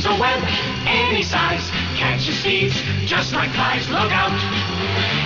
spins a web any size, catches thieves just like flies. Look out,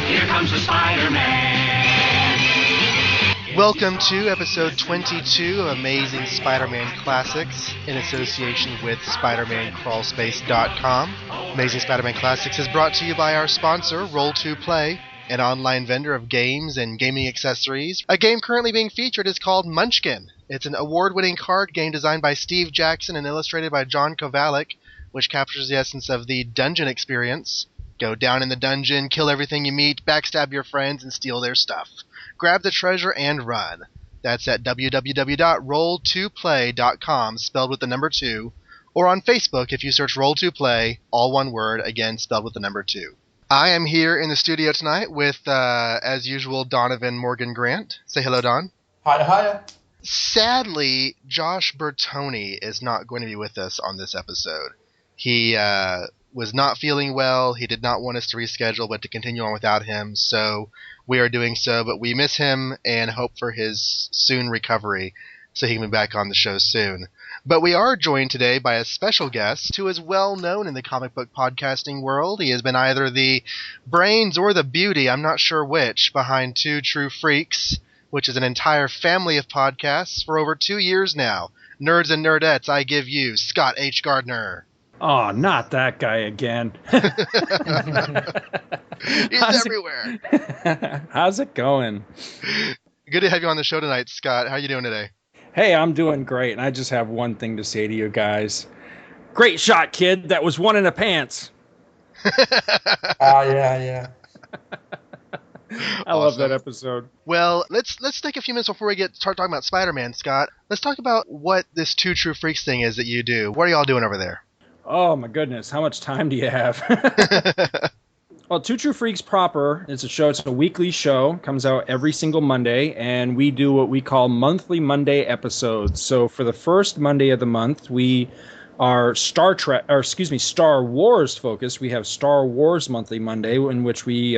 here comes the Spider-Man. Welcome to episode 22 of Amazing Spider-Man Classics in association with SpidermanCrawlspace.com. Amazing Spider-Man Classics is brought to you by our sponsor, Roll2Play, an online vendor of games and gaming accessories. A game currently being featured is called Munchkin. It's an award-winning card game designed by Steve Jackson and illustrated by John Kovalik, which captures the essence of the dungeon experience. Go down in the dungeon, kill everything you meet, backstab your friends, and steal their stuff. Grab the treasure and run. That's at www.roll2play.com, spelled with the number 2, or on Facebook if you search Roll2Play, all one word, again spelled with the number 2. I am here in the studio tonight with, as usual, Donovan Morgan Grant. Say hello, Don. Hiya. Sadly, Josh Bertoni is not going to be with us on this episode. He was not feeling well. He did not want us to reschedule, but to continue on without him, so we are doing so. But we miss him and hope for his soon recovery so he can be back on the show soon. But we are joined today by a special guest who is well known in the comic book podcasting world. He has been either the brains or the beauty, I'm not sure which, behind Two True Freaks, which is an entire family of podcasts for over 2 years now. Nerds and Nerdettes, I give you Scott H. Gardner. Oh, not that guy again. He's everywhere. How's it going? Good to have you on the show tonight, Scott. How are you doing today? Hey, I'm doing great, and I just have one thing to say to you guys. Great shot, kid. That was one in the pants. Yeah. I love that episode. Well, let's take a few minutes before we start talking about Spider-Man, Scott. Let's talk about what this Two True Freaks thing is that you do. What are y'all doing over there? Oh, my goodness. How much time do you have? Well, Two True Freaks proper is a show. It's a weekly show. Comes out every single Monday, and we do what we call monthly Monday episodes. So for the first Monday of the month, we are Star Wars focused. We have Star Wars Monthly Monday, in which we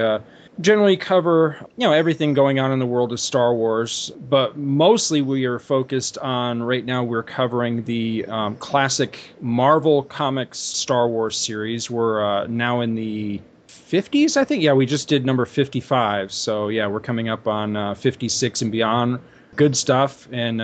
generally cover, everything going on in the world of Star Wars, but mostly we are focused on, right now we're covering the classic Marvel Comics Star Wars series. We're now in the 50s, I think. Yeah, we just did number 55, so yeah, we're coming up on 56 and beyond. Good stuff, and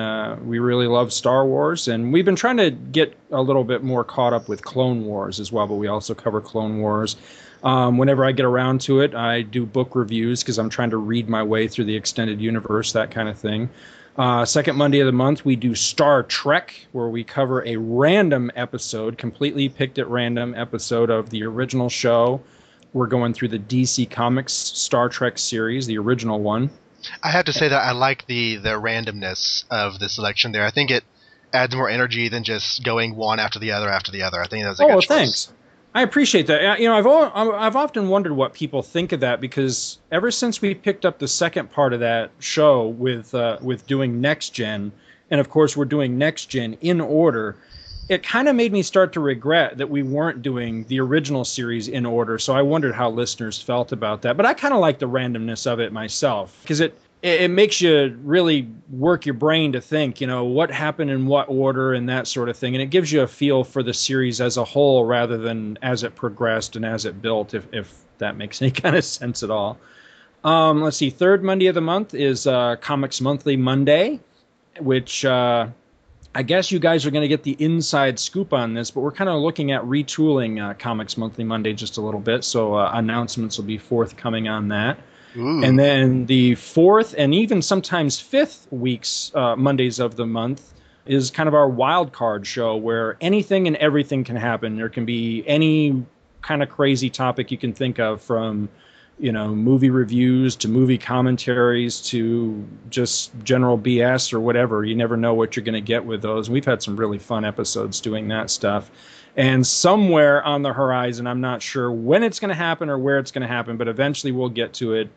we really love Star Wars, and we've been trying to get a little bit more caught up with Clone Wars as well, but we also cover Clone Wars. Whenever I get around to it, I do book reviews because I'm trying to read my way through the extended universe, that kind of thing. Second Monday of the month, we do Star Trek, where we cover a random episode, completely picked at random episode of the original show. We're going through the DC Comics Star Trek series, the original one. I have to say that I like the randomness of the selection there. I think it adds more energy than just going one after the other after the other. I think that was a good choice. Thanks. I appreciate that. I've often wondered what people think of that, because ever since we picked up the second part of that show with doing Next Gen, and of course we're doing Next Gen in order, it kind of made me start to regret that we weren't doing the original series in order. So I wondered how listeners felt about that. But I kind of like the randomness of it myself, because it makes you really work your brain to think, what happened in what order and that sort of thing. And it gives you a feel for the series as a whole rather than as it progressed and as it built, if that makes any kind of sense at all. Let's see. Third Monday of the month is Comics Monthly Monday, which I guess you guys are going to get the inside scoop on this, but we're kind of looking at retooling Comics Monthly Monday just a little bit. So announcements will be forthcoming on that. Ooh. And then the fourth and even sometimes fifth weeks, Mondays of the month, is kind of our wild card show where anything and everything can happen. There can be any kind of crazy topic you can think of, from movie reviews to movie commentaries to just general BS or whatever. You never know what you're going to get with those. We've had some really fun episodes doing that stuff. And somewhere on the horizon, I'm not sure when it's going to happen or where it's going to happen, but eventually we'll get to it.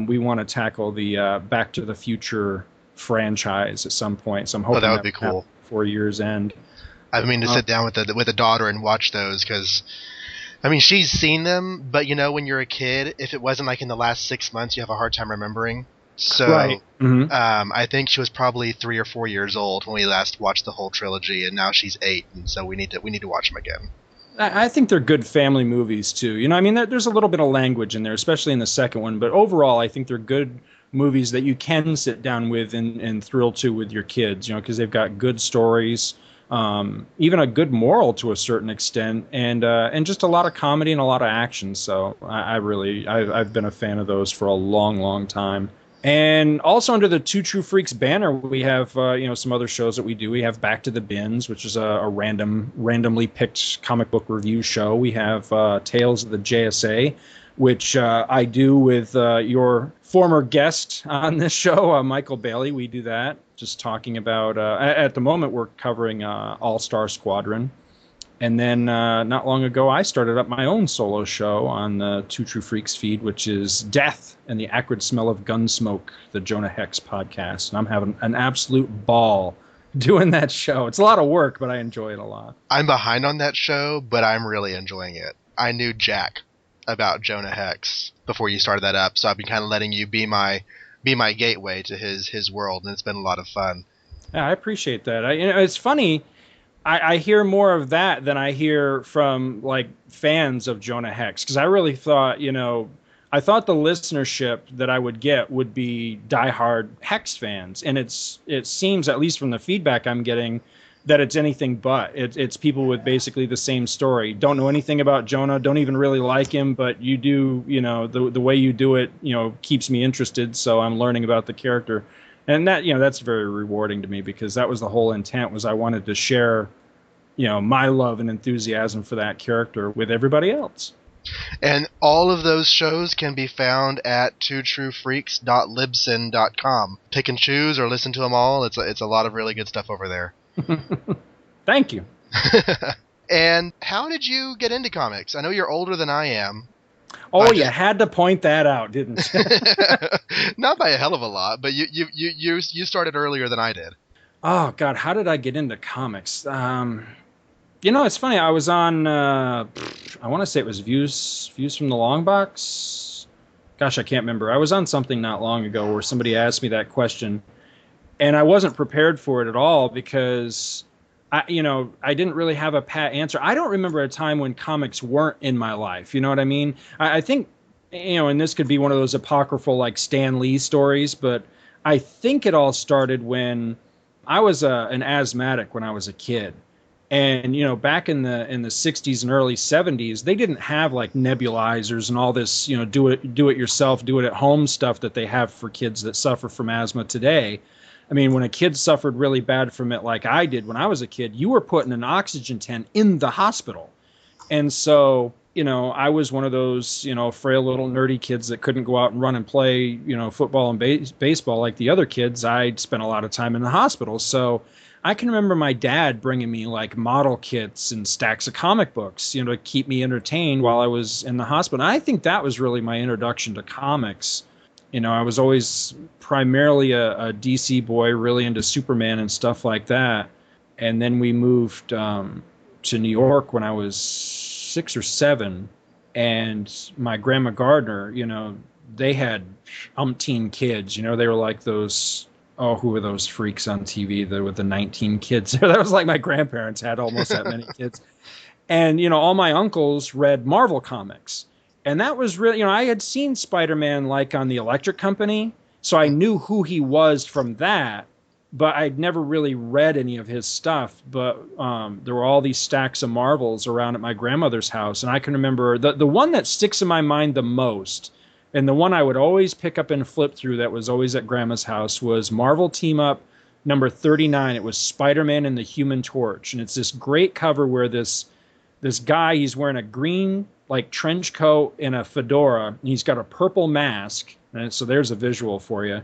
We want to tackle the Back to the Future franchise at some point. So I'm hoping that would be cool before year's end. I mean, to sit down with the daughter and watch those, because she's seen them, but when you're a kid, if it wasn't like in the last 6 months, you have a hard time remembering. So Right. Mm-hmm. I think she was probably 3 or 4 years old when we last watched the whole trilogy, and now she's 8, and so we need to watch them again. I think they're good family movies too. You know, I mean, there's a little bit of language in there, especially in the second one. But overall, I think they're good movies that you can sit down with and thrill to with your kids. You know, because they've got good stories, even a good moral to a certain extent, and just a lot of comedy and a lot of action. So I've been a fan of those for a long, long time. And also under the Two True Freaks banner, we have some other shows that we do. We have Back to the Bins, which is a randomly picked comic book review show. We have Tales of the JSA, which I do with your former guest on this show, Michael Bailey. We do that, just talking about. At the moment, we're covering All Star Squadron. And then not long ago, I started up my own solo show on the Two True Freaks feed, which is Death and the Acrid Smell of Gunsmoke, the Jonah Hex podcast. And I'm having an absolute ball doing that show. It's a lot of work, but I enjoy it a lot. I'm behind on that show, but I'm really enjoying it. I knew jack about Jonah Hex before you started that up, so I've been kind of letting you be my gateway to his world, and it's been a lot of fun. Yeah, I appreciate that. It's funny. I hear more of that than I hear from like fans of Jonah Hex, because I really thought, I thought the listenership that I would get would be diehard Hex fans, and it seems, at least from the feedback I'm getting, that it's anything but. It's people with basically the same story. Don't know anything about Jonah, don't even really like him, but you do, the way you do it, keeps me interested, so I'm learning about the character. And that, that's very rewarding to me, because that was the whole intent, was I wanted to share, my love and enthusiasm for that character with everybody else. And all of those shows can be found at twotruefreaks.libsyn.com. Pick and choose or listen to them all. It's a lot of really good stuff over there. Thank you. And how did you get into comics? I know you're older than I am. Oh, you had to point that out, didn't you? Not by a hell of a lot, but you started earlier than I did. Oh God, how did I get into comics? It's funny. I was on, I want to say it was Views from the Long Box. Gosh, I can't remember. I was on something not long ago where somebody asked me that question, and I wasn't prepared for it at all, because I didn't really have a pat answer. I don't remember a time when comics weren't in my life. You know what I mean? I think, and this could be one of those apocryphal like Stan Lee stories, but I think it all started when I was an asthmatic when I was a kid. And, back in the 60s and early 70s, they didn't have like nebulizers and all this, do it yourself, do it at home stuff that they have for kids that suffer from asthma today. I mean, when a kid suffered really bad from it, like I did when I was a kid, you were put in an oxygen tent in the hospital. And so, I was one of those, frail little nerdy kids that couldn't go out and run and play, football and baseball like the other kids. I'd spent a lot of time in the hospital. So I can remember my dad bringing me like model kits and stacks of comic books, to keep me entertained while I was in the hospital. And I think that was really my introduction to comics. I was always primarily a DC boy, really into Superman and stuff like that. And then we moved to New York when I was 6 or 7. And my grandma Gardner, they had umpteen kids. They were like those, who were those freaks on TV with the 19 kids? That was like my grandparents had almost that many kids. And, all my uncles read Marvel comics. And that was really, I had seen Spider-Man like on the Electric Company, so I knew who he was from that, but I'd never really read any of his stuff. But there were all these stacks of Marvels around at my grandmother's house, and I can remember the one that sticks in my mind the most, and the one I would always pick up and flip through that was always at Grandma's house, was Marvel Team Up number 39. It was Spider-Man and the Human Torch, and it's this great cover where this guy, he's wearing a green like trench coat and a fedora, and he's got a purple mask, and so there's a visual for you.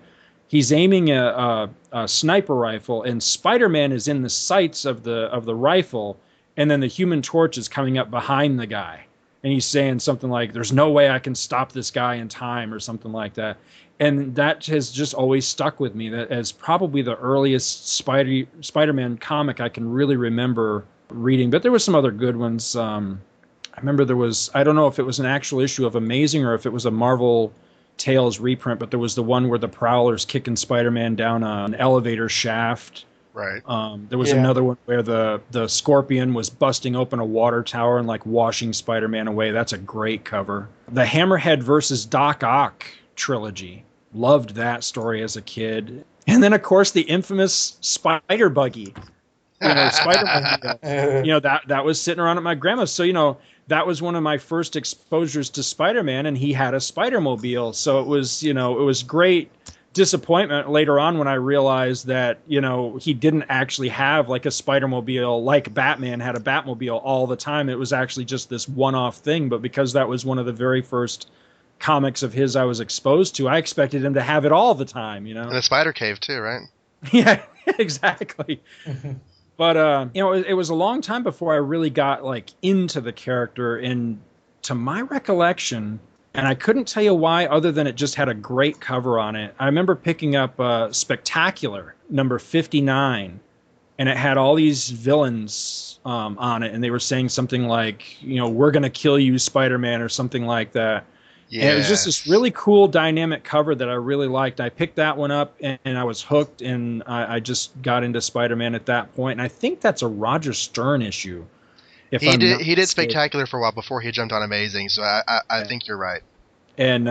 He's aiming a sniper rifle, and Spider-Man is in the sights of the rifle, and then the Human Torch is coming up behind the guy, and he's saying something like, "There's no way I can stop this guy in time," or something like that. And that has just always stuck with me, that as probably the earliest Spider-Man comic I can really remember reading. But there were some other good ones. I remember there was, I don't know if it was an actual issue of Amazing or if it was a Marvel Tales reprint, but there was the one where the Prowler's kicking Spider-Man down an elevator shaft. Right. There was another one where the Scorpion was busting open a water tower and like washing Spider-Man away. That's a great cover. The Hammerhead versus Doc Ock trilogy. Loved that story as a kid. And then, of course, the infamous Spider Buggy. Spider-Man. That was sitting around at my grandma's. So, that was one of my first exposures to Spider-Man, and he had a Spider-Mobile. So it was great disappointment later on when I realized that, he didn't actually have like a Spider-Mobile like Batman had a Batmobile all the time. It was actually just this one-off thing. But because that was one of the very first comics of his I was exposed to, I expected him to have it all the time, And a Spider Cave too, right? Yeah, exactly. But it was a long time before I really got like into the character, and to my recollection, and I couldn't tell you why other than it just had a great cover on it. I remember picking up Spectacular number 59, and it had all these villains on it, and they were saying something like, we're going to kill you, Spider-Man, or something like that. Yeah. And it was just this really cool dynamic cover that I really liked. I picked that one up and I was hooked, and I just got into Spider-Man at that point. And I think that's a Roger Stern issue. He did Spectacular for a while before he jumped on Amazing, so I think you're right. And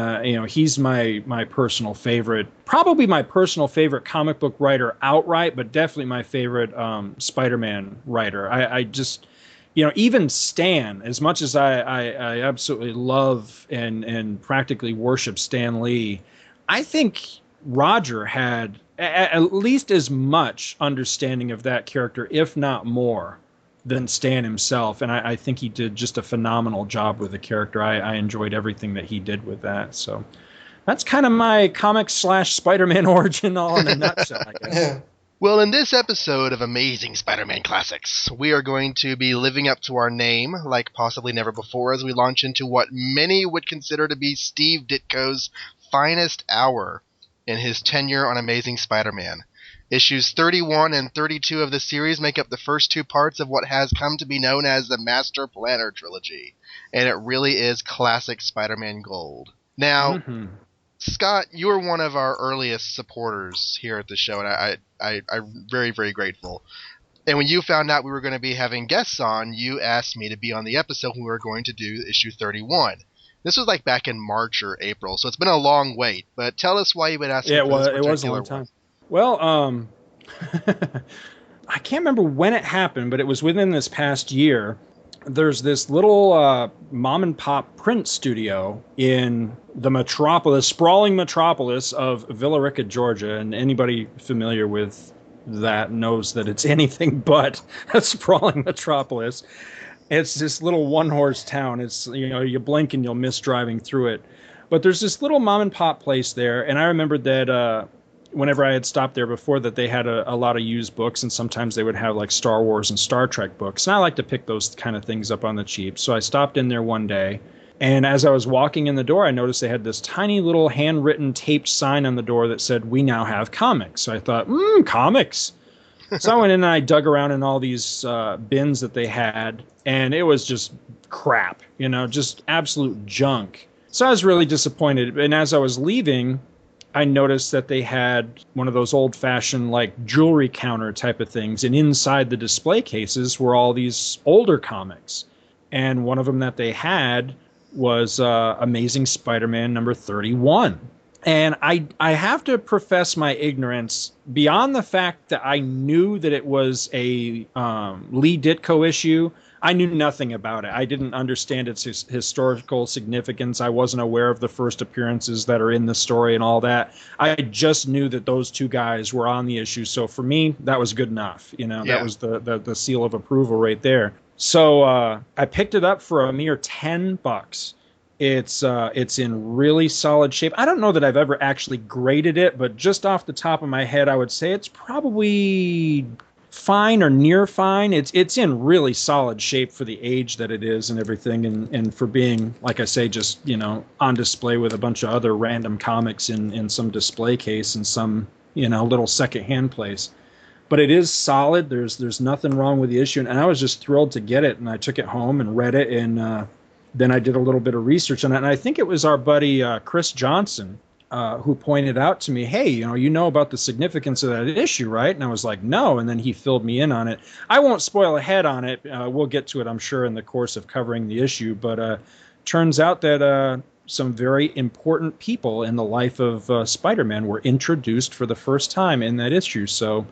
he's my personal favorite, probably my personal favorite comic book writer outright, but definitely my favorite Spider-Man writer. I just even Stan, as much as I absolutely love and practically worship Stan Lee, I think Roger had at least as much understanding of that character, if not more, than Stan himself. And I think he did just a phenomenal job with the character. I enjoyed everything that he did with that. So that's kind of my comic/Spider-Man origin all in a nutshell, I guess. Well, in this episode of Amazing Spider-Man Classics, we are going to be living up to our name like possibly never before as we launch into what many would consider to be Steve Ditko's finest hour in his tenure on Amazing Spider-Man. Issues 31 and 32 of the series make up the first two parts of what has come to be known as the Master Planner Trilogy, and it really is classic Spider-Man gold. Now, Scott, you were one of our earliest supporters here at the show, and I'm very, very grateful. And when you found out we were going to be having guests on, you asked me to be on the episode when we were going to do issue 31. This was like back in March or April, so it's been a long wait. But tell us why you would ask me for this particular it was a long time. Well, I can't remember when it happened, but it was within this past year. There's this little mom and pop print studio in the sprawling metropolis of Villa Rica, Georgia. And anybody familiar with that knows that it's anything but a sprawling metropolis. It's this little one-horse town. It's, you blink and you'll miss driving through it. But there's this little mom and pop place there. And I remembered that whenever I had stopped there before, that they had a lot of used books, and sometimes they would have like Star Wars and Star Trek books. And I like to pick those kind of things up on the cheap. So I stopped in there one day, and as I was walking in the door, I noticed they had this tiny little handwritten taped sign on the door that said, "We now have comics." So I thought, comics. So I went in and I dug around in all these bins that they had, and it was just crap, just absolute junk. So I was really disappointed. And as I was leaving, I noticed that they had one of those old-fashioned like jewelry counter type of things, and inside the display cases were all these older comics. And one of them that they had was Amazing Spider-Man number 31. And I have to profess my ignorance beyond the fact that I knew that it was a Lee Ditko issue. I knew nothing about it. I didn't understand its historical significance. I wasn't aware of the first appearances that are in the story and all that. I just knew that those two guys were on the issue. So for me, that was good enough. That was the seal of approval right there. So I picked it up for a mere $10. It's in really solid shape. I don't know that I've ever actually graded it, but just off the top of my head, I would say it's probably fine or near fine. It's in really solid shape for the age that it is and everything, and for being, like I say, just on display with a bunch of other random comics in some display case in some little secondhand place. But it is solid. There's nothing wrong with the issue, and I was just thrilled to get it, and I took it home and read it, and then I did a little bit of research on it, and I think it was our buddy Chris Johnson who pointed out to me, hey, you know about the significance of that issue, right? And I was like, no, and then he filled me in on it. I won't spoil ahead on it. We'll get to it, I'm sure, in the course of covering the issue, but turns out that some very important people in the life of Spider-Man were introduced for the first time in that issue, so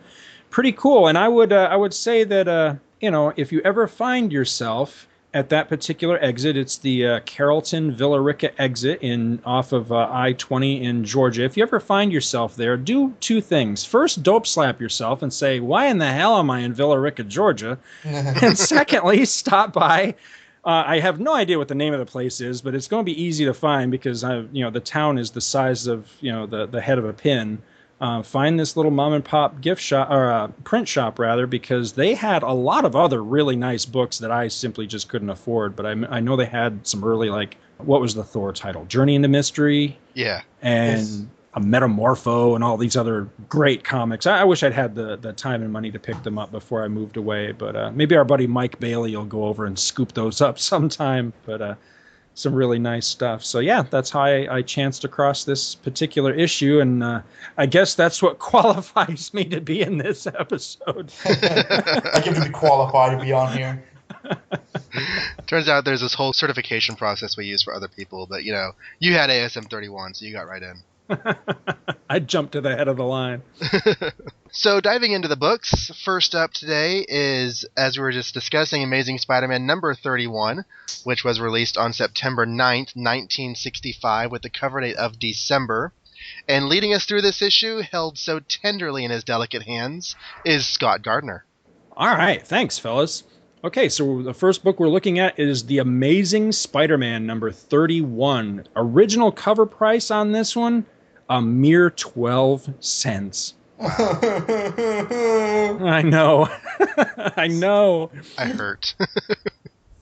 pretty cool. And I would say that, if you ever find yourself at that particular exit, it's the Carrollton Villarica exit off of I-20 in Georgia. If you ever find yourself there, do two things. First, dope slap yourself and say, why in the hell am I in Villarica, Georgia? And secondly, stop by. I have no idea what the name of the place is, but it's going to be easy to find because the town is the size of the head of a pin. Find this little mom and pop gift shop or print shop rather, because they had a lot of other really nice books that I simply just couldn't afford. But I know they had some early, like, what was the Thor title? Journey into Mystery. Yeah. And a Metamorpho and all these other great comics. I wish I'd had the time and money to pick them up before I moved away. But maybe our buddy Mike Bailey will go over and scoop those up sometime. But some really nice stuff. So yeah, that's how I chanced across this particular issue, and I guess that's what qualifies me to be in this episode. I give to be qualified to be on here. Turns out there's this whole certification process we use for other people, but you had ASM 31, so you got right in. I jumped to the head of the line. So diving into the books, first up today is, as we were just discussing, Amazing Spider-Man number 31, which was released on September 9th, 1965, with the cover date of December. And leading us through this issue, held so tenderly in his delicate hands, is Scott Gardner. All right, thanks, fellas. Okay, so the first book we're looking at is The Amazing Spider-Man number 31. Original cover price on this one, a mere 12 cents. I know. I know. I hurt.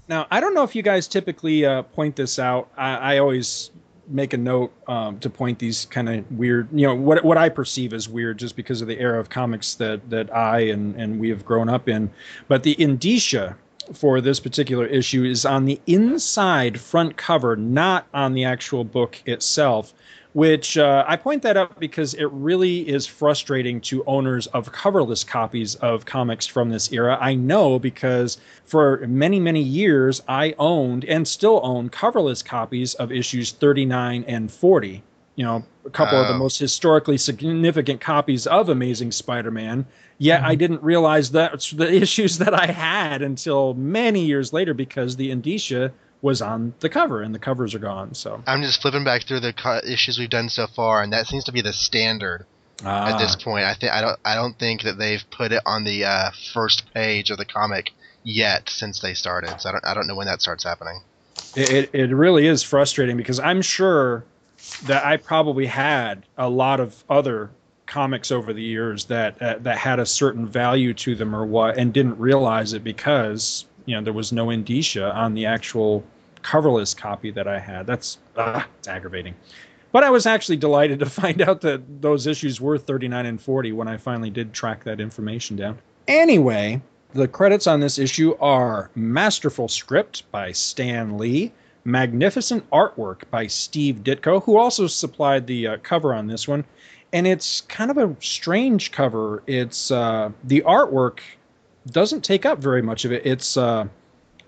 Now, I don't know if you guys typically point this out. I always make a note to point these kind of weird, what I perceive as weird just because of the era of comics that I and we have grown up in. But the indicia for this particular issue is on the inside front cover, not on the actual book itself, which I point that out because it really is frustrating to owners of coverless copies of comics from this era. I know because for many, many years, I owned and still own coverless copies of issues 39 and 40. A couple of the most historically significant copies of Amazing Spider-Man. Yet I didn't realize that's the issues that I had until many years later because the indicia was on the cover, and the covers are gone. So I'm just flipping back through the issues we've done so far, and that seems to be the standard at this point. I don't think that they've put it on the first page of the comic yet since they started. So I don't know when that starts happening. It really is frustrating because I'm sure that I probably had a lot of other comics over the years that had a certain value to them or what, and didn't realize it because there was no indicia on the actual coverless copy that I had. It's aggravating. But I was actually delighted to find out that those issues were 39 and 40 when I finally did track that information down. Anyway, the credits on this issue are masterful script by Stan Lee, magnificent artwork by Steve Ditko, who also supplied the cover on this one. And it's kind of a strange cover. It's the artwork doesn't take up very much of it. It's a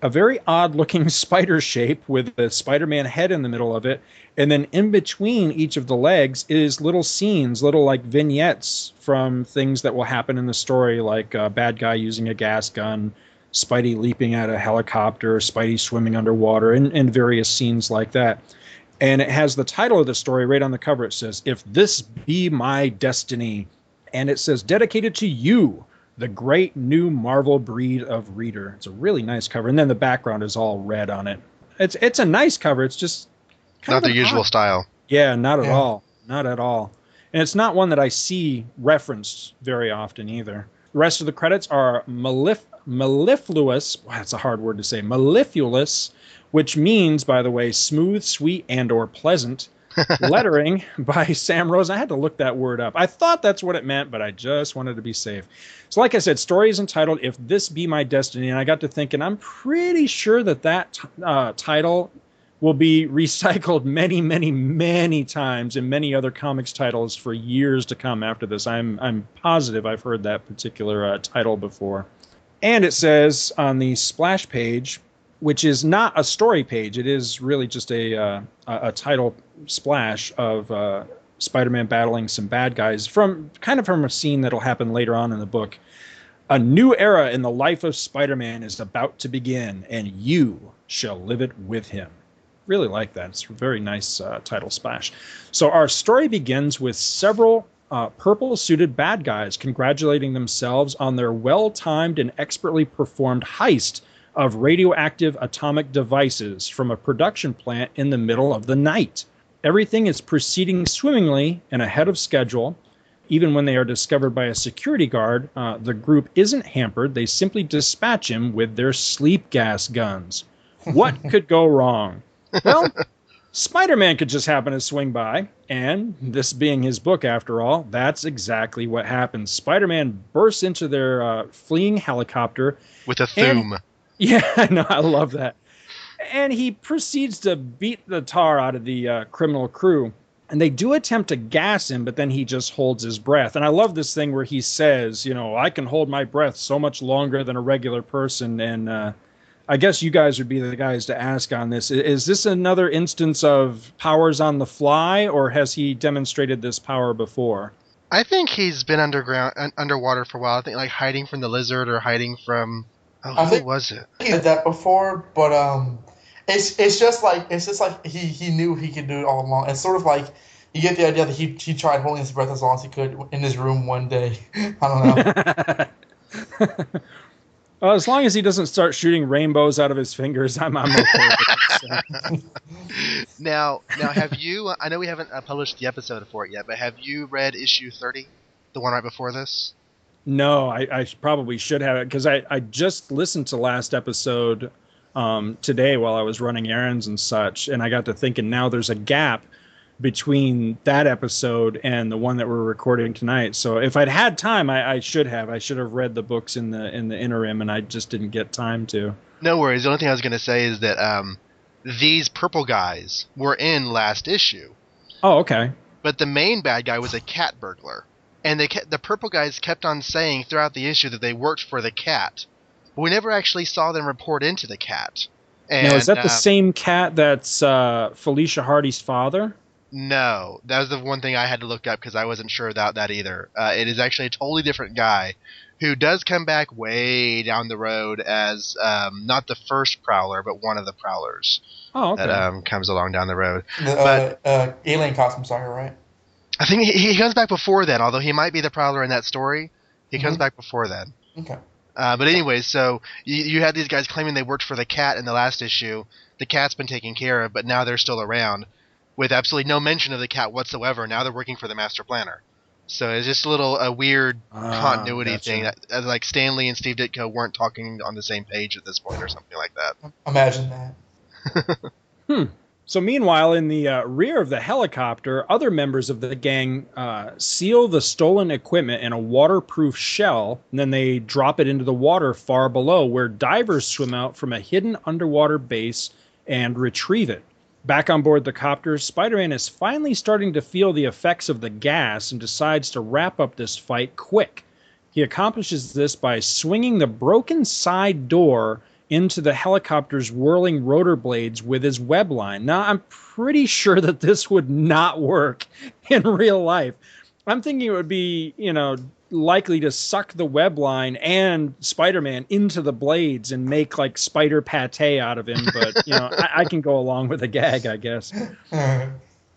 very odd-looking spider shape with a Spider-Man head in the middle of it, and then in between each of the legs is little scenes, little like vignettes from things that will happen in the story, like a bad guy using a gas gun, Spidey leaping at a helicopter, Spidey swimming underwater, and various scenes like that. And it has the title of the story right on the cover. It says, "If This Be My Destiny," and it says, "Dedicated to you, the great new Marvel breed of reader." It's a really nice cover, and then the background is all red on it. It's a nice cover. It's just not the usual style. Yeah, not at all. Not at all. And it's not one that I see referenced very often either. The rest of the credits are mellifluous. Wow, that's a hard word to say. Mellifluous, which means, by the way, smooth, sweet, and or pleasant. Lettering by Sam Rose. I had to look that word up. I thought that's what it meant, but I just wanted to be safe. So like I said, story is entitled "If This Be My Destiny," and I got to thinking, I'm pretty sure that title will be recycled many, many, many times in many other comics titles for years to come after this. I'm positive I've heard that particular title before. And it says on the splash page, which is not a story page, it is really just a title splash of Spider-Man battling some bad guys from a scene that'll happen later on in the book. A new era in the life of Spider-Man is about to begin, and you shall live it with him. Really like that. It's a very nice title splash. So our story begins with several purple-suited bad guys congratulating themselves on their well-timed and expertly performed heist of radioactive atomic devices from a production plant in the middle of the night. Everything is proceeding swimmingly and ahead of schedule. Even when they are discovered by a security guard, the group isn't hampered. They simply dispatch him with their sleep gas guns. What could go wrong? Well, Spider-Man could just happen to swing by, and this being his book after all, that's exactly what happens. Spider-Man bursts into their fleeing helicopter. With a Thoom. Yeah, I know, I love that. And he proceeds to beat the tar out of the criminal crew. And they do attempt to gas him, but then he just holds his breath. And I love this thing where he says, I can hold my breath so much longer than a regular person. And I guess you guys would be the guys to ask on this. Is this another instance of powers on the fly, or has he demonstrated this power before? I think he's been underwater for a while. I think like hiding from the lizard or hiding from... Oh, who was it? He did that before, but it's just like he knew he could do it all along. It's sort of like you get the idea that he tried holding his breath as long as he could in his room one day. I don't know. Well, as long as he doesn't start shooting rainbows out of his fingers, I'm okay with it. So. Now, have you? I know we haven't published the episode for it yet, but have you read issue 30, the one right before this? No, I probably should have it because I just listened to last episode today while I was running errands and such, and I got to thinking now there's a gap between that episode and the one that we're recording tonight. So if I'd had time, I should have read the books in the interim, and I just didn't get time to. No worries. The only thing I was going to say is that these purple guys were in last issue. Oh, okay. But the main bad guy was a cat burglar. And the purple guys kept on saying throughout the issue that they worked for the cat. But we never actually saw them report into the cat. And, now, is that the same cat that's Felicia Hardy's father? No. That was the one thing I had to look up because I wasn't sure about that either. It is actually a totally different guy who does come back way down the road as not the first Prowler, but one of the Prowlers. Oh, okay. That comes along down the road. The alien costume saga, right? I think he comes back before then, although he might be the Prowler in that story. He comes back before then. Okay. But anyway, so you had these guys claiming they worked for the cat in the last issue. The cat's been taken care of, but now they're still around with absolutely no mention of the cat whatsoever. Now they're working for the Master Planner. So it's just a weird continuity thing. That, like Stan Lee and Steve Ditko weren't talking on the same page at this point or something like that. Imagine that. So meanwhile, in the rear of the helicopter, other members of the gang seal the stolen equipment in a waterproof shell, and then they drop it into the water far below, where divers swim out from a hidden underwater base and retrieve it. Back on board the copter, Spider-Man is finally starting to feel the effects of the gas and decides to wrap up this fight quick. He accomplishes this by swinging the broken side door into the helicopter's whirling rotor blades with his web line. Now, I'm pretty sure that this would not work in real life. I'm thinking it would be, likely to suck the web line and Spider-Man into the blades and make like spider pate out of him. But, I can go along with a gag, I guess.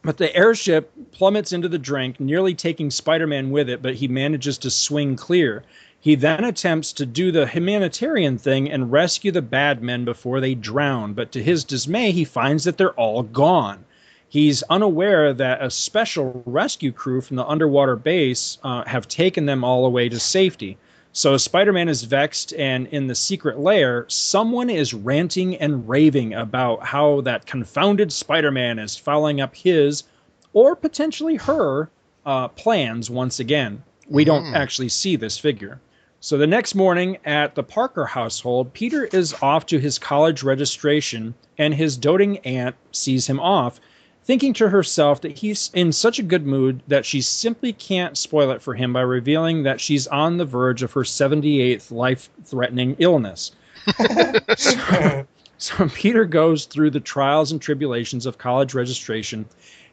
But the airship plummets into the drink, nearly taking Spider-Man with it, but he manages to swing clear. He then attempts to do the humanitarian thing and rescue the bad men before they drown, but to his dismay, he finds that they're all gone. He's unaware that a special rescue crew from the underwater base have taken them all away to safety. So Spider-Man is vexed, and in the secret lair, someone is ranting and raving about how that confounded Spider-Man is fouling up his, or potentially her, plans once again. We don't actually see this figure. So the next morning at the Parker household, Peter is off to his college registration, and his doting aunt sees him off, thinking to herself that he's in such a good mood that she simply can't spoil it for him by revealing that she's on the verge of her 78th life-threatening illness. So Peter goes through the trials and tribulations of college registration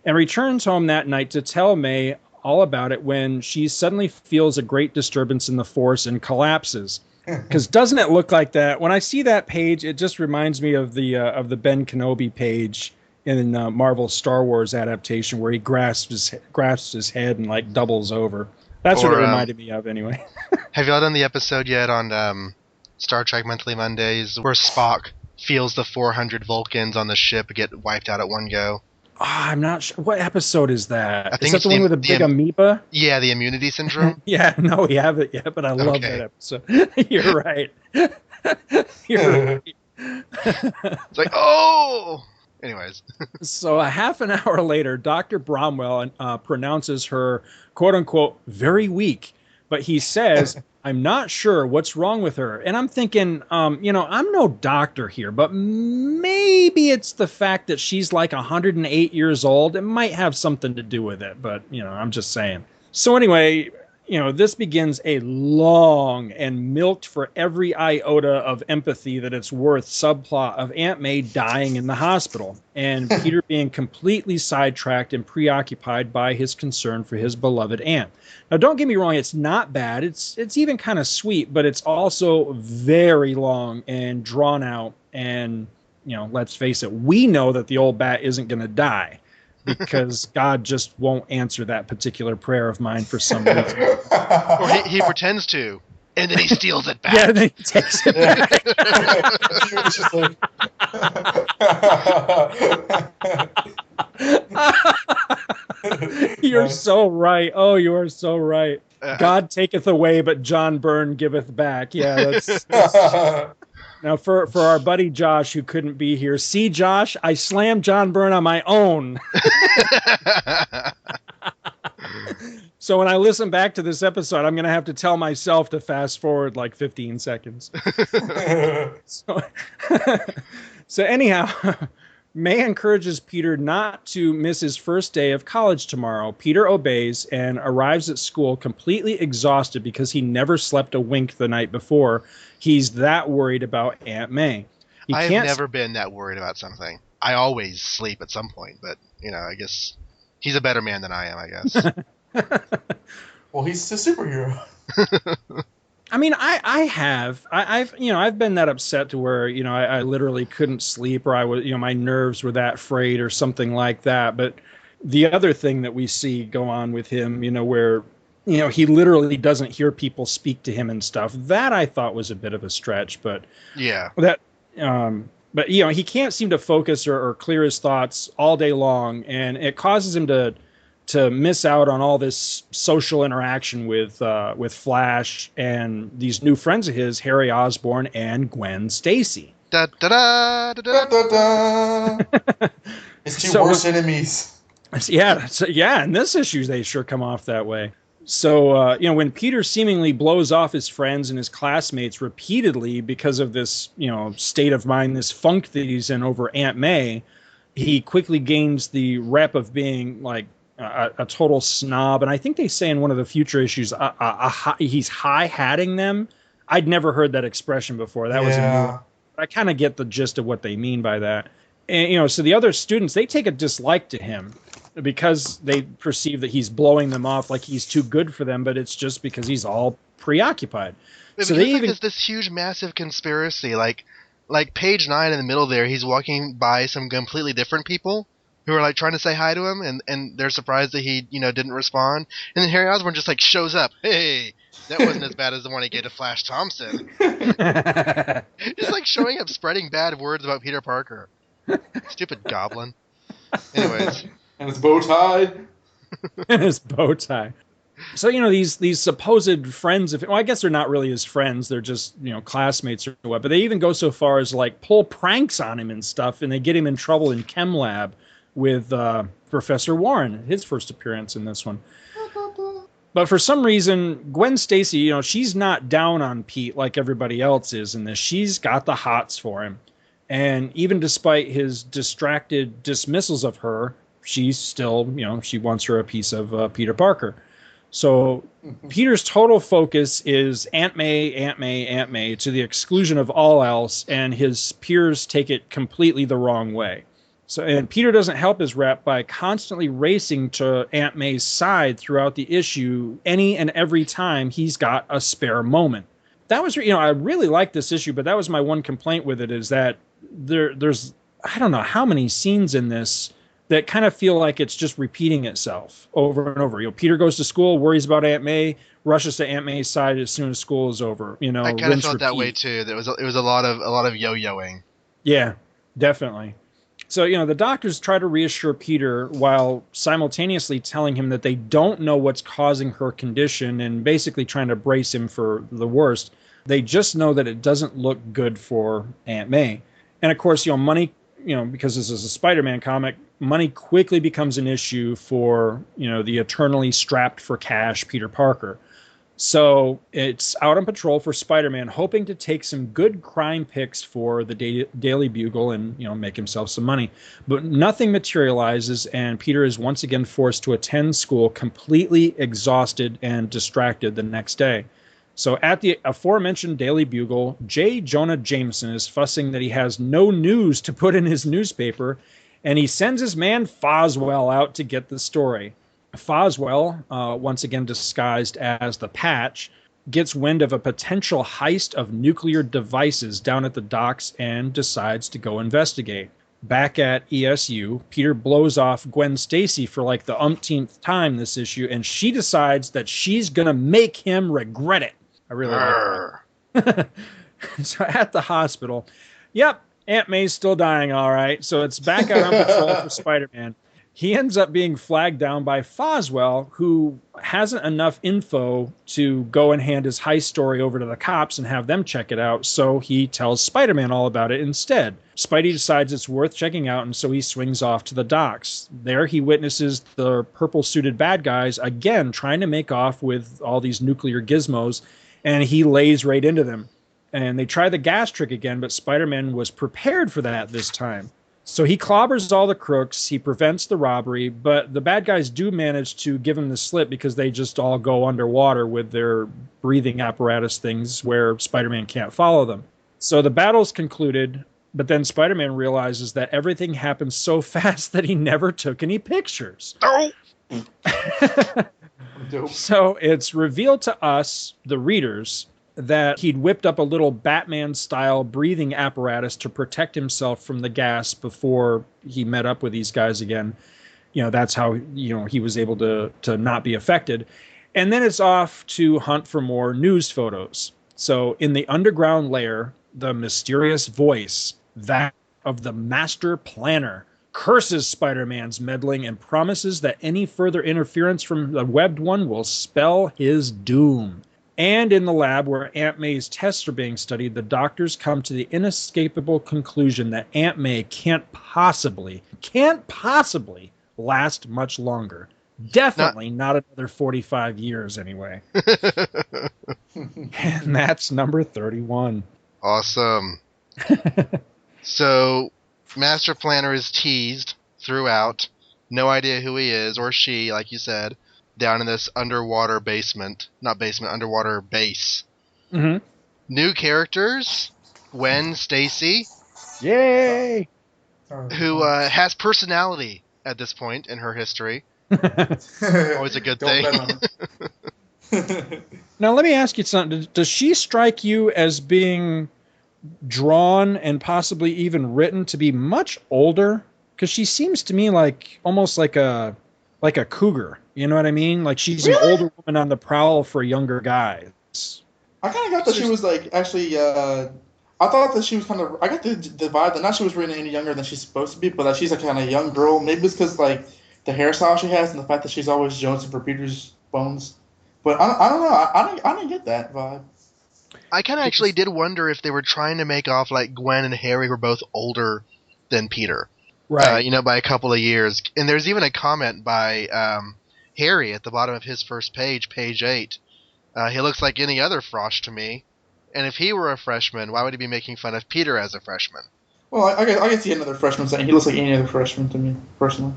and returns home that night to tell May all about it when she suddenly feels a great disturbance in the force and collapses. Because doesn't it look like that? When I see that page, it just reminds me of the Ben Kenobi page in Marvel's Star Wars adaptation where he grasps his head and like doubles over. That's what it reminded me of anyway. Have y'all done the episode yet on Star Trek Monthly Mondays where Spock feels the 400 Vulcans on the ship get wiped out at one go? I'm not sure. What episode is that? I think Is that the one with the big amoeba? Yeah, the immunity syndrome. Yeah, no, we haven't yet, but I love that episode. You're right. You're right. It's like, oh! Anyways. So a half an hour later, Dr. Bromwell pronounces her, quote-unquote, very weak. But he says, I'm not sure what's wrong with her. And I'm thinking, I'm no doctor here, but maybe it's the fact that she's like 108 years old. It might have something to do with it, but, I'm just saying. So anyway, this begins a long and milked for every iota of empathy that it's worth subplot of Aunt May dying in the hospital and Peter being completely sidetracked and preoccupied by his concern for his beloved aunt. Now, don't get me wrong, it's not bad. It's even kind of sweet, but it's also very long and drawn out. And, let's face it, we know that the old bat isn't going to die. Because God just won't answer that particular prayer of mine for some reason. Or he pretends to, and then he steals it back. Yeah, then he takes it back. You're so right. Oh, you are so right. God taketh away, but John Byrne giveth back. Yeah, that's Now, for our buddy Josh, who couldn't be here, see, Josh, I slammed John Byrne on my own. So when I listen back to this episode, I'm going to have to tell myself to fast forward like 15 seconds. So anyhow, May encourages Peter not to miss his first day of college tomorrow. Peter obeys and arrives at school completely exhausted because he never slept a wink the night before. He's that worried about Aunt May. I've never been that worried about something. I always sleep at some point, but, I guess he's a better man than I am, I guess. Well, he's a superhero. I mean, I've been that upset to where, I literally couldn't sleep, or I was, my nerves were that frayed or something like that. But the other thing that we see go on with him, where, he literally doesn't hear people speak to him and stuff, that I thought was a bit of a stretch. But yeah, but he can't seem to focus or clear his thoughts all day long, and it causes him to miss out on all this social interaction with Flash and these new friends of his, Harry Osborn and Gwen Stacy. Da, da, da, da, da. Da, da, da. It's two worst enemies. Yeah, in this issue, they sure come off that way. So, when Peter seemingly blows off his friends and his classmates repeatedly because of this, state of mind, this funk that he's in over Aunt May, he quickly gains the rep of being like a total snob. And I think they say in one of the future issues, he's high-hatting them. I'd never heard that expression before. That was a new one. I kind of get the gist of what they mean by that. And, so the other students, they take a dislike to him because they perceive that he's blowing them off like he's too good for them, but it's just because he's all preoccupied. So there's this huge, massive conspiracy. Like page 9 in the middle there, he's walking by some completely different people who are like trying to say hi to him, and they're surprised that he, didn't respond. And then Harry Osborn just like shows up. Hey, that wasn't as bad as the one he gave to Flash Thompson. Just like showing up, spreading bad words about Peter Parker. Stupid goblin. Anyways. And his bow tie. And his bow tie. So, these supposed friends of, I guess they're not really his friends. They're just, classmates or what. But they even go so far as like pull pranks on him and stuff. And they get him in trouble in Chem Lab with Professor Warren, his first appearance in this one. But for some reason, Gwen Stacy, she's not down on Pete like everybody else is in this. She's got the hots for him. And even despite his distracted dismissals of her, she's still, she wants her a piece of Peter Parker. So Peter's total focus is Aunt May, Aunt May, Aunt May, to the exclusion of all else, and his peers take it completely the wrong way. So, and Peter doesn't help his rep by constantly racing to Aunt May's side throughout the issue any and every time he's got a spare moment. That was, I really like this issue, but that was my one complaint with it, is that there's, I don't know how many scenes in this that kind of feel like it's just repeating itself over and over. Peter goes to school, worries about Aunt May, rushes to Aunt May's side as soon as school is over. I kind of felt that way too. It was a lot of yo-yoing. Yeah, definitely. So, the doctors try to reassure Peter while simultaneously telling him that they don't know what's causing her condition and basically trying to brace him for the worst. They just know that it doesn't look good for Aunt May. And of course, money, because this is a Spider-Man comic, money quickly becomes an issue for, the eternally strapped for cash Peter Parker. So it's out on patrol for Spider-Man, hoping to take some good crime picks for the Daily Bugle and, make himself some money. But nothing materializes, and Peter is once again forced to attend school completely exhausted and distracted the next day. So at the aforementioned Daily Bugle, J. Jonah Jameson is fussing that he has no news to put in his newspaper, and he sends his man Foswell out to get the story. Foswell, once again disguised as the Patch, gets wind of a potential heist of nuclear devices down at the docks and decides to go investigate. Back at ESU, Peter blows off Gwen Stacy for like the umpteenth time this issue, and she decides that she's going to make him regret it. I really like that. So at the hospital, yep, Aunt May's still dying, all right. So it's back out on patrol for Spider-Man. He ends up being flagged down by Foswell, who hasn't enough info to go and hand his heist story over to the cops and have them check it out, so he tells Spider-Man all about it instead. Spidey decides it's worth checking out, and so he swings off to the docks. There he witnesses the purple-suited bad guys again trying to make off with all these nuclear gizmos, and he lays right into them. And they try the gas trick again, but Spider-Man was prepared for that this time. So he clobbers all the crooks, he prevents the robbery, but the bad guys do manage to give him the slip because they just all go underwater with their breathing apparatus things where Spider-Man can't follow them. So the battle's concluded, but then Spider-Man realizes that everything happened so fast that he never took any pictures. Oh! So it's revealed to us, the readers, that he'd whipped up a little Batman-style breathing apparatus to protect himself from the gas before he met up with these guys again. That's how, he was able to not be affected. And then it's off to hunt for more news photos. So in the underground lair, the mysterious voice, that of the Master Planner, curses Spider-Man's meddling and promises that any further interference from the Webbed One will spell his doom. And in the lab where Aunt May's tests are being studied, the doctors come to the inescapable conclusion that Aunt May can't possibly last much longer. Definitely not another 45 years anyway. And that's number 31. Awesome. So, Master Planner is teased throughout. No idea who he is, or she, like you said. Down in this underwater underwater base. Mm-hmm. New characters, Gwen Stacy. Yay! Who has personality at this point in her history. Always a good thing. Now, let me ask you something. Does she strike you as being drawn and possibly even written to be much older? Because she seems to me like almost like a cougar. You know what I mean? Like she's an older woman on the prowl for younger guys. I kind of got that she was like actually. I thought that she was kind of. I got the vibe that not she was really any younger than she's supposed to be, but that she's a kind of young girl. Maybe it's because like the hairstyle she has and the fact that she's always jonesing for Peter's bones. But I don't know. I didn't get that vibe. I kind of actually did wonder if they were trying to make off like Gwen and Harry were both older than Peter. Right. By a couple of years. And there's even a comment by Harry at the bottom of his first page, page 8. He looks like any other Frosh to me. And if he were a freshman, why would he be making fun of Peter as a freshman? Well, I can see another freshman saying he looks like any other freshman to me, personally.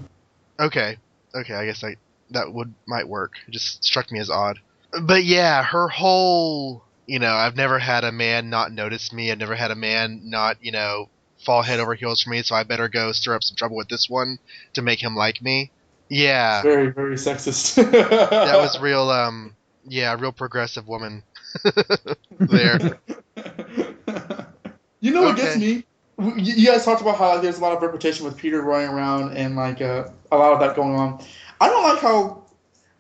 Okay, I guess that might work. It just struck me as odd. But yeah, her whole, I've never had a man not notice me. I've never had a man not, fall head over heels for me, so I better go stir up some trouble with this one to make him like me. Yeah. It's very, very sexist. That was real, real progressive woman there. You know what gets me? You guys talked about how there's a lot of reputation with Peter running around and a lot of that going on. I don't like how.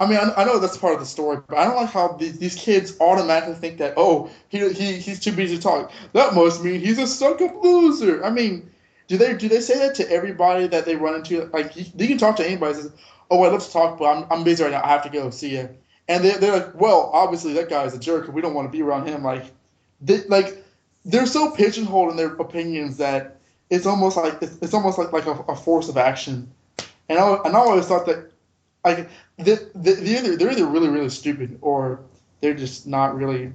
I mean, I know that's part of the story, but I don't like how these kids automatically think that he's too busy to talk. That must mean he's a stuck-up loser. I mean, do they say that to everybody that they run into? Like, you can talk to anybody. Says, "Oh, wait, let's talk, but I'm busy right now. I have to go. See ya." And they're like, "Well, obviously that guy's a jerk, and we don't want to be around him." They're so pigeonholed in their opinions that it's almost like a force of action. And I always thought that they're either really, really stupid or they're just not really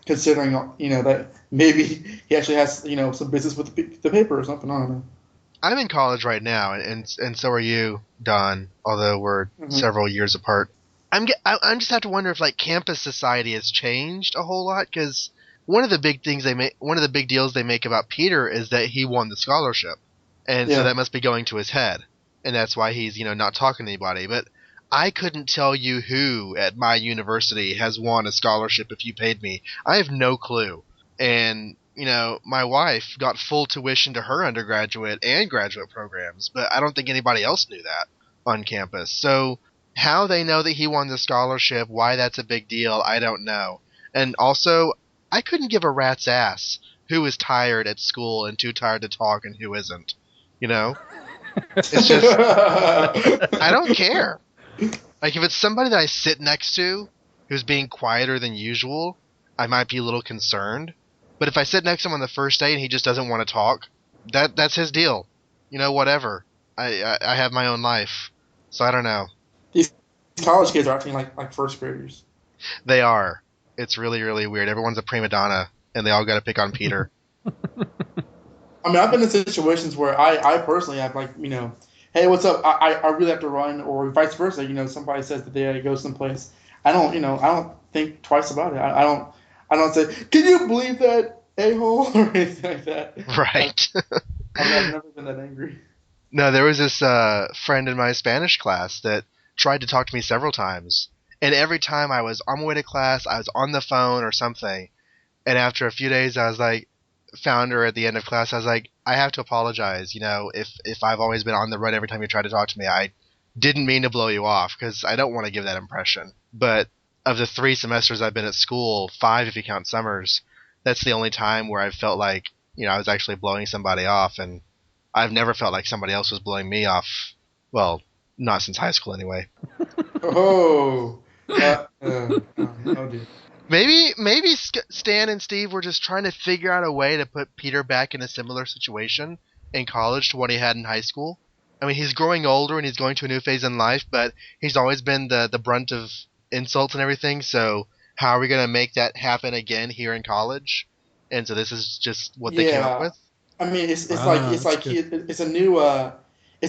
considering that maybe he actually has some business with the paper or something. I don't know. I'm in college right now, and so are you, Don. Although we're several years apart. I just have to wonder if campus society has changed a whole lot, because one of the big deals they make about Peter is that he won the scholarship, and so that must be going to his head, and that's why he's not talking to anybody. But I couldn't tell you who at my university has won a scholarship if you paid me. I have no clue. And my wife got full tuition to her undergraduate and graduate programs, but I don't think anybody else knew that on campus. So how they know that he won the scholarship, why that's a big deal, I don't know. And also, I couldn't give a rat's ass who is tired at school and too tired to talk and who isn't. It's just, I don't care. If it's somebody that I sit next to who's being quieter than usual, I might be a little concerned. But if I sit next to him on the first day and he just doesn't want to talk, that's his deal. Whatever. I have my own life. So I don't know. These college kids are acting like first graders. They are. It's really, really weird. Everyone's a prima donna, and they all got to pick on Peter. I mean, I've been in situations where I personally have hey, what's up? I really have to run, or vice versa. Somebody says that they had to go someplace. I don't think twice about it. I don't say, can you believe that, a-hole, or anything like that. Right. I've never been that angry. No, there was this friend in my Spanish class that tried to talk to me several times. And every time I was on my way to class, I was on the phone or something. And after a few days, I was like, found her at the end of class. I was like, I have to apologize. If I've always been on the run every time you try to talk to me, I didn't mean to blow you off, because I don't want to give that impression. But of the 3 semesters I've been at school, 5 if you count summers, that's the only time where I felt like, I was actually blowing somebody off. And I've never felt like somebody else was blowing me off. Well, not since high school anyway. Oh. Oh dear. Maybe Stan and Steve were just trying to figure out a way to put Peter back in a similar situation in college to what he had in high school. I mean, he's growing older and he's going to a new phase in life, but he's always been the brunt of insults and everything. So how are we going to make that happen again here in college? And so this is just what they came up with. I mean, it's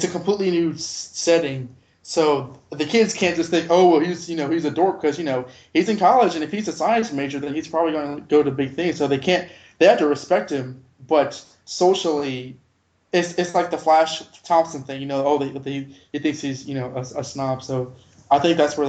a completely new setting. So the kids can't just think, oh, well, he's a dork because he's in college, and if he's a science major, then he's probably going to go to big things. So they have to respect him, but socially, it's like the Flash Thompson thing, he thinks he's a snob. So I think that's where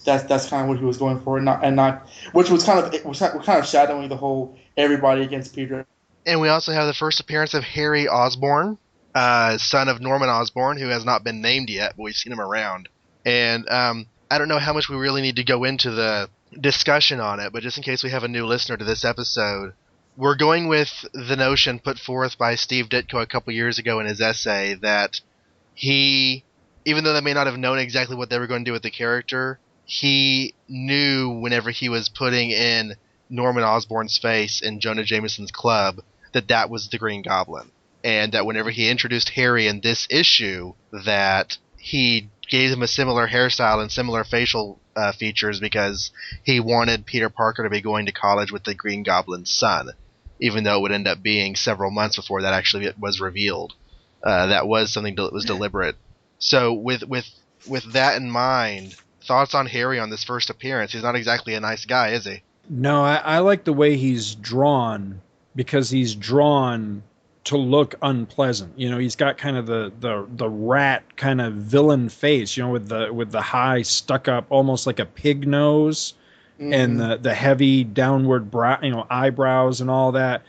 that's kind of what he was going for, and not which was kind of shadowing the whole everybody against Peter. And we also have the first appearance of Harry Osborn, son of Norman Osborn, who has not been named yet, but we've seen him around. And I don't know how much we really need to go into the discussion on it, but just in case we have a new listener to this episode, we're going with the notion put forth by Steve Ditko a couple years ago in his essay that he, even though they may not have known exactly what they were going to do with the character, he knew whenever he was putting in Norman Osborn's face in Jonah Jameson's club that was the Green Goblin. And that whenever he introduced Harry in this issue, that he gave him a similar hairstyle and similar facial features because he wanted Peter Parker to be going to college with the Green Goblin's son, even though it would end up being several months before that actually was revealed. That was something that was deliberate. So with that in mind, thoughts on Harry on this first appearance? He's not exactly a nice guy, is he? No, I like the way he's drawn, because he's drawn to look unpleasant. You know, he's got kind of the rat kind of villain face, you know, with the high stuck up, almost like a pig nose, and the heavy downward brow, you know, eyebrows and all that.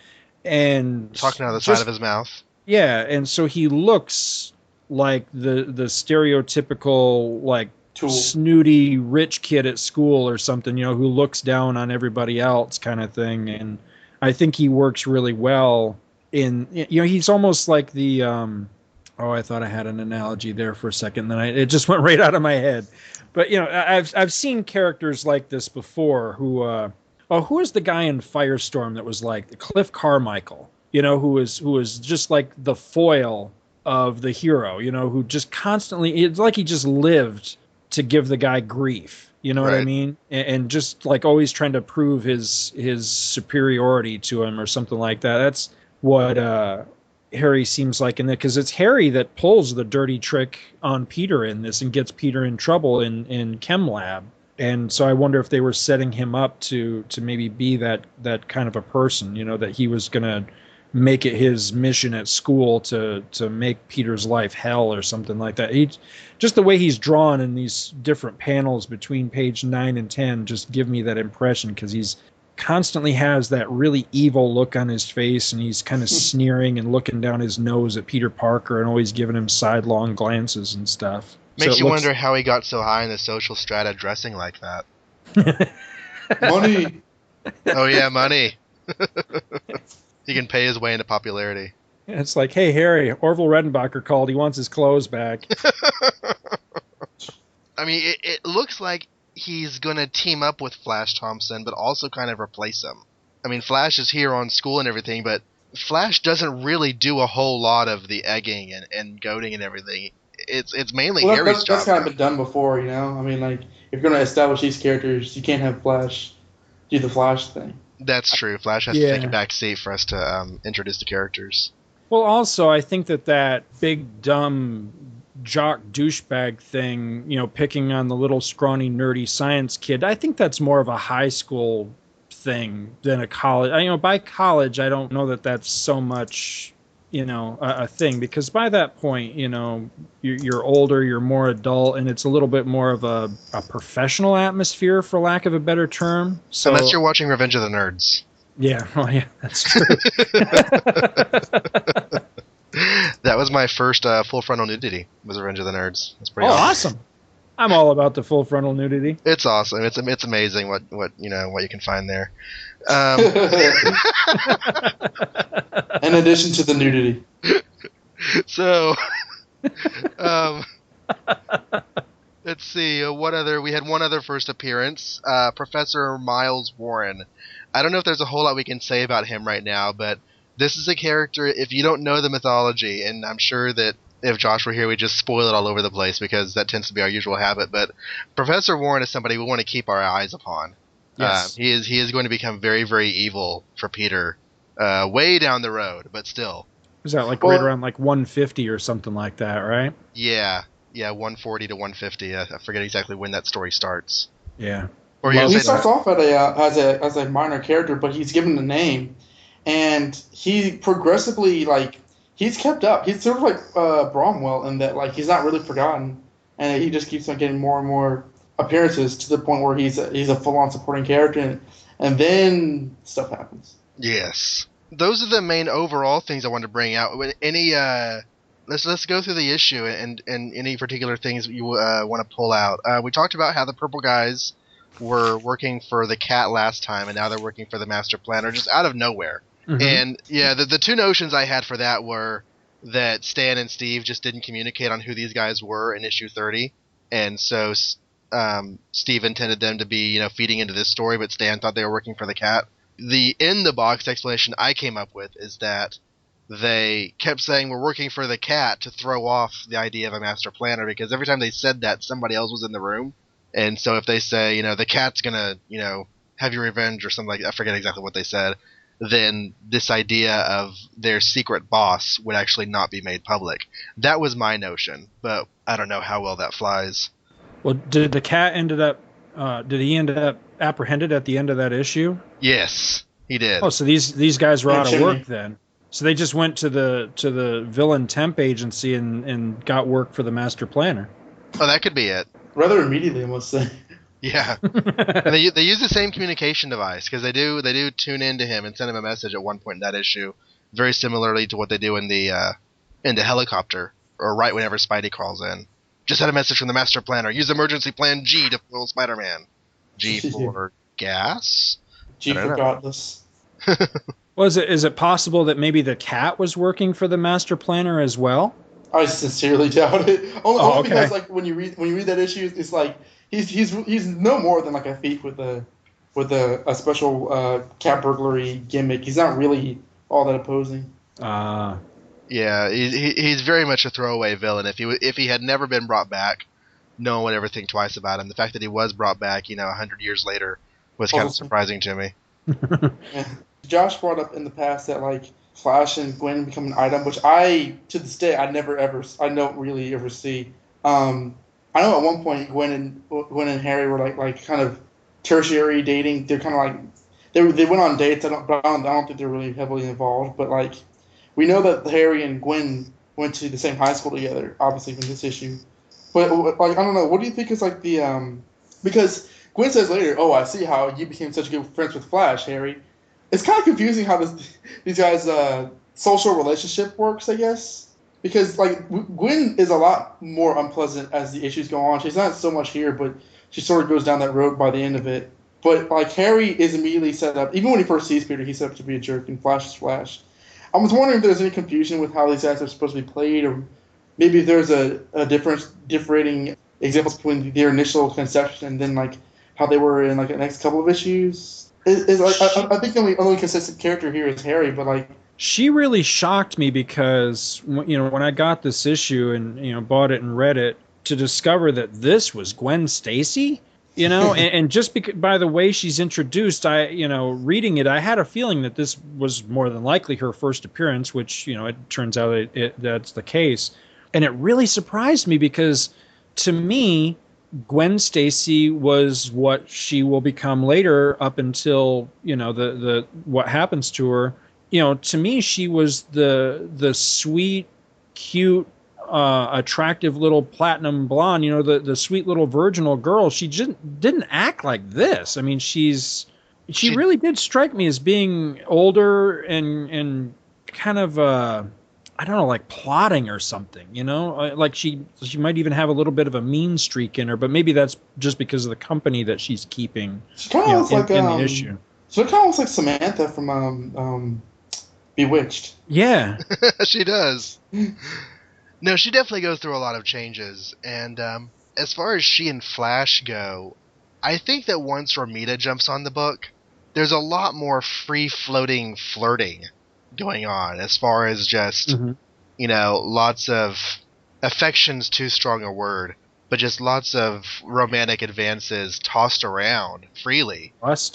And talking out of the side of his mouth. Yeah, and so he looks like the stereotypical, like, Tool. snooty rich kid at school or something, you know, who looks down on everybody else kind of thing. And I think he works really well in, you know, he's almost like the I thought I had an analogy there for a second, then it just went right out of my head. But, you know, I've seen characters like this before who who is the guy in Firestorm that was like Cliff Carmichael, you know, who was just like the foil of the hero, you know, who just constantly, it's like he just lived to give the guy grief, you know what I mean? And just like always trying to prove his superiority to him or something like that. That's what Harry seems like in it, because it's Harry that pulls the dirty trick on Peter in this and gets Peter in trouble in Chem Lab. And so I wonder if they were setting him up to maybe be that kind of a person, you know, that he was going to make it his mission at school to make Peter's life hell or something like that. Just the way he's drawn in these different panels between page 9 and 10 just give me that impression, because he's constantly has that really evil look on his face, and he's kind of sneering and looking down his nose at Peter Parker and always giving him sidelong glances and stuff. Makes you wonder how he got so high in the social strata dressing like that. Money. Oh yeah, money. He can pay his way into popularity. It's like, hey, Harry, Orville Redenbacher called. He wants his clothes back. I mean, it looks like he's going to team up with Flash Thompson, but also kind of replace him. I mean, Flash is here on school and everything, but Flash doesn't really do a whole lot of the egging and goading and everything. It's mainly Harry's job. That's kind of been done before, you know? I mean, like, if you're going to establish these characters, you can't have Flash do the Flash thing. That's true. Flash has to take a back seat for us to introduce the characters. Well, also, I think that big, dumb, jock douchebag thing, you know, picking on the little, scrawny, nerdy science kid, I think that's more of a high school thing than a college. You know, by college, I don't know that that's so much, you know, a thing, because by that point, you know, you're older, you're more adult, and it's a little bit more of a professional atmosphere, for lack of a better term. So, unless you're watching Revenge of the Nerds. Yeah, well, yeah, that's true. That was my first full frontal nudity, was Revenge of the Nerds. That's pretty awesome. I'm all about the full frontal nudity. It's awesome. It's amazing what you know, what you can find there. In addition to the nudity. So, let's see. We had one other first appearance. Professor Miles Warren. I don't know if there's a whole lot we can say about him right now, but this is a character, if you don't know the mythology, and I'm sure that if Josh were here, we'd just spoil it all over the place, because that tends to be our usual habit, but Professor Warren is somebody we want to keep our eyes upon. Yes. He is going to become very, very evil for Peter, way down the road, but still. Is that right around like 150 or something like that, right? Yeah, 140 to 150. I forget exactly when that story starts. Yeah. Or he starts off as a minor character, but he's given a name, and he progressively, like, he's kept up. He's sort of like Bromwell in that, like, he's not really forgotten, and he just keeps on getting more and more appearances to the point where he's a full-on supporting character, and then stuff happens. Yes, those are the main overall things I wanted to bring out. Any let's go through the issue and any particular things you want to pull out. We talked about how the purple guys were working for the Cat last time, and now they're working for the Master Planner, just out of nowhere. Mm-hmm. And yeah, the two notions I had for that were that Stan and Steve just didn't communicate on who these guys were in issue 30, and so Steve intended them to be, you know, feeding into this story, but Stan thought they were working for the Cat. The in the box explanation I came up with is that they kept saying we're working for the cat to throw off the idea of a master planner, because every time they said that, somebody else was in the room. And so if they say, the cat's gonna, have your revenge or something like that, I forget exactly what they said, then this idea of their secret boss would actually not be made public. That was my notion, but I don't know how well that flies. Well, did the cat ended up? Did he end up apprehended at the end of that issue? Yes, he did. Oh, so these guys were Yeah, out of Chimney. work then. So they just went to the villain temp agency and got work for the master planner. Oh, that could be it. Rather immediately, I must say. Yeah. And they use the same communication device, because they do tune into him and send him a message at one point in that issue, very similarly to what they do in the helicopter, or right whenever Spidey crawls in. Just had a message from the master planner. Use emergency plan G to foil Spider-Man. G for gas? G I don't for know. godless. Well, is it possible that maybe the cat was working for the master planner as well? I sincerely doubt it. Only okay. because like when you read that issue, it's like he's no more than like a thief with a special cat burglary gimmick. He's not really all that opposing. Yeah, he's very much a throwaway villain. If he had never been brought back, no one would ever think twice about him. The fact that he was brought back, 100 years later, was kind of surprising to me. Yeah. Josh brought up in the past that like Flash and Gwen become an item, which I to this day I don't really ever see. I know at one point Gwen and Harry were like kind of tertiary dating. They're kind of like they went on dates. I don't think they're really heavily involved, but like we know that Harry and Gwen went to the same high school together, obviously from this issue. But like I don't know, what do you think is like the because Gwen says later, "Oh, I see how you became such good friends with Flash, Harry." It's kind of confusing how these guys' social relationship works, I guess, because like Gwen is a lot more unpleasant as the issues go on. She's not so much here, but she sort of goes down that road by the end of it. But like Harry is immediately set up, even when he first sees Peter, he's set up to be a jerk, and Flash is Flash. I was wondering if there's any confusion with how these guys are supposed to be played, or maybe if there's a differentiating examples between their initial conception and then like how they were in like the next couple of issues. I think the only consistent character here is Harry, but like she really shocked me because when I got this issue and bought it and read it, to discover that this was Gwen Stacy, and just by the way she's introduced, reading it, I had a feeling that this was more than likely her first appearance, which it turns out that's the case, and it really surprised me because to me, Gwen Stacy was what she will become later, up until the what happens to her. To me, she was the sweet, cute, attractive little platinum blonde. The sweet little virginal girl. She didn't act like this. I mean, she really did strike me as being older and kind of I don't know, like plotting or something, like she might even have a little bit of a mean streak in her, but maybe that's just because of the company that she's keeping. She kind of looks like in the issue. So it kind of looks like Samantha from Bewitched. Yeah, She does. No, she definitely goes through a lot of changes, and as far as she and Flash go, I think that once Romita jumps on the book, there's a lot more free-floating flirting going on, as far as just lots of affection's too strong a word, but just lots of romantic advances tossed around freely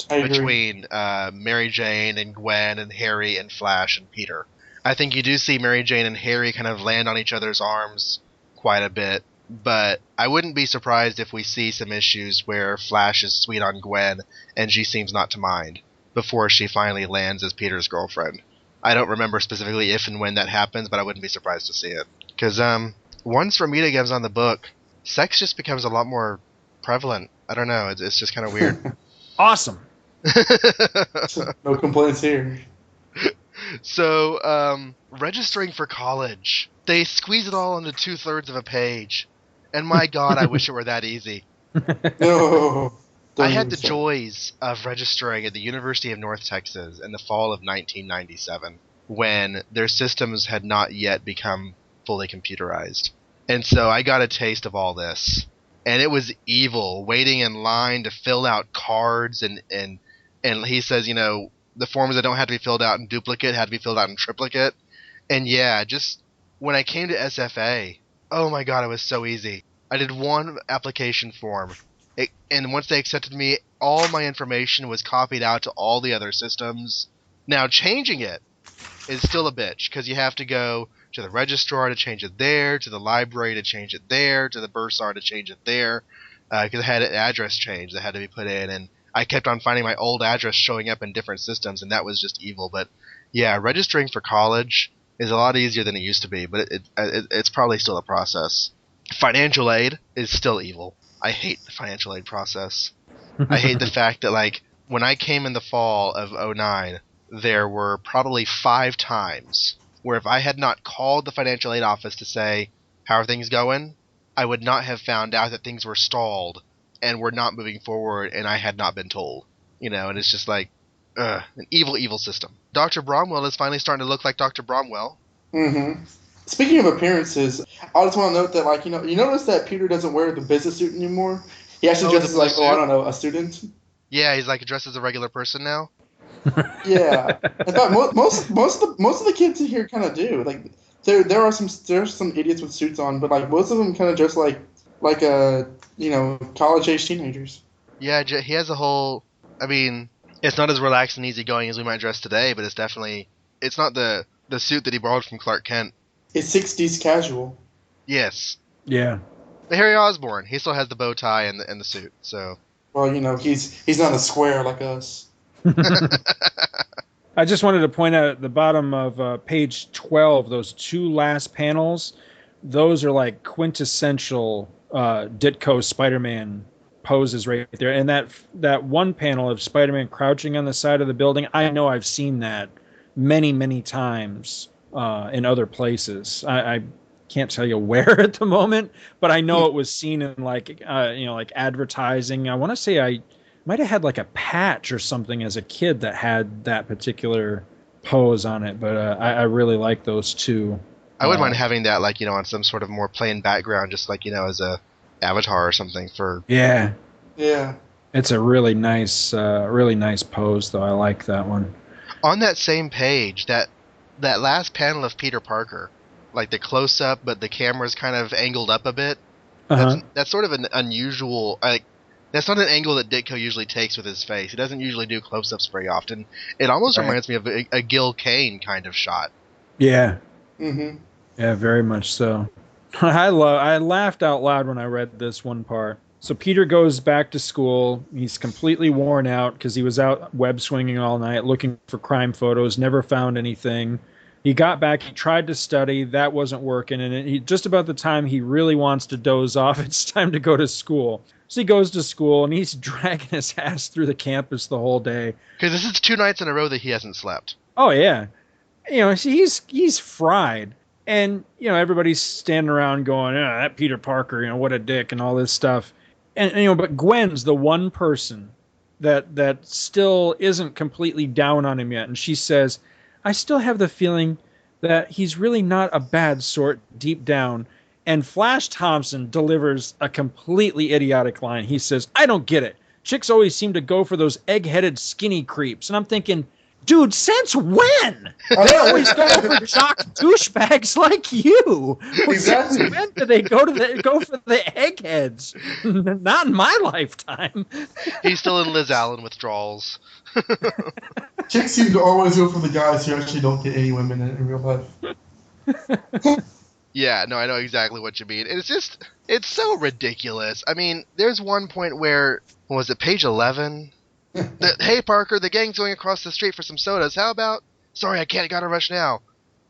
between Mary Jane and Gwen and Harry and Flash and Peter. I think you do see Mary Jane and Harry kind of land on each other's arms quite a bit, but I wouldn't be surprised if we see some issues where Flash is sweet on Gwen and she seems not to mind before she finally lands as Peter's girlfriend. I don't remember specifically if and when that happens, but I wouldn't be surprised to see it. Because once Romita gets on the book, sex just becomes a lot more prevalent. I don't know. It's just kind of weird. Awesome. No complaints here. So, registering for college. They squeeze it all into 2/3 of a page. And my God, I wish it were that easy. No. I had the joys of registering at the University of North Texas in the fall of 1997, when their systems had not yet become fully computerized. And so I got a taste of all this. And it was evil, waiting in line to fill out cards, and he says, the forms that don't have to be filled out in duplicate had to be filled out in triplicate. And yeah, just when I came to SFA, oh my god, it was so easy. I did one application form, and once they accepted me, all my information was copied out to all the other systems. Now, changing it is still a bitch, because you have to go to the registrar to change it there, to the library to change it there, to the bursar to change it there, because I had an address change that had to be put in, and I kept on finding my old address showing up in different systems, and that was just evil. But yeah, registering for college is a lot easier than it used to be, but it's probably still a process. Financial aid is still evil. I hate the financial aid process. I hate the fact that, like, when I came in the fall of '09, there were probably 5 times where if I had not called the financial aid office to say, how are things going, I would not have found out that things were stalled and were not moving forward, and I had not been told. You know, and it's just like, an evil, evil system. Dr. Bromwell is finally starting to look like Dr. Bromwell. Mm-hmm. Speaking of appearances, I just want to note that, like, you notice that Peter doesn't wear the business suit anymore? He actually dresses like, I don't know, a student. Yeah, he's like dressed as a regular person now. Yeah, in fact, most of the kids in here kind of do. Like, there's some idiots with suits on, but like most of them kind of dress like college age teenagers. Yeah, he has a whole. I mean, it's not as relaxed and easygoing as we might dress today, but it's not the suit that he borrowed from Clark Kent. It's 60s casual. Yes. Yeah. But Harry Osborn, he still has the bow tie and the suit. So. Well, he's not a square like us. I just wanted to point out at the bottom of page 12, those 2 last panels, those are like quintessential Ditko Spider-Man poses right there. And that one panel of Spider-Man crouching on the side of the building, I know I've seen that many, many times in other places. I can't tell you where at the moment, but I know it was seen in like advertising. I want to say I might have had like a patch or something as a kid that had that particular pose on it, but I really like those 2. I wouldn't mind having that, like, on some sort of more plain background, just like, as a avatar or something for. Yeah. Yeah. It's a really nice pose, though. I like that one. On that same page, that last panel of Peter Parker, like the close up, but the camera's kind of angled up a bit. That's sort of an unusual. That's not an angle that Ditko usually takes with his face. He doesn't usually do close-ups very often. It almost reminds me of a Gil Kane kind of shot. Yeah. Mm-hmm. Yeah, very much so. I laughed out loud when I read this one part. So Peter goes back to school. He's completely worn out because he was out web swinging all night looking for crime photos, never found anything. He got back, he tried to study, that wasn't working, and just about the time he really wants to doze off, it's time to go to school. So he goes to school, and he's dragging his ass through the campus the whole day. Because this is 2 nights in a row that he hasn't slept. Oh, yeah. He's fried. And, everybody's standing around going, that Peter Parker, what a dick, and all this stuff. And but Gwen's the one person that still isn't completely down on him yet. And she says, I still have the feeling that he's really not a bad sort deep down. And Flash Thompson delivers a completely idiotic line. He says, I don't get it. Chicks always seem to go for those egg-headed skinny creeps. And I'm thinking, dude, since when? They always go for jock douchebags like you. Exactly. Since when do they go for the eggheads? Not in my lifetime. He's still in Liz Allen withdrawals. Chicks seem to always go for the guys who actually don't get any women in real life. Yeah, no, I know exactly what you mean. It's so ridiculous. I mean, there's one point where, was it page 11? Hey, Parker, the gang's going across the street for some sodas. How about? Sorry, I gotta rush now.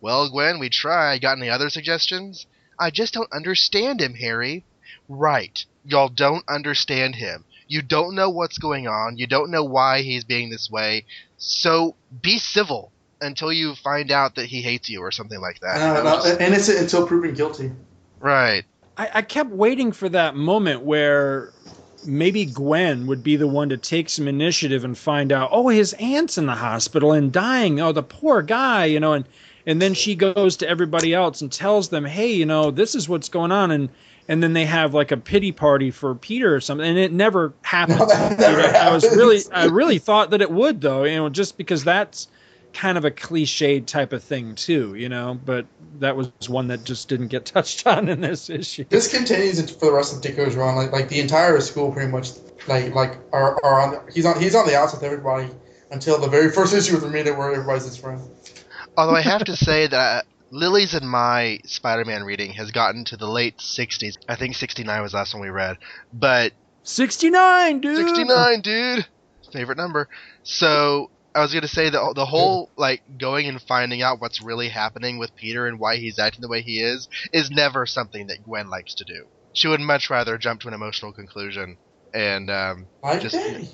Well, Gwen, we try. Got any other suggestions? I just don't understand him, Harry. Right. Y'all don't understand him. You don't know what's going on. You don't know why he's being this way. So be civil until you find out that he hates you or something like that. Innocent until proven guilty. Right. I kept waiting for that moment where maybe Gwen would be the one to take some initiative and find out, oh, his aunt's in the hospital and dying. Oh, the poor guy, and then she goes to everybody else and tells them, hey, this is what's going on. And then they have like a pity party for Peter or something. And it never happened. No, that never happens. I really thought that it would, though, just because that's kind of a cliched type of thing too, but that was one that just didn't get touched on in this issue. This continues for the rest of Ditko's run. Like the entire school pretty much are on. He's on the outs with everybody until the very first issue with Romita where everybody's his friend. Although I have to say that Lily's and my Spider-Man reading has gotten to the late 60s. I think 69 was the last one we read. But 69, dude! 69, dude! Favorite number. So, I was going to say that the whole, going and finding out what's really happening with Peter and why he's acting the way he is never something that Gwen likes to do. She would much rather jump to an emotional conclusion and, Betty.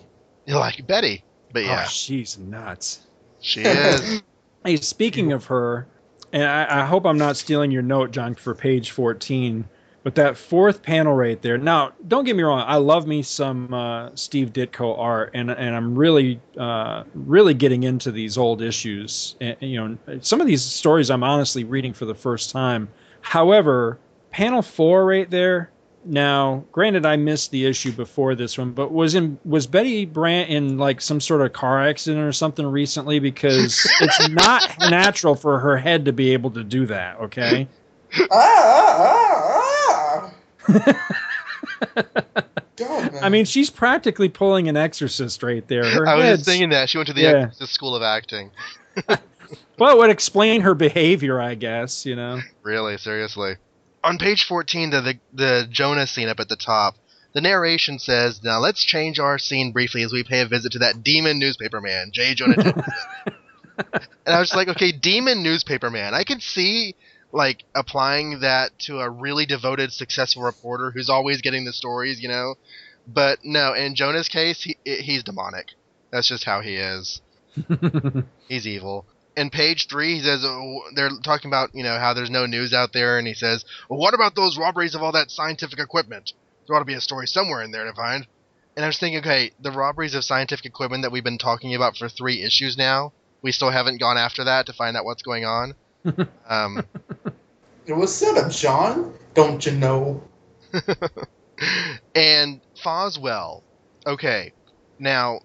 Like Betty. But yeah. Oh, she's nuts. She is. Hey, speaking of her, and I hope I'm not stealing your note, John, for page 14, but that fourth panel right there. Now, don't get me wrong. I love me some Steve Ditko art, and I'm really getting into these old issues. And, some of these stories I'm honestly reading for the first time. However, panel 4 right there. Now, granted, I missed the issue before this one, but was Betty Brant in some sort of car accident or something recently? Because it's not natural for her head to be able to do that. Okay. God, man. I mean, she's practically pulling an exorcist right there. I was just thinking that she went to the School of Acting. Well, it would explain her behavior, I guess. Really, seriously. On page 14, the Jonah scene up at the top, the narration says, "Now let's change our scene briefly as we pay a visit to that demon newspaper man, J. Jonah Jameson." And I was just like, okay, demon newspaper man. I could see, applying that to a really devoted, successful reporter who's always getting the stories, But no, in Jonah's case, he's demonic. That's just how he is. He's evil. In page 3, he says, they're talking about, how there's no news out there, and he says, well, what about those robberies of all that scientific equipment? There ought to be a story somewhere in there to find. And I was thinking, okay, the robberies of scientific equipment that we've been talking about for 3 issues now, we still haven't gone after that to find out what's going on. It was set up, John. Don't you know? And Foswell. Okay, now,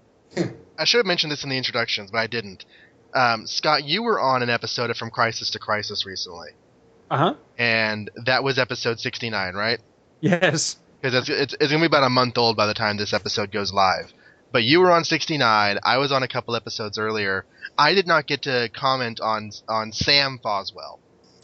I should have mentioned this in the introductions, but I didn't. Scott, you were on an episode of From Crisis to Crisis recently. Uh-huh. And that was episode 69, right? Yes. Because it's going to be about a month old by the time this episode goes live. But you were on 69. I was on a couple episodes earlier. I did not get to comment on Sam Foswell.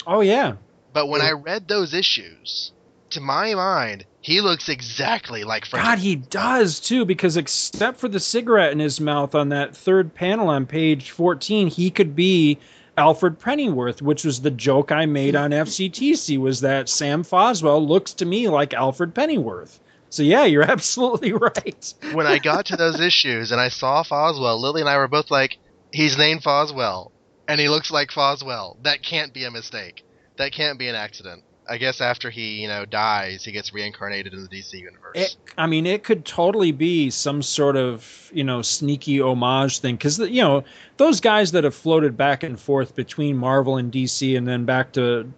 Oh, yeah. But when I read those issues, to my mind, he looks exactly like Frank. God, he does, too, because except for the cigarette in his mouth on that third panel on page 14, he could be Alfred Pennyworth, which was the joke I made on FCTC, was that Sam Foswell looks to me like Alfred Pennyworth. So, yeah, you're absolutely right. When I got to those issues and I saw Foswell, Lily and I were both like, he's named Foswell, and he looks like Foswell. That can't be a mistake. That can't be an accident. I guess after he, dies, he gets reincarnated in the DC universe. It could totally be some sort of, sneaky homage thing. Because, those guys that have floated back and forth between Marvel and DC and then back to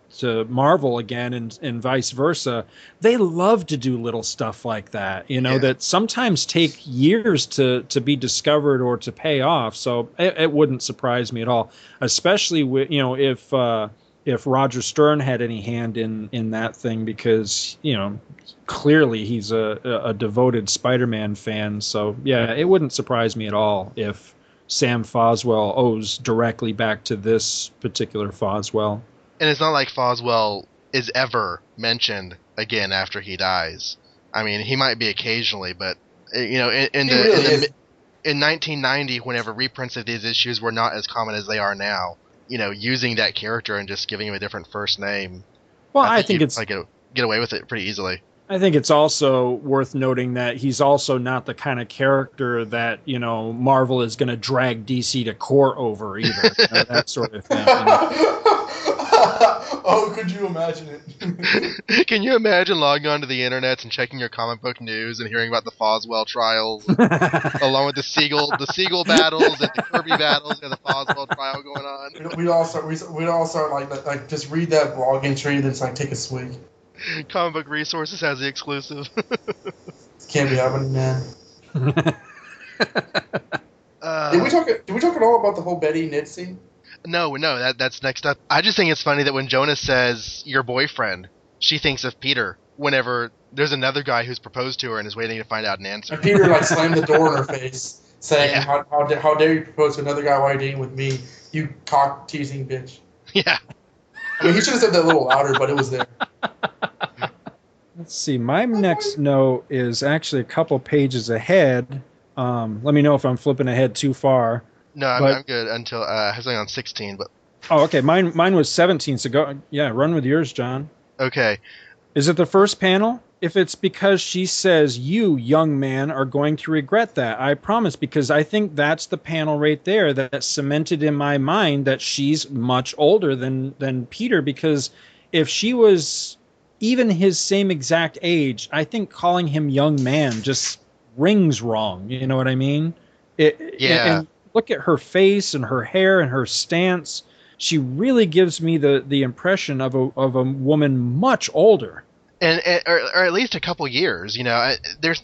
Marvel again and vice versa, they love to do little stuff like that, that sometimes take years to be discovered or to pay off. So it wouldn't surprise me at all, especially with, if Roger Stern had any hand in that thing, because clearly he's a devoted Spider-Man fan. So yeah, it wouldn't surprise me at all if Sam Foswell owes directly back to this particular Foswell. And it's not like Foswell is ever mentioned again after he dies. I mean, he might be occasionally, but in 1990, whenever reprints of these issues were not as common as they are now, using that character and just giving him a different first name. Well, I think it's get away with it pretty easily. I think it's also worth noting that he's also not the kind of character that, Marvel is going to drag DC to court over either. That sort of thing. Oh, could you imagine it? Can you imagine logging onto the internet and checking your comic book news and hearing about the Foswell trials, along with the Siegel battles and the Kirby battles and the Foswell trial going on? We'd all start like just read that blog entry and then take a swig. Comic Book Resources has the exclusive. Can't be happening, man. Did we talk at all about the whole Betty Nid scene? No, that's next up. I just think it's funny that when Jonah says your boyfriend, she thinks of Peter whenever there's another guy who's proposed to her and is waiting to find out an answer. And Peter like slammed the door in her face, saying, Yeah. how dare you propose to another guy while you're dating with me, you cock teasing bitch. Yeah. I mean, he should have said that a little louder, but it was there. Let's see. My next note is actually a couple pages ahead. Let me know if I'm flipping ahead too far. No, I'm good until I was on 16, but Oh, okay. Mine was 17. So go. Yeah, run with yours, John. okay. Is it the first panel? If it's because she says, you, young man, are going to regret that, I promise, because I think that's the panel right there that cemented in my mind that she's much older than Peter, because if she was even his same exact age, I think calling him young man just rings wrong. You know what I mean? Yeah. And look at her face and her hair and her stance. She really gives me the impression of a woman much older. Or at least a couple years, there's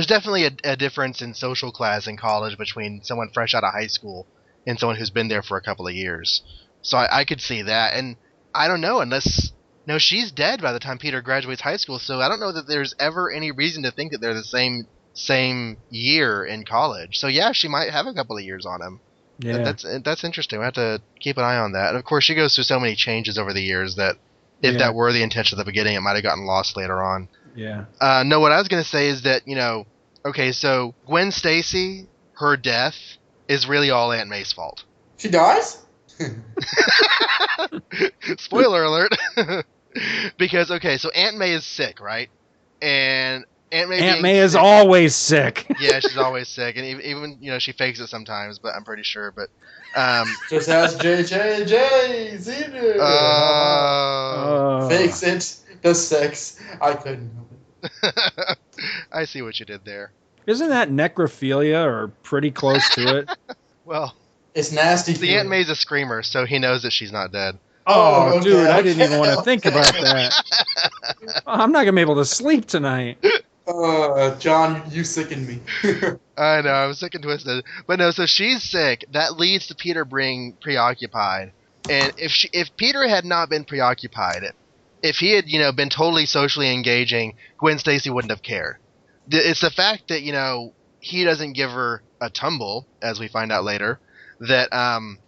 definitely a difference in social class in college between someone fresh out of high school and someone who's been there for a couple of years. So I could see that, and I don't know she's dead by the time Peter graduates high school, so I don't know that there's ever any reason to think that they're the same year in college. So yeah, she might have a couple of years on him. Yeah, That's interesting. We have to keep an eye on that. And of course, she goes through so many changes over the years that if that were the intention at the beginning, it might have gotten lost later on. Yeah. No, what I was going to say is that, okay, so Gwen Stacy, her death is really all Aunt May's fault. She dies? Spoiler alert. Because, okay, so Aunt May is sick, right? And Aunt May is always sick. Yeah, she's always sick. And even she fakes it sometimes, but I'm pretty sure. But just ask JJJ. Fakes it. Does sex. I couldn't help it. I see what you did there. Isn't that necrophilia or pretty close to it? Well, it's nasty. The Aunt May's a screamer, so he knows that she's not dead. Oh, okay, dude, I didn't even want to think about that. I'm not going to be able to sleep tonight. John, you sicken me. I know, I'm sick and twisted. But no, so she's sick. That leads to Peter being preoccupied. And if Peter had not been preoccupied, if he had, been totally socially engaging, Gwen Stacy wouldn't have cared. It's the fact that, he doesn't give her a tumble, as we find out later, that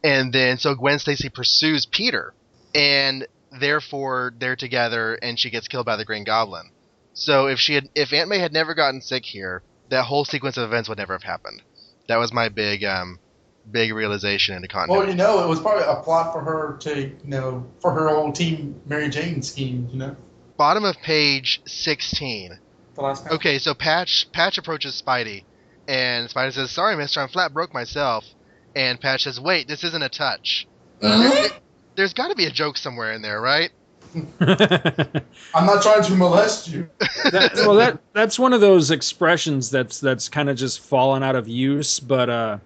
and then so Gwen Stacy pursues Peter, and therefore they're together, and she gets killed by the Green Goblin. So if Aunt May had never gotten sick here, that whole sequence of events would never have happened. That was my big realization into continuity. Well, it was probably a plot for her to, for her whole Team Mary Jane scheme, Bottom of page 16. The last panel. Okay, so Patch approaches Spidey, and Spidey says, "Sorry, mister, I'm flat broke myself." And Patch says, "Wait, this isn't a touch." There's got to be a joke somewhere in there, right? I'm not trying to molest you. That's one of those expressions that's kind of just fallen out of use. But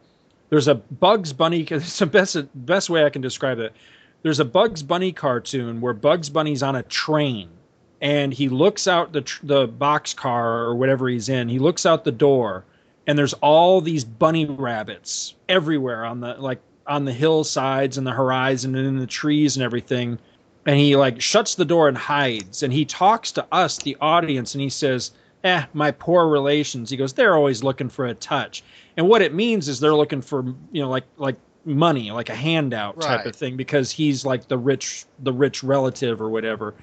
there's a Bugs Bunny. It's the best way I can describe it. There's a Bugs Bunny cartoon where Bugs Bunny's on a train, and he looks out the boxcar or whatever he's in. He looks out the door, and there's all these bunny rabbits everywhere on the hillsides and the horizon and in the trees and everything. And he shuts the door and hides, and he talks to us, the audience, and he says, my poor relations. He goes, they're always looking for a touch. And what it means is they're looking for, like money, like a handout type of thing, because he's like the rich relative or whatever.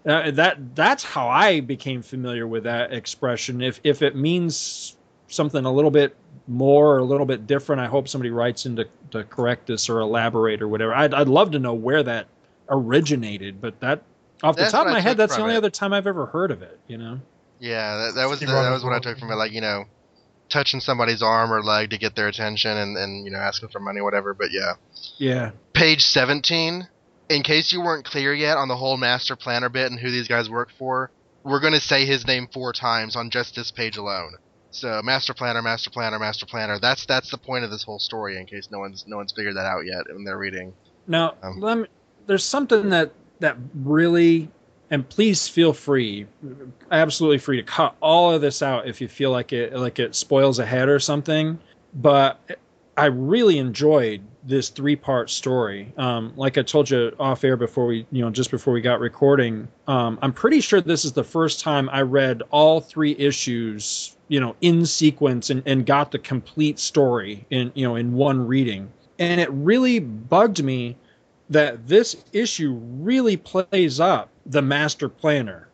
That's how I became familiar with that expression. If it means something a little bit more or a little bit different, I hope somebody writes in to correct us or elaborate or whatever. I'd love to know where that originated, but that off the top of my head, that's the only other time I've ever heard of it. Yeah, that was what I took from it. Touching somebody's arm or leg to get their attention and asking for money, whatever. But yeah. Page 17. In case you weren't clear yet on the whole master planner bit and who these guys work for, we're going to say his name 4 times on just this page alone. So master planner, master planner, master planner. That's the point of this whole story. In case no one's figured that out yet when they're reading. Now, there's something that really, and please feel free, absolutely free to cut all of this out if you feel like it spoils ahead or something. But I really enjoyed this 3-part story. Like I told you off air before we, just before we got recording, I'm pretty sure this is the first time I read all 3 issues, in sequence and got the complete story in one reading. And it really bugged me that this issue really plays up the master planner.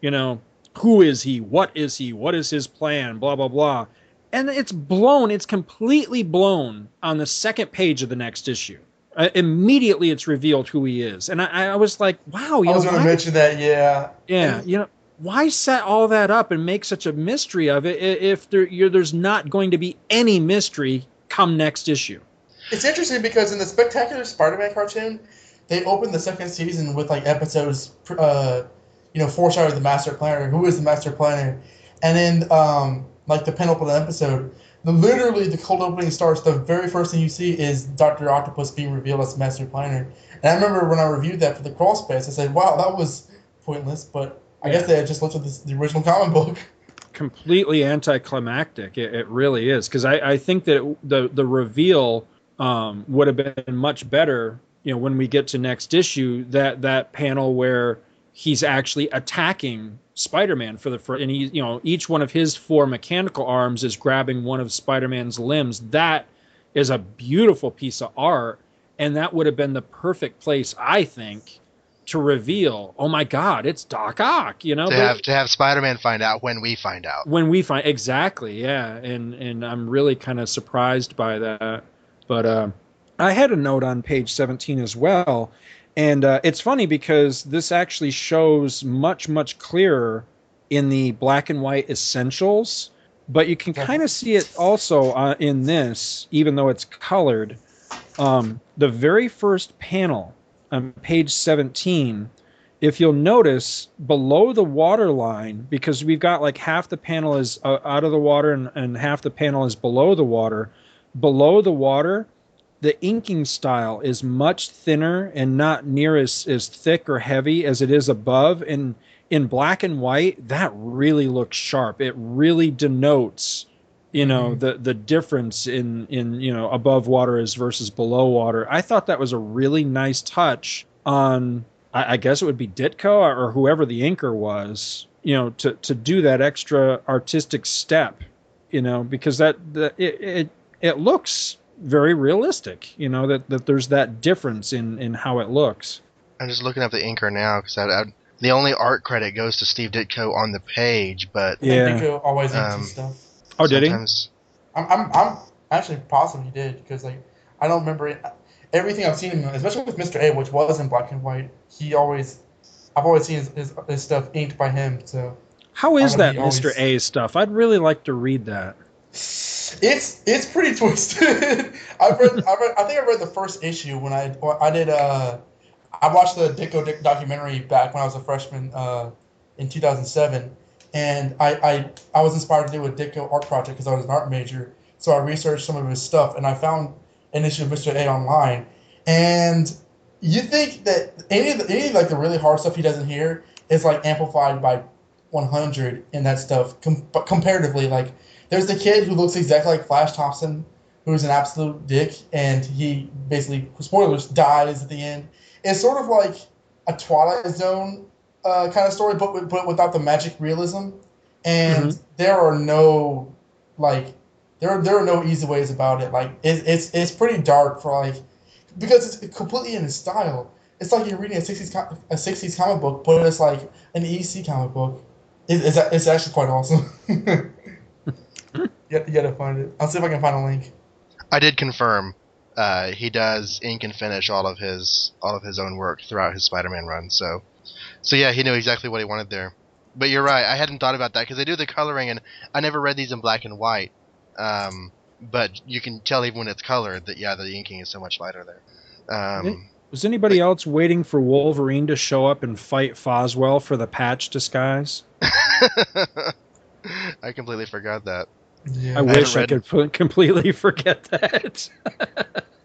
Who is he? What is he? What is his plan? Blah, blah, blah. And it's completely blown on the second page of the next issue. Immediately it's revealed who he is. And I was like, wow. I was going to mention that, yeah. Yeah, why set all that up and make such a mystery of it if there's not going to be any mystery come next issue? It's interesting because in the Spectacular Spider-Man cartoon, they opened the second season with like episodes, foreshadowing the Master Planner. Who is the Master Planner? And then, like the penultimate episode, literally the cold opening starts. The very first thing you see is Dr. Octopus being revealed as Master Planner. And I remember when I reviewed that for the Crawl Space, I said, "Wow, that was pointless." But I guess they had just looked at the original comic book. Completely anticlimactic. It really is, because I think that the reveal would have been much better. When we get to next issue, that panel where he's actually attacking Spider-Man for the first, and he, each one of his 4 mechanical arms is grabbing one of Spider-Man's limbs. That is a beautiful piece of art, and that would have been the perfect place, I think, to reveal, oh my God, it's Doc Ock, To have Spider-Man find out when we find out. Exactly, yeah, and I'm really kind of surprised by that. But I had a note on page 17 as well. And it's funny because this actually shows much, much clearer in the black and white essentials. But you can kind of see it also in this, even though it's colored. The very first panel on page 17, if you'll notice, below the water line, because we've got like half the panel is out of the water and half the panel is below the water. Below the water, the inking style is much thinner and not near as thick or heavy as it is above. And in black and white, that really looks sharp. It really denotes, the difference in above water as versus below water. I thought that was a really nice touch on, I guess it would be Ditko or whoever the inker was, to do that extra artistic step, because it looks very realistic, that there's that difference in how it looks. I'm just looking up the inker now because the only art credit goes to Steve Ditko on the page, but Ditko always inks stuff. Oh, did he? I'm actually positive he did, because like I don't remember it. Everything I've seen him, especially with Mr. A, which was in black and white, I've always seen his stuff inked by him. So how is that Mr. A stuff? I'd really like to read that. It's pretty twisted. I think I read the first issue when I watched the Ditko documentary back when I was a freshman in 2007, and I was inspired to do a Ditko art project because I was an art major. So I researched some of his stuff, and I found an issue of Mr. A online. And you think that any of the really hard stuff he does in here is like amplified by 100 in that stuff comparatively. Like, there's the kid who looks exactly like Flash Thompson, who's an absolute dick, and he basically, spoilers, dies at the end. It's sort of like a Twilight Zone kind of story, but without the magic realism. And there are no there are no easy ways about it. Like it's pretty dark for because it's completely in his style. It's like you're reading a 60s comic book, but it's like an EC comic book. It's actually quite awesome. You gotta find it. I'll see if I can find a link. I did confirm. He does ink and finish all of his own work throughout his Spider-Man run. So yeah, he knew exactly what he wanted there. But you're right. I hadn't thought about that because they do the coloring, and I never read these in black and white. But you can tell even when it's colored that the inking is so much lighter there. Was anybody else waiting for Wolverine to show up and fight Foswell for the patch disguise? I completely forgot that. Yeah. I wish I could completely forget that.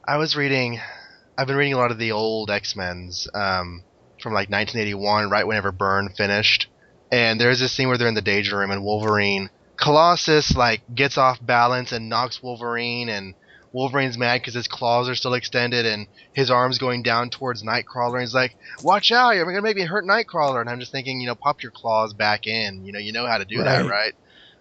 I've been reading a lot of the old X-Men's from like 1981, right whenever Byrne finished. And there's this scene where they're in the danger room and Colossus gets off balance and knocks Wolverine, and Wolverine's mad because his claws are still extended and his arm's going down towards Nightcrawler. And he's like, "Watch out! You're gonna make me hurt Nightcrawler." And I'm just thinking, pop your claws back in. You know how to do that, right?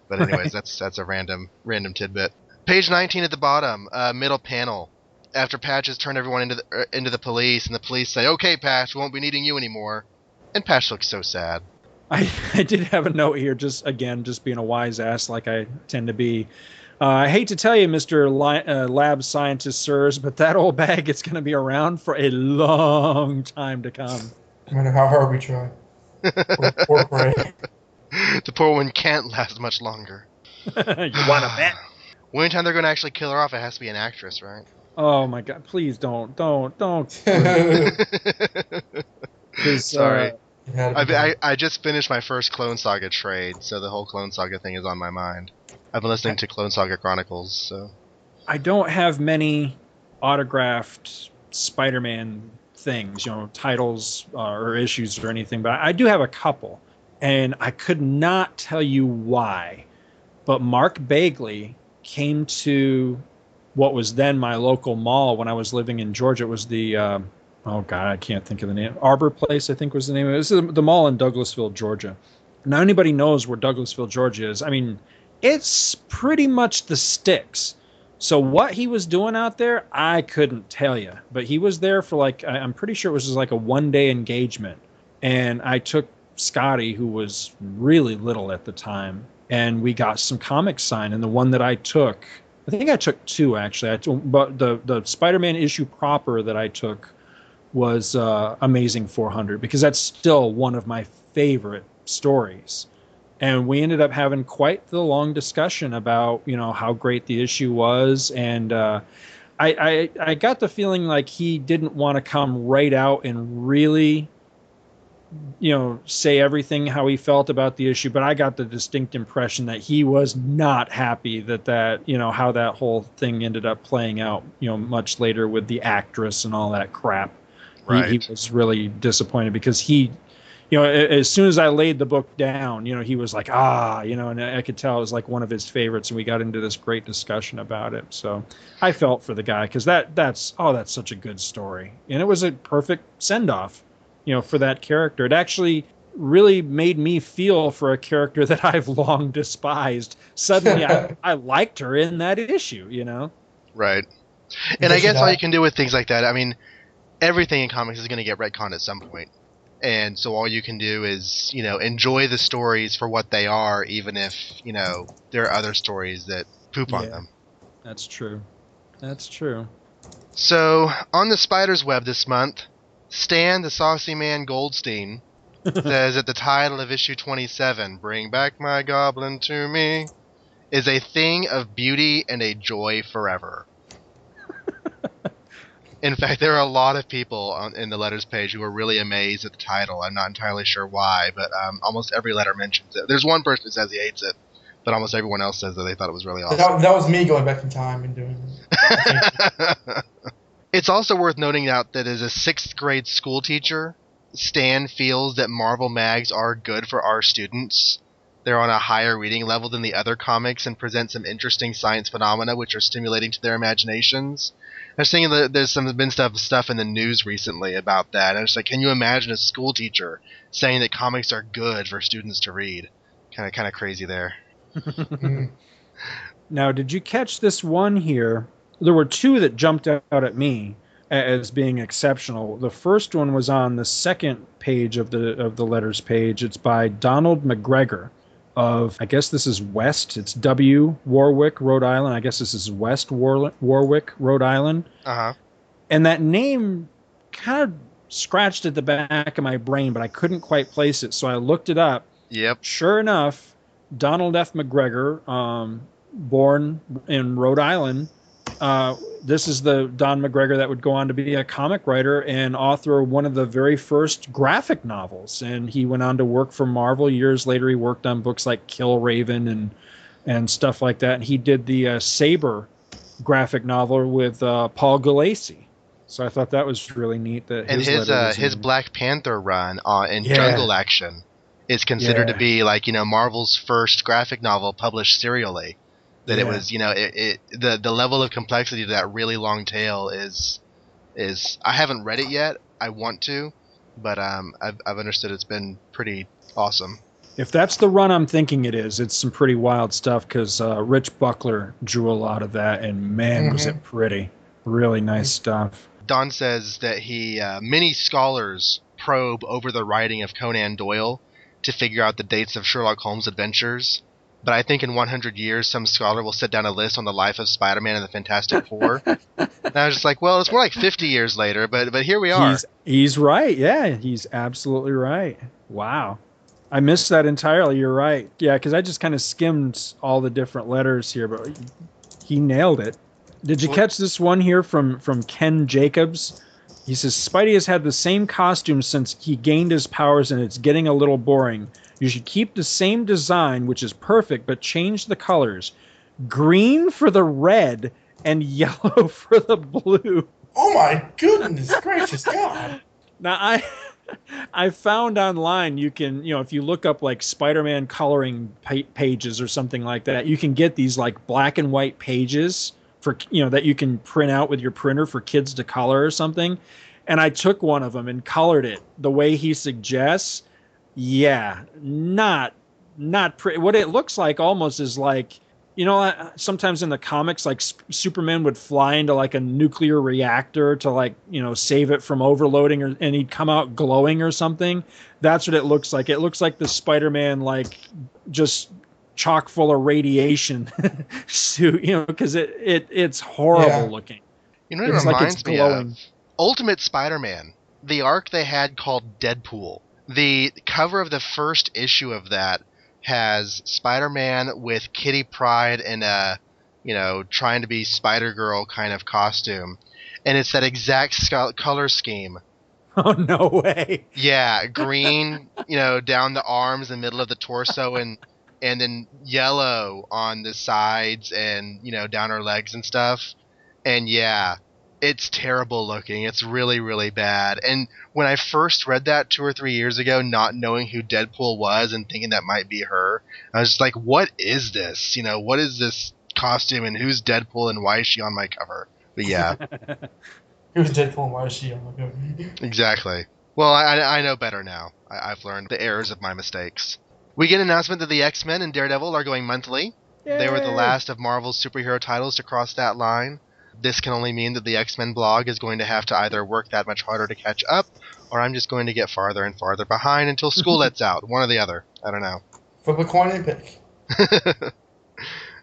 But anyways, that's a random tidbit. Page 19 at the bottom, middle panel. After Patch has turned everyone into the police, and the police say, "Okay, Patch, we won't be needing you anymore." And Patch looks so sad. I did have a note here, just being a wise ass like I tend to be. I hate to tell you, Mr. Lab Scientist, sirs, but that old bag is going to be around for a long time to come. No matter how hard we try. Or pray. The poor one can't last much longer. You want to bet? One time they're going to actually kill her off, it has to be an actress, right? Oh my God! Please don't. Sorry. I just finished my first Clone Saga trade, so the whole Clone Saga thing is on my mind. I've been listening to Clone Saga Chronicles, so... I don't have many autographed Spider-Man things, titles or issues or anything, but I do have a couple. And I could not tell you why, but Mark Bagley came to what was then my local mall when I was living in Georgia. It was the... oh, God, I can't think of the name. Arbor Place, I think was the name of it. This is the mall in Douglasville, Georgia. Now, anybody knows where Douglasville, Georgia is. I mean, it's pretty much the sticks. So what he was doing out there, I couldn't tell you. But he was there for I'm pretty sure it was just like a one-day engagement. And I took Scotty, who was really little at the time, and we got some comics signed. And the one that I took, I think I took two, actually. But the Spider-Man issue proper that I took was Amazing 400, because that's still one of my favorite stories. And we ended up having quite the long discussion about, how great the issue was. And I got the feeling like he didn't want to come right out and really, say everything how he felt about the issue. But I got the distinct impression that he was not happy that how that whole thing ended up playing out, much later with the actress and all that crap. Right. He was really disappointed because he, as soon as I laid the book down, he was like, and I could tell it was like one of his favorites, and we got into this great discussion about it. So I felt for the guy because that's such a good story, and it was a perfect send off, for that character. It actually really made me feel for a character that I've long despised. Suddenly, I liked her in that issue, Right, and I guess all you can do with things like that, I mean, everything in comics is going to get retconned at some point. And so all you can do is, enjoy the stories for what they are, even if, there are other stories that poop on them. That's true. That's true. So, on the Spider's Web this month, Stan the Saucy Man Goldstein says that the title of issue 27, Bring Back My Goblin to Me, is a thing of beauty and a joy forever. In fact, there are a lot of people in the letters page who are really amazed at the title. I'm not entirely sure why, but almost every letter mentions it. There's one person who says he hates it, but almost everyone else says that they thought it was really awesome. That was me going back in time and doing it. It's also worth noting out that as a 6th grade school teacher, Stan feels that Marvel mags are good for our students. They're on a higher reading level than the other comics and present some interesting science phenomena which are stimulating to their imaginations. I was thinking that there's been stuff in the news recently about that. And I was like, can you imagine a school teacher saying that comics are good for students to read? Kind of crazy there. Now, did you catch this one here? There were two that jumped out at me as being exceptional. The first one was on the second page of the letters page. It's by Donald McGregor of, I guess this is West. It's W. Warwick, Rhode Island. I guess this is West Warwick, Rhode Island. Uh-huh. And that name kind of scratched at the back of my brain, but I couldn't quite place it. So I looked it up. Yep. Sure enough, Donald F. McGregor, born in Rhode Island. This is the Don McGregor that would go on to be a comic writer and author of one of the very first graphic novels. And he went on to work for Marvel. Years later, he worked on books like Kill Raven and stuff like that. And he did the Saber graphic novel with Paul Gulacy. So I thought that was really neat. That his Black Panther run in Jungle Action is considered to be like, Marvel's first graphic novel published serially. That it Yeah. was, the level of complexity to that really long tale is I haven't read it yet. I want to, but I've understood it's been pretty awesome. If that's the run I'm thinking it is, it's some pretty wild stuff because Rich Buckler drew a lot of that, and man, was it pretty. Really nice stuff. Don says that many scholars probe over the writing of Conan Doyle to figure out the dates of Sherlock Holmes' adventures. But I think in 100 years, some scholar will set down a list on the life of Spider-Man and the Fantastic Four. And I was just like, well, it's more like 50 years later, but here we are. He's right. Yeah, he's absolutely right. Wow. I missed that entirely. You're right. Yeah, because I just kind of skimmed all the different letters here, but he nailed it. Did you catch this one here from Ken Jacobs? He says, Spidey has had the same costume since he gained his powers, and it's getting a little boring. You should keep the same design, which is perfect, but change the colors. Green for the red and yellow for the blue. Oh my goodness gracious God. Now, I found online you can, if you look up like Spider-Man coloring pages or something like that, you can get these like black and white pages for, that you can print out with your printer for kids to color or something. And I took one of them and colored it the way he suggests. Yeah, not pretty. What it looks like almost is like, sometimes in the comics, like Superman would fly into like a nuclear reactor to like, save it from overloading, and he'd come out glowing or something. That's what it looks like. It looks like the Spider-Man, like just chock full of radiation suit, because it's horrible looking. You know what it reminds me of? Ultimate Spider-Man, the arc they had called Deadpool. The cover of the first issue of that has Spider-Man with Kitty Pryde in a, trying to be Spider-Girl kind of costume. And it's that exact color scheme. Oh, no way. Yeah, green, down the arms and middle of the torso, and then yellow on the sides and, down her legs and stuff. And yeah, it's terrible looking. It's really, really bad. And when I first read that 2 or 3 years ago, not knowing who Deadpool was and thinking that might be her, I was just like, what is this? What is this costume, and who's Deadpool, and why is she on my cover? But yeah. Who's Deadpool and why is she on the cover? Exactly. Well, I know better now. I've learned the errors of my mistakes. We get an announcement that the X-Men and Daredevil are going monthly. Yay! They were the last of Marvel's superhero titles to cross that line. This can only mean that the X-Men blog is going to have to either work that much harder to catch up, or I'm just going to get farther and farther behind until school lets out. One or the other. I don't know. Flip a coin and pick.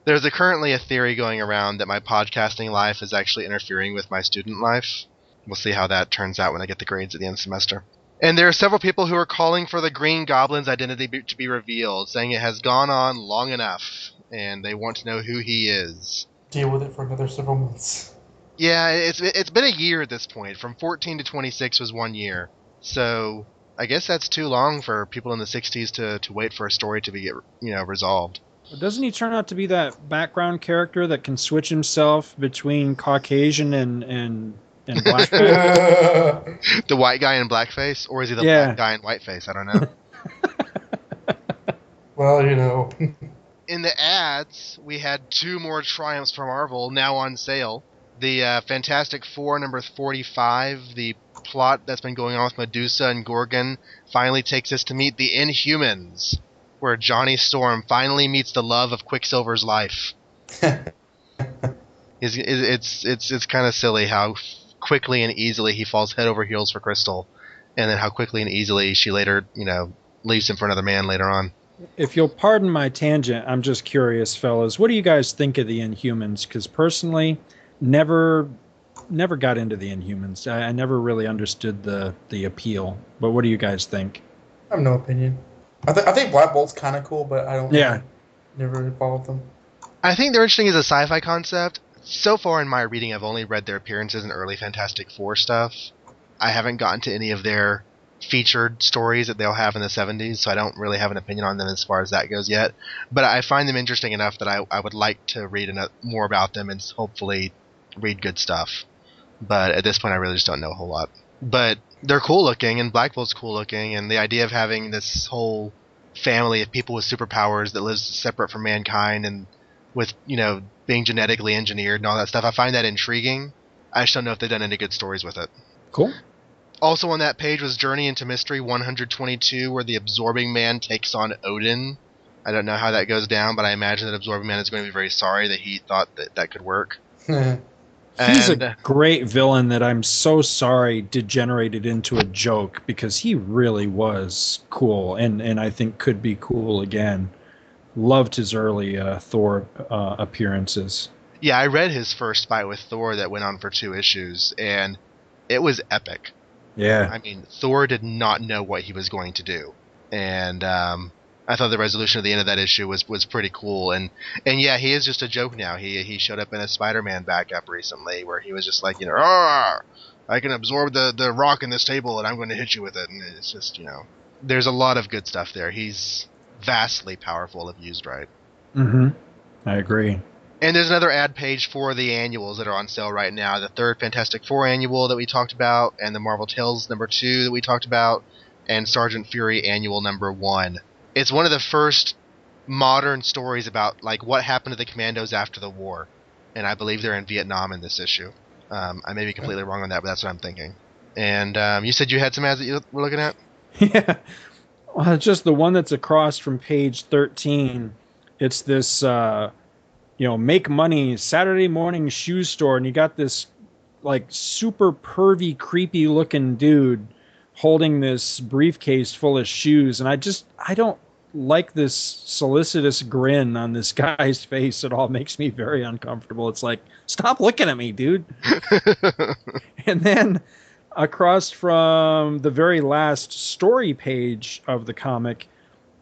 There's currently a theory going around that my podcasting life is actually interfering with my student life. We'll see how that turns out when I get the grades at the end of the semester. And there are several people who are calling for the Green Goblin's identity to be revealed, saying it has gone on long enough, and they want to know who he is. Deal with it for another several months. Yeah, it's been a year at this point. From 14 to 26 was 1 year. So I guess that's too long for people in the 60s to wait for a story to be resolved. Doesn't he turn out to be that background character that can switch himself between Caucasian and black guy? The white guy in blackface? Or is he the black guy in whiteface? I don't know. Well, In the ads, we had 2 more triumphs from Marvel now on sale. The Fantastic Four number 45, the plot that's been going on with Medusa and Gorgon, finally takes us to meet the Inhumans, where Johnny Storm finally meets the love of Quicksilver's life. It's kind of silly how quickly and easily he falls head over heels for Crystal, and then how quickly and easily she later, leaves him for another man later on. If you'll pardon my tangent, I'm just curious, fellas. What do you guys think of the Inhumans? Because personally, never got into the Inhumans. I never really understood the appeal. But what do you guys think? I have no opinion. I think Black Bolt's kind of cool, but I don't. Yeah. Never really followed them. I think they're interesting as a sci-fi concept. So far in my reading, I've only read their appearances in early Fantastic Four stuff. I haven't gotten to any of their featured stories that they'll have in the 70s, so I don't really have an opinion on them as far as that goes yet. But I find them interesting enough that I would like to read more about them and hopefully read good stuff. But at this point, I really just don't know a whole lot. But they're cool looking, and Black Bolt's cool looking, and the idea of having this whole family of people with superpowers that lives separate from mankind, and with being genetically engineered and all that stuff. I find that intriguing. I just don't know if they've done any good stories with it. Cool. Also on that page was Journey into Mystery 122, where the Absorbing Man takes on Odin. I don't know how that goes down, but I imagine that Absorbing Man is going to be very sorry that he thought that could work. He's a great villain that I'm so sorry degenerated into a joke, because he really was cool and I think could be cool again. Loved his early Thor appearances. Yeah, I read his first fight with Thor that went on for 2 issues, and it was epic. Yeah. I mean, Thor did not know what he was going to do. And I thought the resolution at the end of that issue was pretty cool. And yeah, he is just a joke now. He showed up in a Spider-Man backup recently where he was just like, "Arr! I can absorb the rock in this table and I'm going to hit you with it." And it's just, there's a lot of good stuff there. He's vastly powerful if used right. Mm-hmm. I agree. And there's another ad page for the annuals that are on sale right now. The 3rd Fantastic Four annual that we talked about, and the Marvel Tales #2 that we talked about, and Sergeant Fury annual #1. It's one of the first modern stories about like what happened to the Commandos after the war, and I believe they're in Vietnam in this issue. I may be completely wrong on that, but that's what I'm thinking. And you said you had some ads that you were looking at? Yeah. Well, just the one that's across from page 13. It's this, make money Saturday morning shoe store, and you got this like super pervy, creepy looking dude holding this briefcase full of shoes, and I don't like this solicitous grin on this guy's face at all. It makes me very uncomfortable. It's like, stop looking at me, dude. And then across from the very last story page of the comic,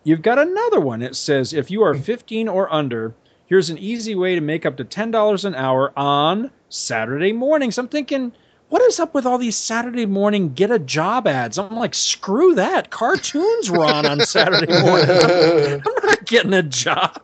you've got another one. It says, if you are 15 or under, here's an easy way to make up to $10 an hour on Saturday mornings. I'm thinking, what is up with all these Saturday morning get a job ads? I'm like, screw that. Cartoons were on Saturday morning. I'm not getting a job.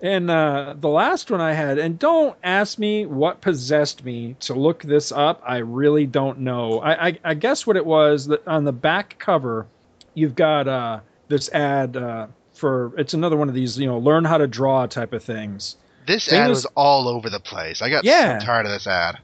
And the last one I had, and don't ask me what possessed me to look this up. I really don't know. I guess what it was, that on the back cover, you've got this ad for, it's another one of these, learn how to draw type of things. This ad was all over the place. I got so tired of this ad.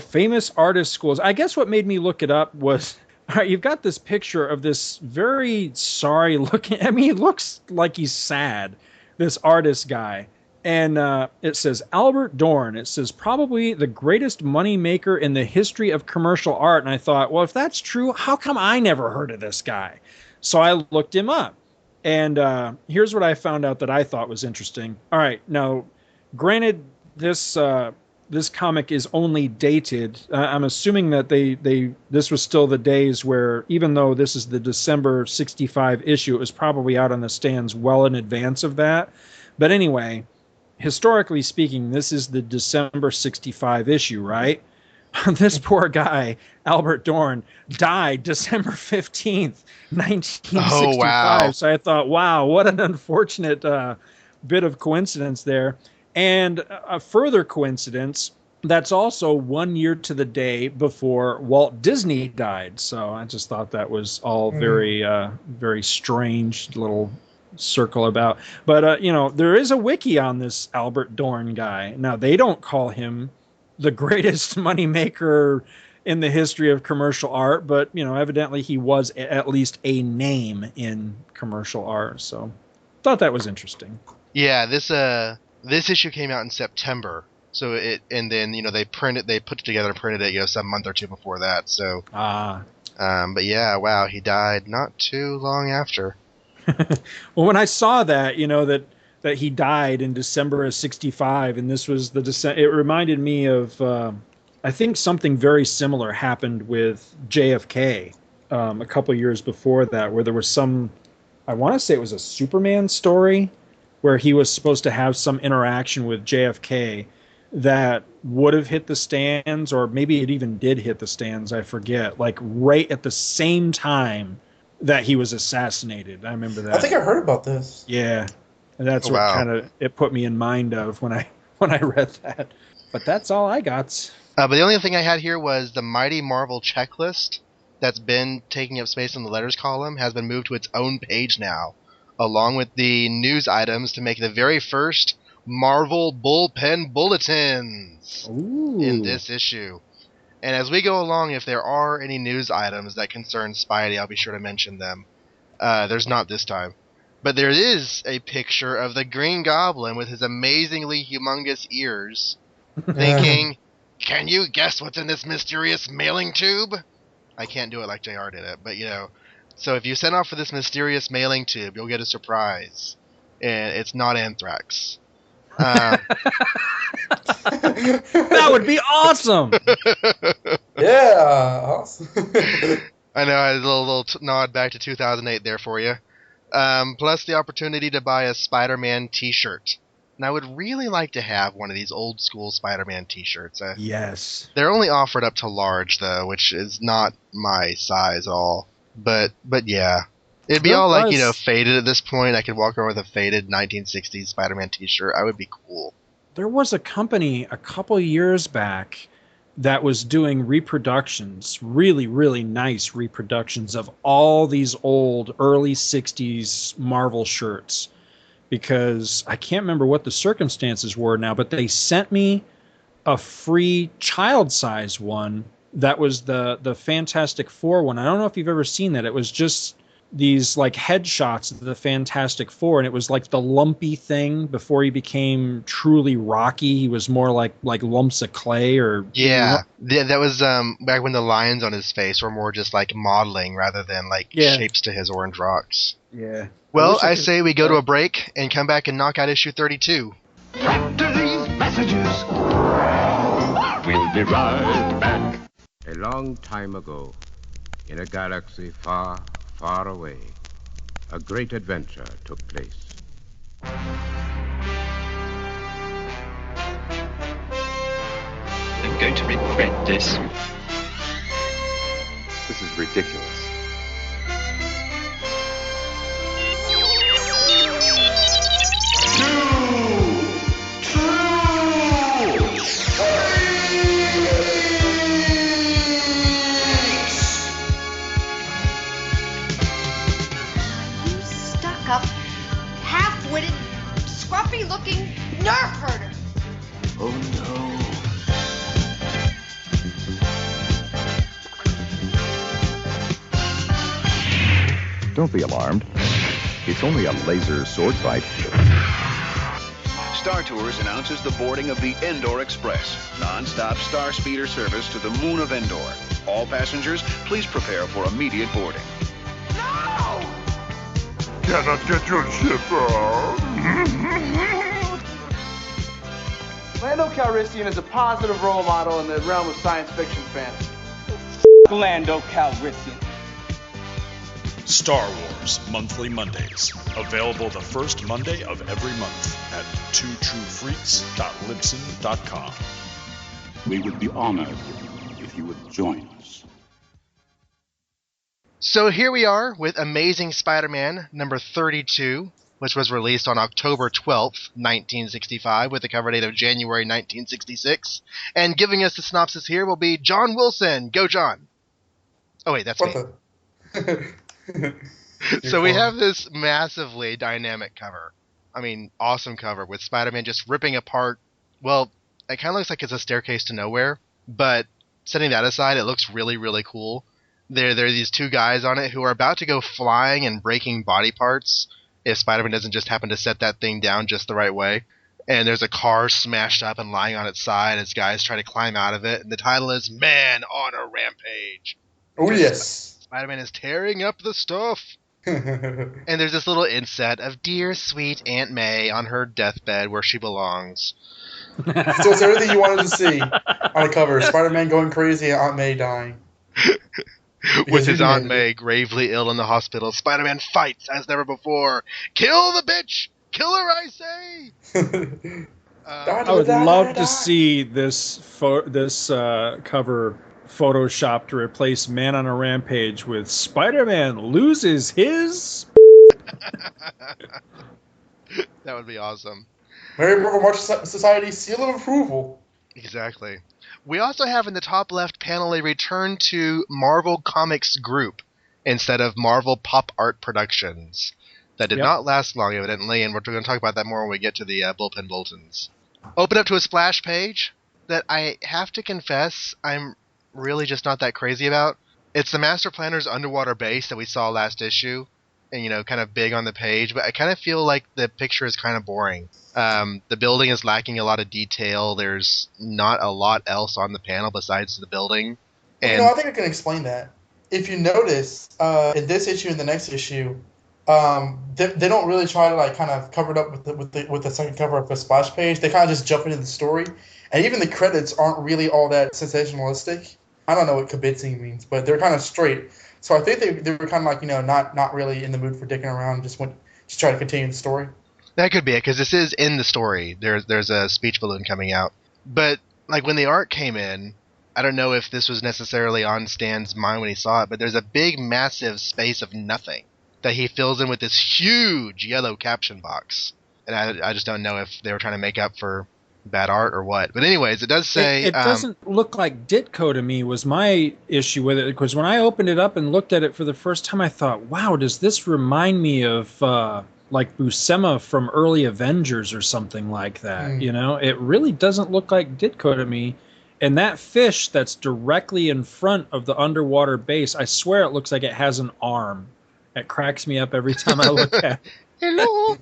Famous artist schools. I guess what made me look it up was, all right, you've got this picture of this very sorry looking, he looks like he's sad, this artist guy. And it says Albert Dorn. It says probably the greatest money maker in the history of commercial art. And I thought, well, if that's true, how come I never heard of this guy? So I looked him up. And here's what I found out that I thought was interesting. All right, now, granted, this comic is only dated. I'm assuming that this was still the days where, even though this is the December 65 issue, it was probably out on the stands well in advance of that. But anyway, historically speaking, this is the December 65 issue, right? This poor guy, Albert Dorn, died December 15th, 1965. Oh, wow. So I thought, wow, what an unfortunate bit of coincidence there. And a further coincidence, that's also 1 year to the day before Walt Disney died. So I just thought that was all very, very strange little circle about. But, there is a wiki on this Albert Dorn guy. Now, they don't call him the greatest moneymaker in the history of commercial art, but, evidently he was at least a name in commercial art. So thought that was interesting. Yeah, this issue came out in September, so they put it together and printed it, some month or two before that. So, but yeah, wow, he died not too long after. Well, when I saw that, that he died in December of 65, and this was it reminded me of, I think something very similar happened with JFK a couple years before that, where there was I want to say it was a Superman story, where he was supposed to have some interaction with JFK that would have hit the stands, or maybe it even did hit the stands, I forget, like right at the same time that he was assassinated. I remember that. I think I heard about this. Yeah. And that's what kind of it put me in mind of when I read that. But that's all I got. But the only thing I had here was the Mighty Marvel checklist that's been taking up space in the letters column has been moved to its own page now along with the news items to make the very first Marvel Bullpen Bulletins in this issue. And as we go along, if there are any news items that concern Spidey, I'll be sure to mention them. There's not this time. But there is a picture of the Green Goblin with his amazingly humongous ears, thinking, can you guess what's in this mysterious mailing tube? I can't do it like JR did it, but so if you send off for this mysterious mailing tube, you'll get a surprise. And it's not anthrax. That would be awesome! Yeah, awesome. I know, I had a little nod back to 2008 there for you. Plus the opportunity to buy a Spider-Man t-shirt. And I would really like to have one of these old school Spider-Man t-shirts. Yes. They're only offered up to large, though, which is not my size at all. But yeah. It'd be all like, faded at this point. I could walk around with a faded 1960s Spider-Man t-shirt. I would be cool. There was a company a couple years back that was doing reproductions, really, really nice reproductions of all these old early 60s Marvel shirts. Because I can't remember what the circumstances were now, but they sent me a free child-size one that was the Fantastic Four one. I don't know if you've ever seen that. It was just these like headshots of the Fantastic Four, and it was like the lumpy thing before he became truly Rocky. He was more like lumps of clay or that was back when the lines on his face were more just like modeling rather than like shapes to his orange rocks. Yeah. Well, I say we go to a break and come back and knock out issue 32. After these messages, we'll be right back. A long time ago, in a galaxy far, far away, a great adventure took place. I'm going to regret this. This is ridiculous. Up, half-witted, scruffy-looking nerf herder. Oh no. Don't be alarmed. It's only a laser sword fight. Star Tours announces the boarding of the Endor Express, non-stop star speeder service to the moon of Endor. All passengers, please prepare for immediate boarding. No! Cannot get your ship out. Lando Calrissian is a positive role model in the realm of science fiction fans. Lando Calrissian. Star Wars Monthly Mondays. Available the first Monday of every month at twotruefreaks.libsyn.com. We would be honored if you would join us. So here we are with Amazing Spider-Man number 32, which was released on October 12th, 1965, with a cover date of January 1966. And giving us the synopsis here will be John Wilson. Go, John. Oh, wait, that's me. So we have this massively dynamic cover. I mean, awesome cover with Spider-Man just ripping apart. Well, it kind of looks like it's a staircase to nowhere, but setting that aside, it looks really, really cool. There are these two guys on it who are about to go flying and breaking body parts if Spider-Man doesn't just happen to set that thing down just the right way. And there's a car smashed up and lying on its side as guys try to climb out of it. And the title is Man on a Rampage. Oh, yes. Spider-Man is tearing up the stuff. And there's this little inset of dear, sweet Aunt May on her deathbed where she belongs. So it's everything you wanted to see on a cover. Spider-Man going crazy and Aunt May dying. With his Aunt May gravely ill in the hospital, Spider-Man fights as never before. Kill the bitch! Kill her, I say! I would love to see this cover photoshopped to replace Man on a Rampage with Spider-Man loses his... That would be awesome. Mary March Society seal of approval. Exactly. We also have in the top left panel a return to Marvel Comics Group instead of Marvel Pop Art Productions. That did not last long, evidently, and we're going to talk about that more when we get to the bullpen bulletins. Open up to a splash page that I have to confess I'm really just not that crazy about. It's the Master Planner's underwater base that we saw last issue, and, kind of big on the page, but I kind of feel like the picture is kind of boring. The building is lacking a lot of detail. There's not a lot else on the panel besides the building. And I think I can explain that. If you notice, in this issue and the next issue, they don't really try to like kind of cover it up with the second cover of a splash page. They kind of just jump into the story, and even the credits aren't really all that sensationalistic. I don't know what kibitzing means, but they're kind of straight. So I think they were kind of like not really in the mood for dicking around. Just try to continue the story. That could be it, because this is in the story. There's a speech balloon coming out, but like when the art came in, I don't know if this was necessarily on Stan's mind when he saw it, but there's a big, massive space of nothing that he fills in with this huge yellow caption box. And I just don't know if they were trying to make up for bad art or what. But anyways, it does say... It doesn't look like Ditko to me was my issue with it, because when I opened it up and looked at it for the first time, I thought, wow, does this remind me of... like Buscema from early Avengers or something like that, It really doesn't look like Ditko to me. And that fish that's directly in front of the underwater base, I swear it looks like it has an arm. It cracks me up every time I look at it. Hello!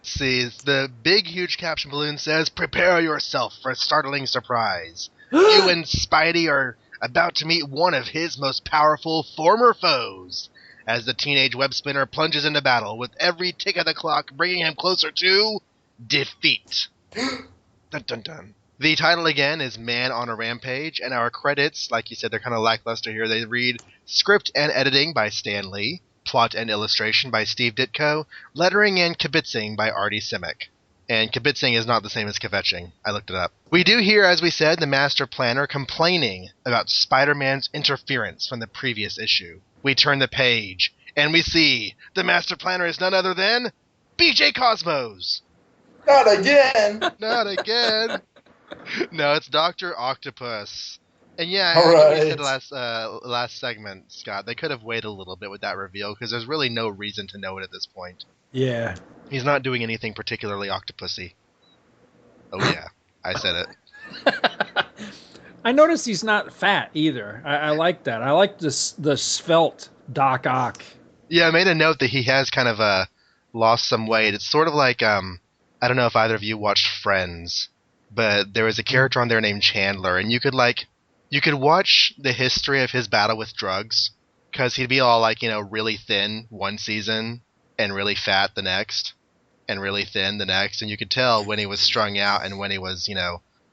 See, the big, huge caption balloon says, "Prepare yourself for a startling surprise. You and Spidey are about to meet one of his most powerful former foes, as the teenage web spinner plunges into battle, with every tick of the clock bringing him closer to defeat." Dun dun dun. The title again is Man on a Rampage, and our credits, like you said, they're kind of lackluster here. They read script and editing by Stan Lee, plot and illustration by Steve Ditko, lettering and kibitzing by Artie Simic. And kibitzing is not the same as kvetching. I looked it up. We do hear, as we said, the Master Planner complaining about Spider-Man's interference from the previous issue. We turn the page, and we see the Master Planner is none other than BJ Cosmos! Not again! Not again! No, it's Dr. Octopus. And yeah, All like right. we said last segment, Scott, they could have waited a little bit with that reveal, because there's really no reason to know it at this point. Yeah. He's not doing anything particularly octopusy. Oh yeah, I said it. I noticed he's not fat either. I like that. I like the svelte Doc Ock. Yeah, I made a note that he has kind of lost some weight. It's sort of like, I don't know if either of you watched Friends, but there was a character on there named Chandler, and you could watch the history of his battle with drugs, because he'd be all like, really thin one season, and really fat the next, and really thin the next, and you could tell when he was strung out and when he was,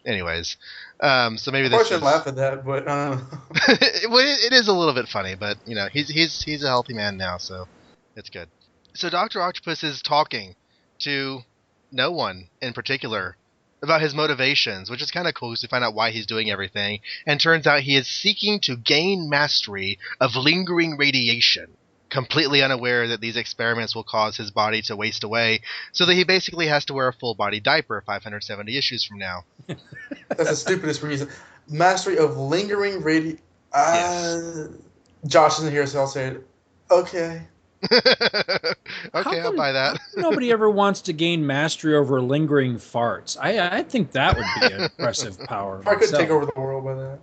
anyways. So maybe this. I should laugh at that, but well, it is a little bit funny, but he's a healthy man now, so it's good. So Dr. Octopus is talking to no one in particular about his motivations, which is kind of cool because we find out why he's doing everything, and turns out he is seeking to gain mastery of lingering radiation, completely unaware that these experiments will cause his body to waste away, so that he basically has to wear a full-body diaper 570 issues from now. That's the stupidest reason. Mastery of lingering radiation. Yes. Josh isn't here, so I'll say it. Okay. Okay, I'll buy that. Nobody ever wants to gain mastery over lingering farts. I think that would be an impressive power. I could take over the world by that.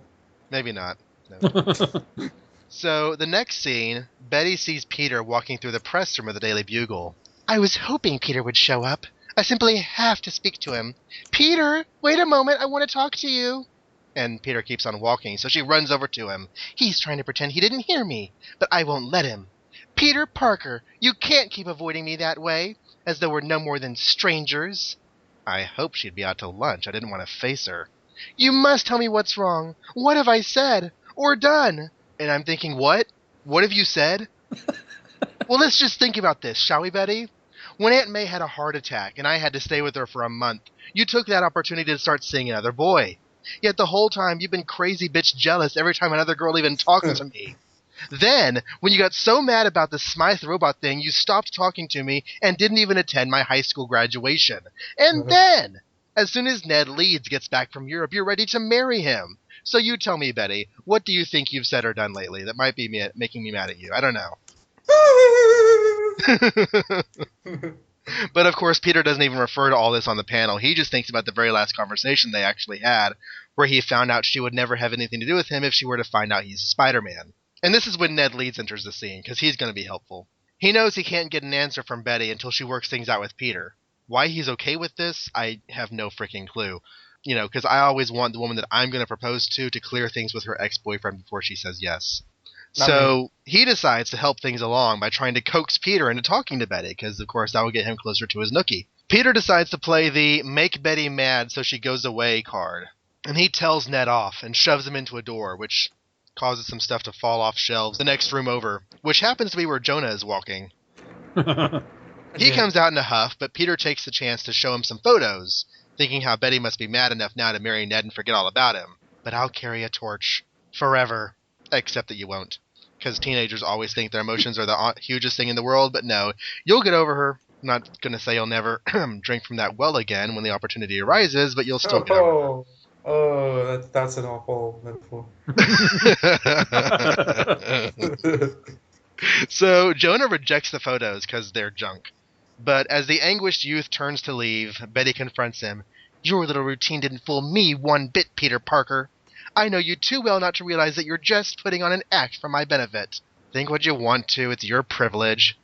Maybe not. No. So, the next scene, Betty sees Peter walking through the press room of the Daily Bugle. "I was hoping Peter would show up. I simply have to speak to him. Peter, wait a moment, I want to talk to you." And Peter keeps on walking, so she runs over to him. "He's trying to pretend he didn't hear me, but I won't let him. Peter Parker, you can't keep avoiding me that way, as though we're no more than strangers." I hoped she'd be out to lunch. I didn't want to face her. "You must tell me what's wrong. What have I said? Or done?" And I'm thinking, what? What have you said? Well, let's just think about this, shall we, Betty? When Aunt May had a heart attack and I had to stay with her for a month, you took that opportunity to start seeing another boy. Yet the whole time you've been crazy bitch jealous every time another girl even talked to me. Then, when you got so mad about the Smythe robot thing, you stopped talking to me and didn't even attend my high school graduation. And then, as soon as Ned Leeds gets back from Europe, you're ready to marry him. So you tell me, Betty, what do you think you've said or done lately that might be making me mad at you? I don't know. But of course, Peter doesn't even refer to all this on the panel. He just thinks about the very last conversation they actually had, where he found out she would never have anything to do with him if she were to find out he's Spider-Man. And this is when Ned Leeds enters the scene, because he's going to be helpful. He knows he can't get an answer from Betty until she works things out with Peter. Why he's okay with this, I have no freaking clue. You know, because I always want the woman that I'm going to propose to clear things with her ex-boyfriend before she says yes. So he decides to help things along by trying to coax Peter into talking to Betty, because of course that will get him closer to his nookie. Peter decides to play the make Betty mad so she goes away card. And he tells Ned off and shoves him into a door, which causes some stuff to fall off shelves the next room over, which happens to be where Jonah is walking. He comes out in a huff, but Peter takes the chance to show him some photos, thinking how Betty must be mad enough now to marry Ned and forget all about him. But I'll carry a torch. Forever. Except that you won't. Because teenagers always think their emotions are the hugest thing in the world, but no, you'll get over her. I'm not going to say you'll never drink from that well again when the opportunity arises, but you'll still get over her. Oh, that's an awful metaphor. So Jonah rejects the photos because they're junk. But as the anguished youth turns to leave, Betty confronts him. Your little routine didn't fool me one bit, Peter Parker. I know you too well not to realize that you're just putting on an act for my benefit. Think what you want to, it's your privilege.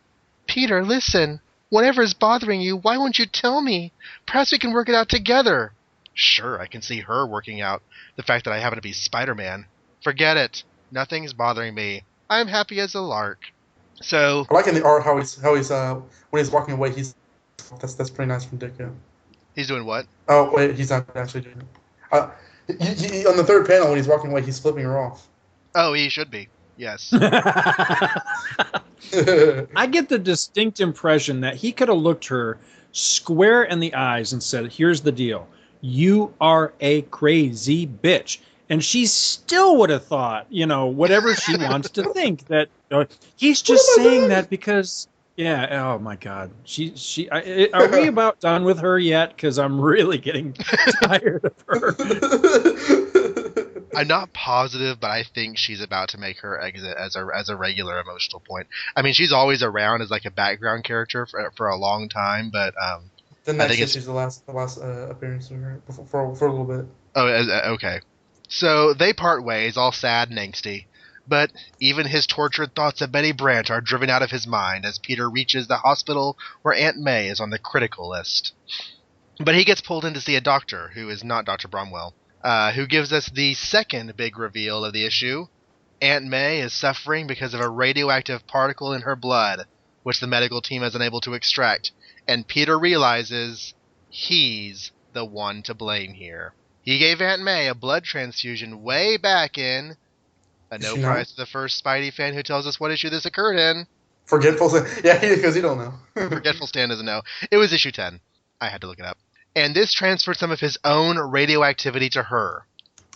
Peter, listen. Whatever's bothering you, why won't you tell me? Perhaps we can work it out together. Sure, I can see her working out the fact that I happen to be Spider-Man. Forget it. Nothing's bothering me. I'm happy as a lark. So I like in the art how he's when he's walking away, that's pretty nice from Dick. Yeah. He's doing what? Oh wait, he's not actually doing it. He, on the third panel when he's walking away, he's flipping her off. Oh, he should be. Yes. I get the distinct impression that he could have looked her square in the eyes and said, here's the deal. You are a crazy bitch. And she still would have thought, whatever she wants to think, that he's just saying that because, oh my God. Are we about done with her yet? Because I'm really getting tired of her. I'm not positive, but I think she's about to make her exit as a regular emotional point. I mean, she's always around as like a background character for a long time, but the next issue's the last appearance of her for a little bit. Oh, okay. So they part ways, all sad and angsty. But even his tortured thoughts of Betty Brant are driven out of his mind as Peter reaches the hospital where Aunt May is on the critical list. But he gets pulled in to see a doctor, who is not Dr. Bromwell, who gives us the second big reveal of the issue. Aunt May is suffering because of a radioactive particle in her blood, which the medical team is unable to extract, and Peter realizes he's the one to blame here. He gave Aunt May a blood transfusion way back in... A no prize to the first Spidey fan who tells us what issue this occurred in. Forgetful Stan. Yeah, because he don't know. Forgetful Stan doesn't know. It was issue 10. I had to look it up. And this transferred some of his own radioactivity to her.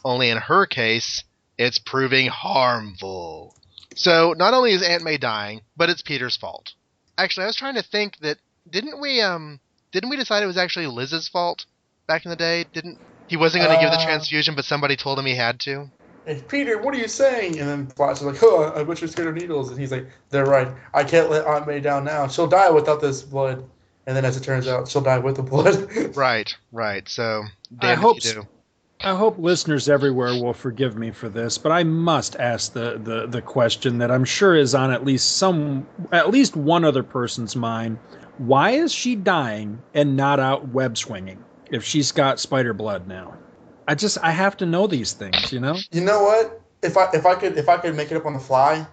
Only in her case, it's proving harmful. So, not only is Aunt May dying, but it's Peter's fault. Actually, I was trying to think that... Didn't we decide it was actually Liz's fault back in the day? He wasn't going to give the transfusion, but somebody told him he had to? Hey, Peter, what are you saying? And then Flash is like, oh, I bet you're scared of needles. And he's like, they're right. I can't let Aunt May down now. She'll die without this blood. And then as it turns out, she'll die with the blood. Right. So, I hope listeners everywhere will forgive me for this, but I must ask the question that I'm sure is on at least one other person's mind. Why is she dying and not out web swinging if she's got spider blood now? I have to know these things, You know what? If I could make it up on the fly,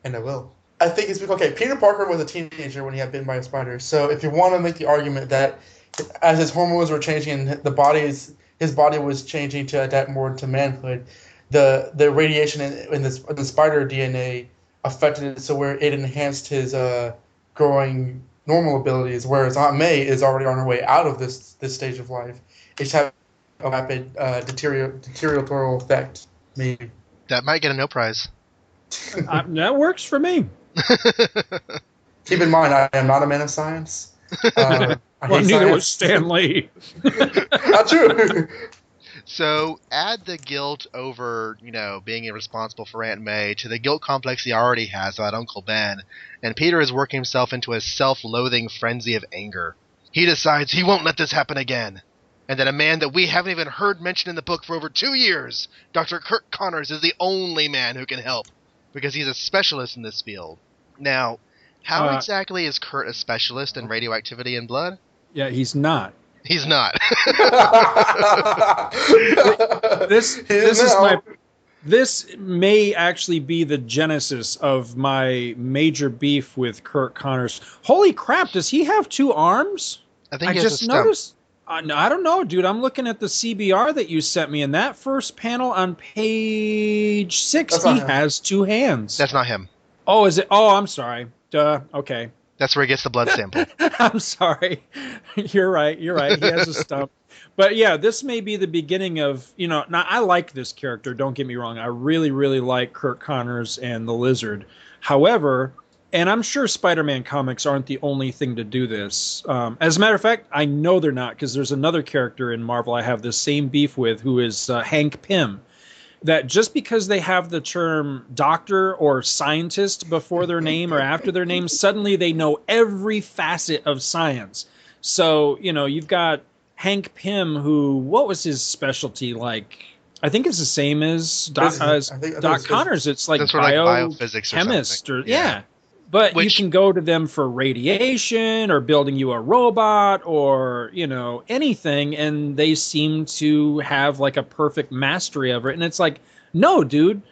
and I will. I think it's because Peter Parker was a teenager when he got bitten by a spider. So if you want to make the argument that as his hormones were changing, his body was changing to adapt more to manhood, the radiation in the spider DNA affected it so where it enhanced his growing normal abilities, whereas Aunt May is already on her way out of this stage of life. It's having a rapid deterioratorial effect. Maybe that might get a no prize. That works for me. Keep in mind, I am not a man of science. Well, neither was Stan Lee. Not true. So add the guilt over, being irresponsible for Aunt May to the guilt complex he already has about Uncle Ben, and Peter is working himself into a self-loathing frenzy of anger. He decides he won't let this happen again, and that a man that we haven't even heard mentioned in the book for over 2 years, Dr. Kirk Connors, is the only man who can help, because he's a specialist in this field. Now, how exactly is Kurt a specialist in radioactivity in blood? Yeah, he's not. He's not. This may actually be the genesis of my major beef with Kurt Connors. Holy crap, does he have 2 arms? I think I just noticed. No, I don't know, dude. I'm looking at the CBR that you sent me, and that first panel on page 6, he has 2 hands. That's not him. Oh, is it? Oh, I'm sorry. Duh. Okay. That's where he gets the blood sample. I'm sorry. You're right. He has a stump. But yeah, this may be the beginning of, now I like this character, don't get me wrong. I really, really like Kurt Connors and the Lizard. However, and I'm sure Spider-Man comics aren't the only thing to do this. As a matter of fact, I know they're not, because there's another character in Marvel I have the same beef with, who is Hank Pym. That just because they have the term doctor or scientist before their name or after their name, suddenly they know every facet of science. So, you've got Hank Pym, who, what was his specialty? Like, I think it's the same as Doc Connors. It's like biophysics chemist or yeah. But you can go to them for radiation or building you a robot or, anything, and they seem to have like a perfect mastery of it. And it's like, no, dude,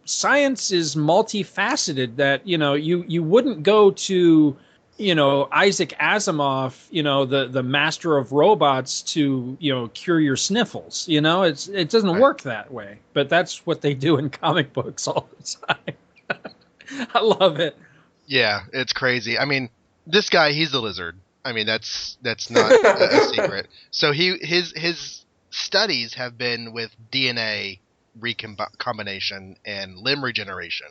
science is multifaceted that, you wouldn't go to, Isaac Asimov, the master of robots to, cure your sniffles. It doesn't work that way. But that's what they do in comic books all the time. I love it. Yeah, it's crazy. I mean, this guy, he's the Lizard. I mean, that's not a secret. So his studies have been with DNA recombination and limb regeneration.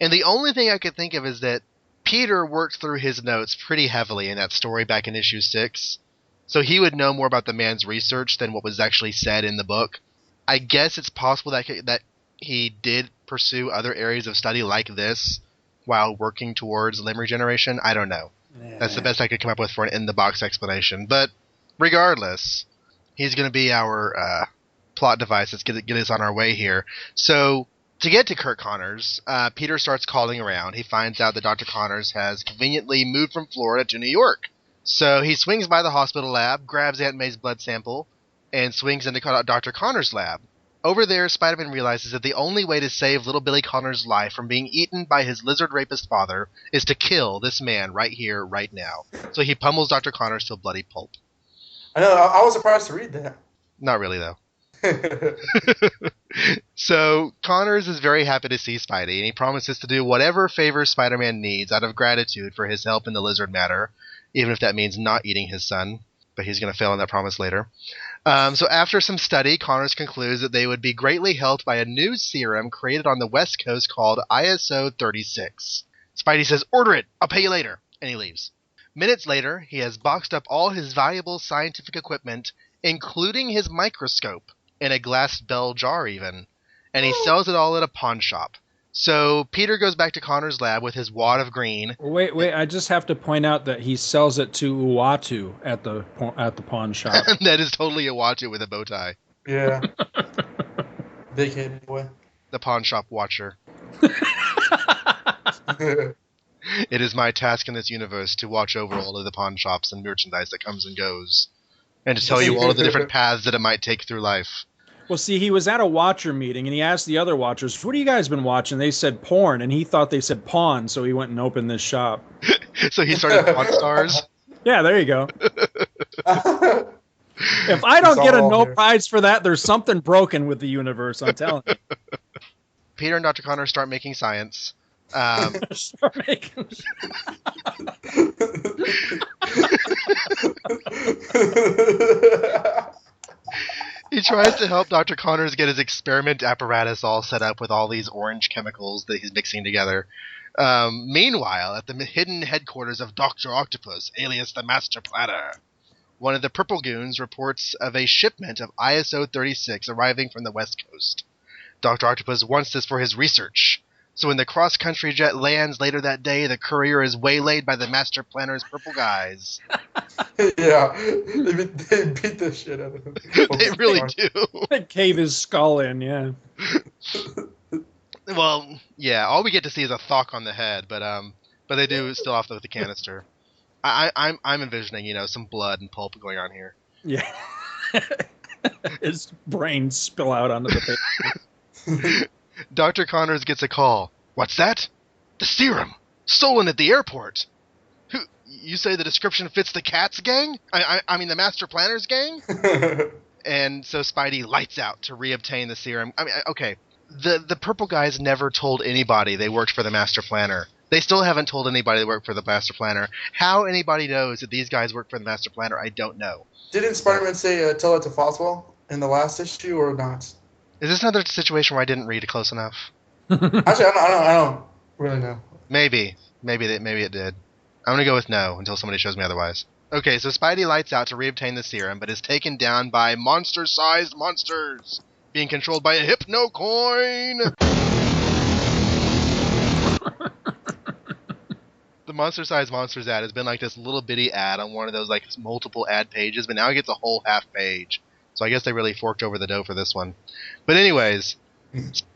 And the only thing I could think of is that Peter worked through his notes pretty heavily in that story back in issue 6. So he would know more about the man's research than what was actually said in the book. I guess it's possible that he did pursue other areas of study like this while working towards limb regeneration. I don't know. Yeah. That's the best I could come up with for an in-the-box explanation. But regardless, he's going to be our plot device that's going to get us on our way here. So to get to Kurt Connors, Peter starts calling around. He finds out that Dr. Connors has conveniently moved from Florida to New York. So he swings by the hospital lab, grabs Aunt May's blood sample, and swings into Dr. Connors' lab. Over there, Spider-Man realizes that the only way to save little Billy Connors' life from being eaten by his lizard rapist father is to kill this man right here, right now. So he pummels Dr. Connors to a bloody pulp. I know, I was surprised to read that. Not really, though. So Connors is very happy to see Spidey, and he promises to do whatever favor Spider-Man needs out of gratitude for his help in the lizard matter, even if that means not eating his son. But he's going to fail on that promise later. So after some study, Connors concludes that they would be greatly helped by a new serum created on the West Coast called ISO 36. Spidey says, "Order it! I'll pay you later!" And he leaves. Minutes later, he has boxed up all his valuable scientific equipment, including his microscope, in a glass bell jar even, and he sells it all at a pawn shop. So Peter goes back to Connor's lab with his wad of green. Wait, I just have to point out that he sells it to Uatu at the pawn shop. That is totally Uatu with a bow tie. Yeah. Big head boy. The pawn shop watcher. It is my task in this universe to watch over all of the pawn shops and merchandise that comes and goes, and to tell you all of the different paths that it might take through life. Well, see, he was at a Watcher meeting, and he asked the other Watchers, "What have you guys been watching?" They said porn, and he thought they said pawn, so he went and opened this shop. So he started Pawn Stars? Yeah, there you go. If I don't get a no prize for that, there's something broken with the universe, I'm telling you. Peter and Dr. Connors start making science. Start making He tries to help Dr. Connors get his experiment apparatus all set up with all these orange chemicals that he's mixing together. Meanwhile, at the hidden headquarters of Dr. Octopus, alias the Master Platter, one of the Purple Goons reports of a shipment of ISO 36 arriving from the West Coast. Dr. Octopus wants this for his research. So when the cross-country jet lands later that day, the courier is waylaid by the Master Planner's purple guys. Yeah, they beat the shit out of him. They really do. They cave his skull in, yeah. Well, yeah, all we get to see is a thock on the head, but they do still off with the canister. I'm envisioning, some blood and pulp going on here. Yeah. His brains spill out onto the paper. Dr. Connors gets a call. What's that? The serum! Stolen at the airport! Who? You say the description fits the Cats gang? I mean the Master Planners gang? And so Spidey lights out to reobtain the serum. I mean, okay, the purple guys never told anybody they worked for the Master Planner. They still haven't told anybody they work for the Master Planner. How anybody knows that these guys work for the Master Planner, I don't know. Didn't Spider-Man say tell it to Foswell in the last issue or not? Is this another situation where I didn't read it close enough? Actually, I don't really know. Maybe it did. I'm gonna go with no until somebody shows me otherwise. Okay, so Spidey lights out to reobtain the serum, but is taken down by monster-sized monsters, being controlled by a hypno-coin. The monster-sized monsters ad has been like this little bitty ad on one of those like multiple ad pages, but now it gets a whole half page. So I guess they really forked over the dough for this one. But anyways,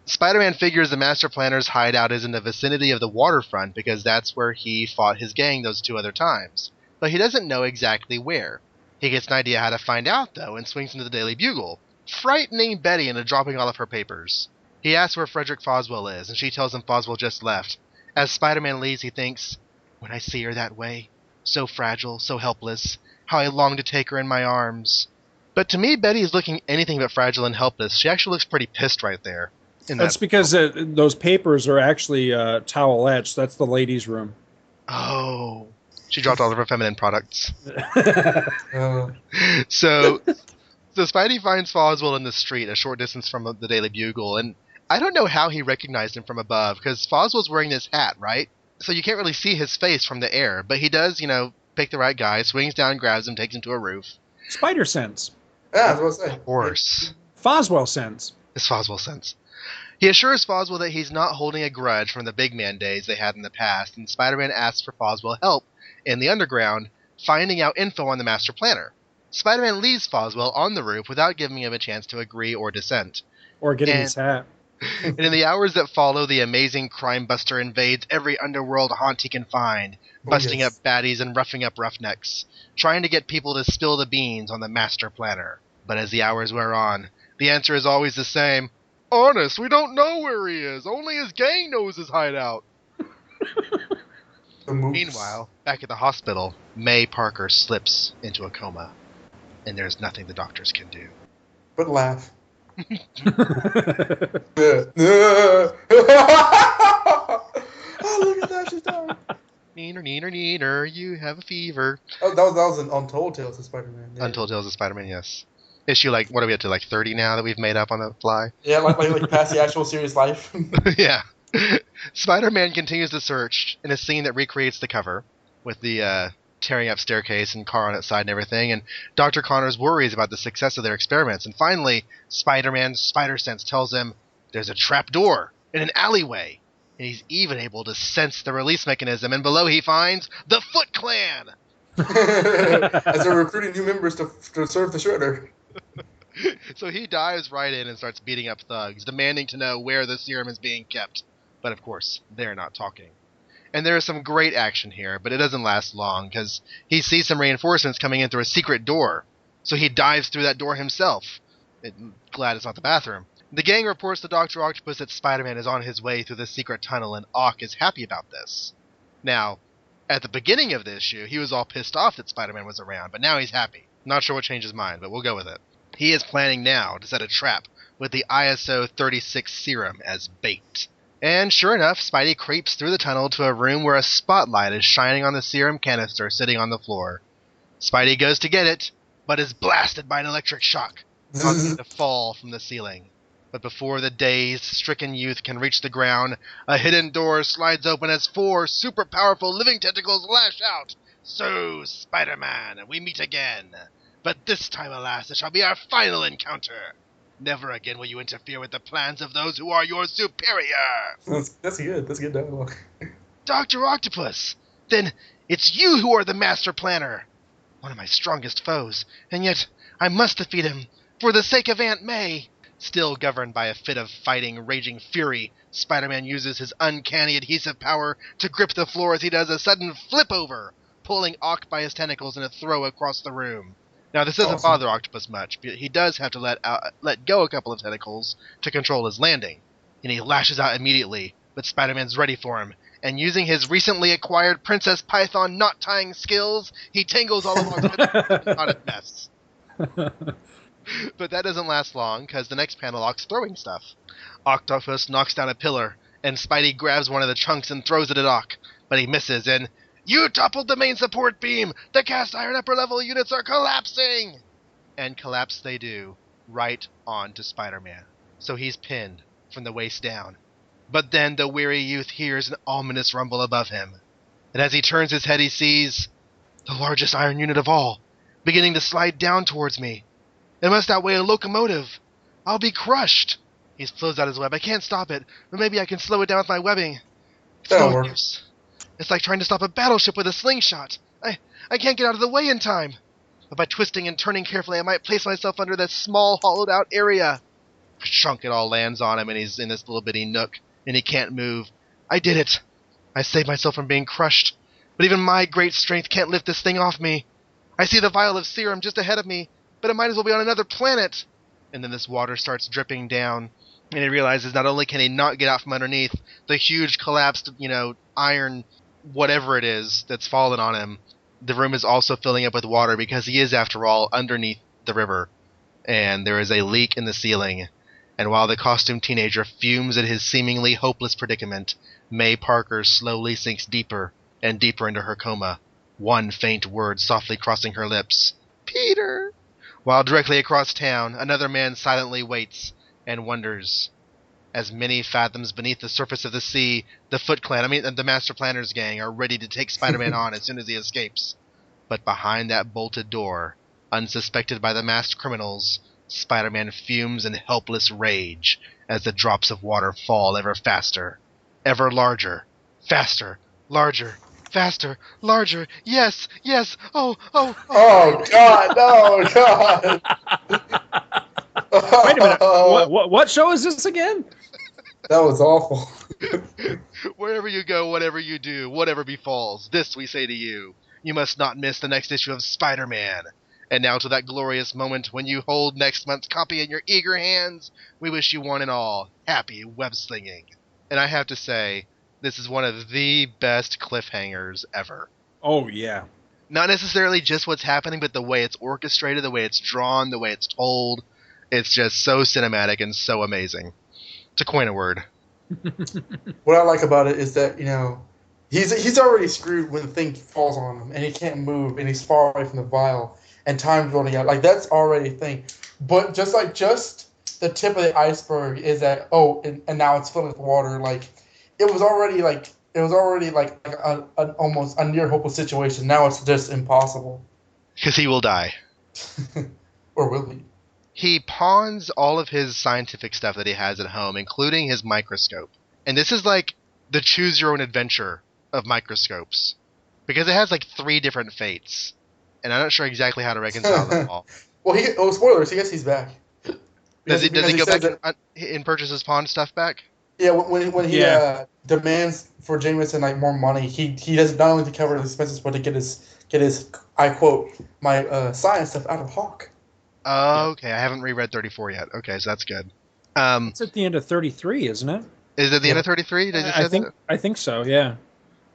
Spider-Man figures the Master Planner's hideout is in the vicinity of the waterfront because that's where he fought his gang those 2 other times. But he doesn't know exactly where. He gets an idea how to find out, though, and swings into the Daily Bugle, frightening Betty into dropping all of her papers. He asks where Frederick Foswell is, and she tells him Foswell just left. As Spider-Man leaves, he thinks, when I see her that way, so fragile, so helpless, how I long to take her in my arms. But to me, Betty is looking anything but fragile and helpless. She actually looks pretty pissed right there. That's because those papers are actually towelettes. That's the ladies' room. Oh. She dropped all of her feminine products. So Spidey finds Foswell in the street a short distance from the Daily Bugle, and I don't know how he recognized him from above, because Foswell's wearing this hat, right? So you can't really see his face from the air, but he does, pick the right guy, swings down, grabs him, takes him to a roof. Spider sense. Yeah, that's what I was saying. Of course. Foswell sense. It's Foswell sense. He assures Foswell that he's not holding a grudge from the Big Man days they had in the past, and Spider-Man asks for Foswell help in the underground, finding out info on the Master Planner. Spider-Man leaves Foswell on the roof without giving him a chance to agree or dissent. Or getting his hat. And in the hours that follow, the amazing crime buster invades every underworld haunt he can find, busting up baddies and roughing up roughnecks, trying to get people to spill the beans on the Master Planner. But as the hours wear on, the answer is always the same. Honest, we don't know where he is. Only his gang knows his hideout. Meanwhile, back at the hospital, May Parker slips into a coma, and there's nothing the doctors can do. But laugh. Oh, look at that, she's dying. Neener, you have a fever. Oh, that was an Untold Tales of Spider-Man. Yeah. Untold Tales of Spider-Man, yes. Issue, what are we up to, 30 now that we've made up on the fly? Yeah, like past the actual serious life. Yeah. Spider-Man continues the search in a scene that recreates the cover, with the tearing up staircase and car on its side and everything, and Dr. Connors worries about the success of their experiments, and finally, Spider-Man's spider sense tells him there's a trap door in an alleyway, and he's even able to sense the release mechanism, and below he finds the Foot Clan! As they're recruiting new members to serve the Shredder. So he dives right in and starts beating up thugs, demanding to know where the serum is being kept. But of course, they're not talking. And there is some great action here, but it doesn't last long, because he sees some reinforcements coming in through a secret door. So he dives through that door himself. Glad it's not the bathroom. The gang reports to Dr. Octopus that Spider-Man is on his way through the secret tunnel, and Ock is happy about this. Now, at the beginning of the issue, he was all pissed off that Spider-Man was around, but now he's happy. Not sure what changed his mind, but we'll go with it. He is planning now to set a trap with the ISO 36 serum as bait. And sure enough, Spidey creeps through the tunnel to a room where a spotlight is shining on the serum canister sitting on the floor. Spidey goes to get it, but is blasted by an electric shock, causing him to fall from the ceiling. But before the dazed, stricken youth can reach the ground, a hidden door slides open as 4 super-powerful living tentacles lash out, So, Spider-Man, we meet again. But this time, alas, it shall be our final encounter. Never again will you interfere with the plans of those who are your superior. That's good. That's good dialogue. Dr. Octopus, then it's you who are the master planner. One of my strongest foes, and yet I must defeat him for the sake of Aunt May. Still governed by a fit of fighting, raging fury, Spider-Man uses his uncanny adhesive power to grip the floor as he does a sudden flip-over, pulling Ock by his tentacles in a throw across the room. Now, this doesn't bother Octopus much, but he does have to let go a couple of tentacles to control his landing, and he lashes out immediately, but Spider-Man's ready for him, and using his recently acquired Princess Python knot-tying skills, he tangles all of Octopus in a mess. But that doesn't last long, because the next panel Ock's throwing stuff. Octopus knocks down a pillar, and Spidey grabs one of the chunks and throws it at Ock, but he misses, and "You toppled the main support beam! The cast iron upper level units are collapsing!" And collapse they do, right onto Spider-Man. So he's pinned from the waist down. But then the weary youth hears an ominous rumble above him, and as he turns his head he sees the largest iron unit of all, beginning to slide down towards me. It must outweigh a locomotive. I'll be crushed. He throws out his web. I can't stop it, but maybe I can slow it down with my webbing. That'll work. It's like trying to stop a battleship with a slingshot. I can't get out of the way in time. But by twisting and turning carefully, I might place myself under this small, hollowed-out area. Chunk, it all lands on him, and he's in this little bitty nook, and he can't move. I did it. I saved myself from being crushed. But even my great strength can't lift this thing off me. I see the vial of serum just ahead of me, but it might as well be on another planet. And then this water starts dripping down, and he realizes not only can he not get out from underneath the huge collapsed, iron whatever it is that's fallen on him, the room is also filling up with water because he is, after all, underneath the river. And there is a leak in the ceiling. And while the costumed teenager fumes at his seemingly hopeless predicament, May Parker slowly sinks deeper and deeper into her coma, one faint word softly crossing her lips. Peter! While directly across town, another man silently waits and wonders. As many fathoms beneath the surface of the sea, the Foot Clan, the Master Planner's gang, are ready to take Spider-Man on as soon as he escapes. But behind that bolted door, unsuspected by the masked criminals, Spider-Man fumes in helpless rage as the drops of water fall ever faster, ever larger, faster, larger, faster, larger, yes, oh. Oh, God, no, God. Wait a minute, what show is this again? That was awful. Wherever you go, whatever you do, whatever befalls, this we say to you. You must not miss the next issue of Spider-Man. And now to that glorious moment when you hold next month's copy in your eager hands, we wish you one and all happy web-slinging. And I have to say, this is one of the best cliffhangers ever. Oh, yeah. Not necessarily just what's happening, but the way it's orchestrated, the way it's drawn, the way it's told. It's just so cinematic and so amazing. To coin a word. What I like about it is that, he's already screwed when the thing falls on him, and he can't move, and he's far away from the vial, and time's running out. Like, that's already a thing. But just the tip of the iceberg is that, and now it's filling with water. Like, it was already an almost a near hopeless situation. Now it's just impossible. Because he will die. Or will he? He pawns all of his scientific stuff that he has at home, including his microscope. And this is like the choose-your-own-adventure of microscopes. Because it has 3 different fates. And I'm not sure exactly how to reconcile them all. Well, spoilers, I guess he's back. Does he go back and purchase his pawn stuff back? Yeah, when he demands for Jameson more money, he does not only to cover his expenses, but to get his I quote, my science stuff out of Hawk. Oh, okay. I haven't reread 34 yet. Okay, so that's good. It's at the end of 33, isn't it? Is it the end of 33? Did you say that? I think so, yeah.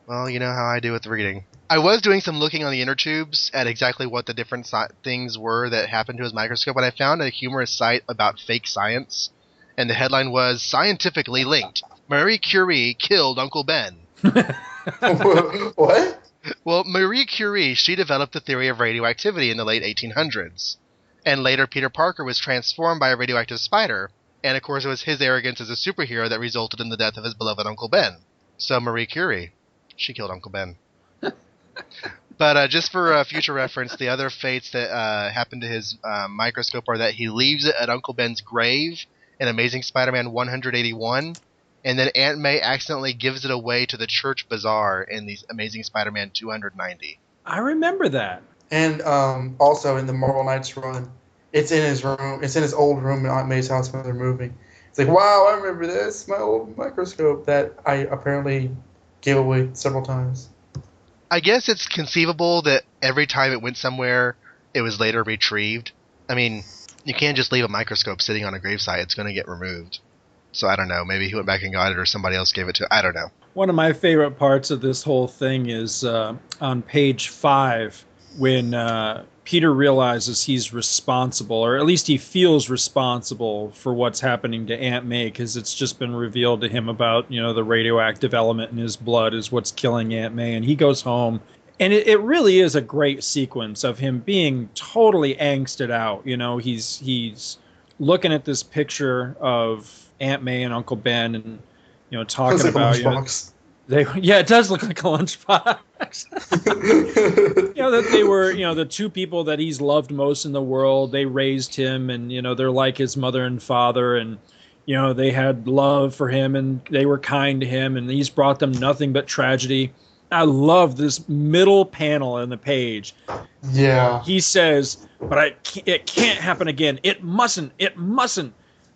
Well, you know how I do with reading. I was doing some looking on the inner tubes at exactly what the different things were that happened to his microscope, and I found a humorous site about fake science, and the headline was, "Scientifically linked. Marie Curie killed Uncle Ben." What? Well, Marie Curie, she developed the theory of radioactivity in the late 1800s. And later Peter Parker was transformed by a radioactive spider, and of course it was his arrogance as a superhero that resulted in the death of his beloved Uncle Ben. So Marie Curie, she killed Uncle Ben. But just for future reference, the other fates that happen to his microscope are that he leaves it at Uncle Ben's grave in Amazing Spider-Man 181, and then Aunt May accidentally gives it away to the church bazaar in the Amazing Spider-Man 290. I remember that. And also in the Marvel Knights run, it's in his room. It's in his old room in Aunt May's house when they're moving. It's like, wow, I remember this. My old microscope that I apparently gave away several times. I guess it's conceivable that every time it went somewhere, it was later retrieved. I mean, you can't just leave a microscope sitting on a gravesite. It's going to get removed. So I don't know. Maybe he went back and got it or somebody else gave it to him. I don't know. One of my favorite parts of this whole thing is on page 5 when Peter realizes he's responsible, or at least he feels responsible for what's happening to Aunt May, because it's just been revealed to him about, the radioactive element in his blood is what's killing Aunt May. And he goes home, and it really is a great sequence of him being totally angsted out. He's looking at this picture of Aunt May and Uncle Ben, and talking about it does look like a lunchbox. That they were the two people that he's loved most in the world. They raised him, and they're like his mother and father, and they had love for him, and they were kind to him, and he's brought them nothing but tragedy. I love this middle panel in the page. Yeah, he says, but it can't happen again. It mustn't.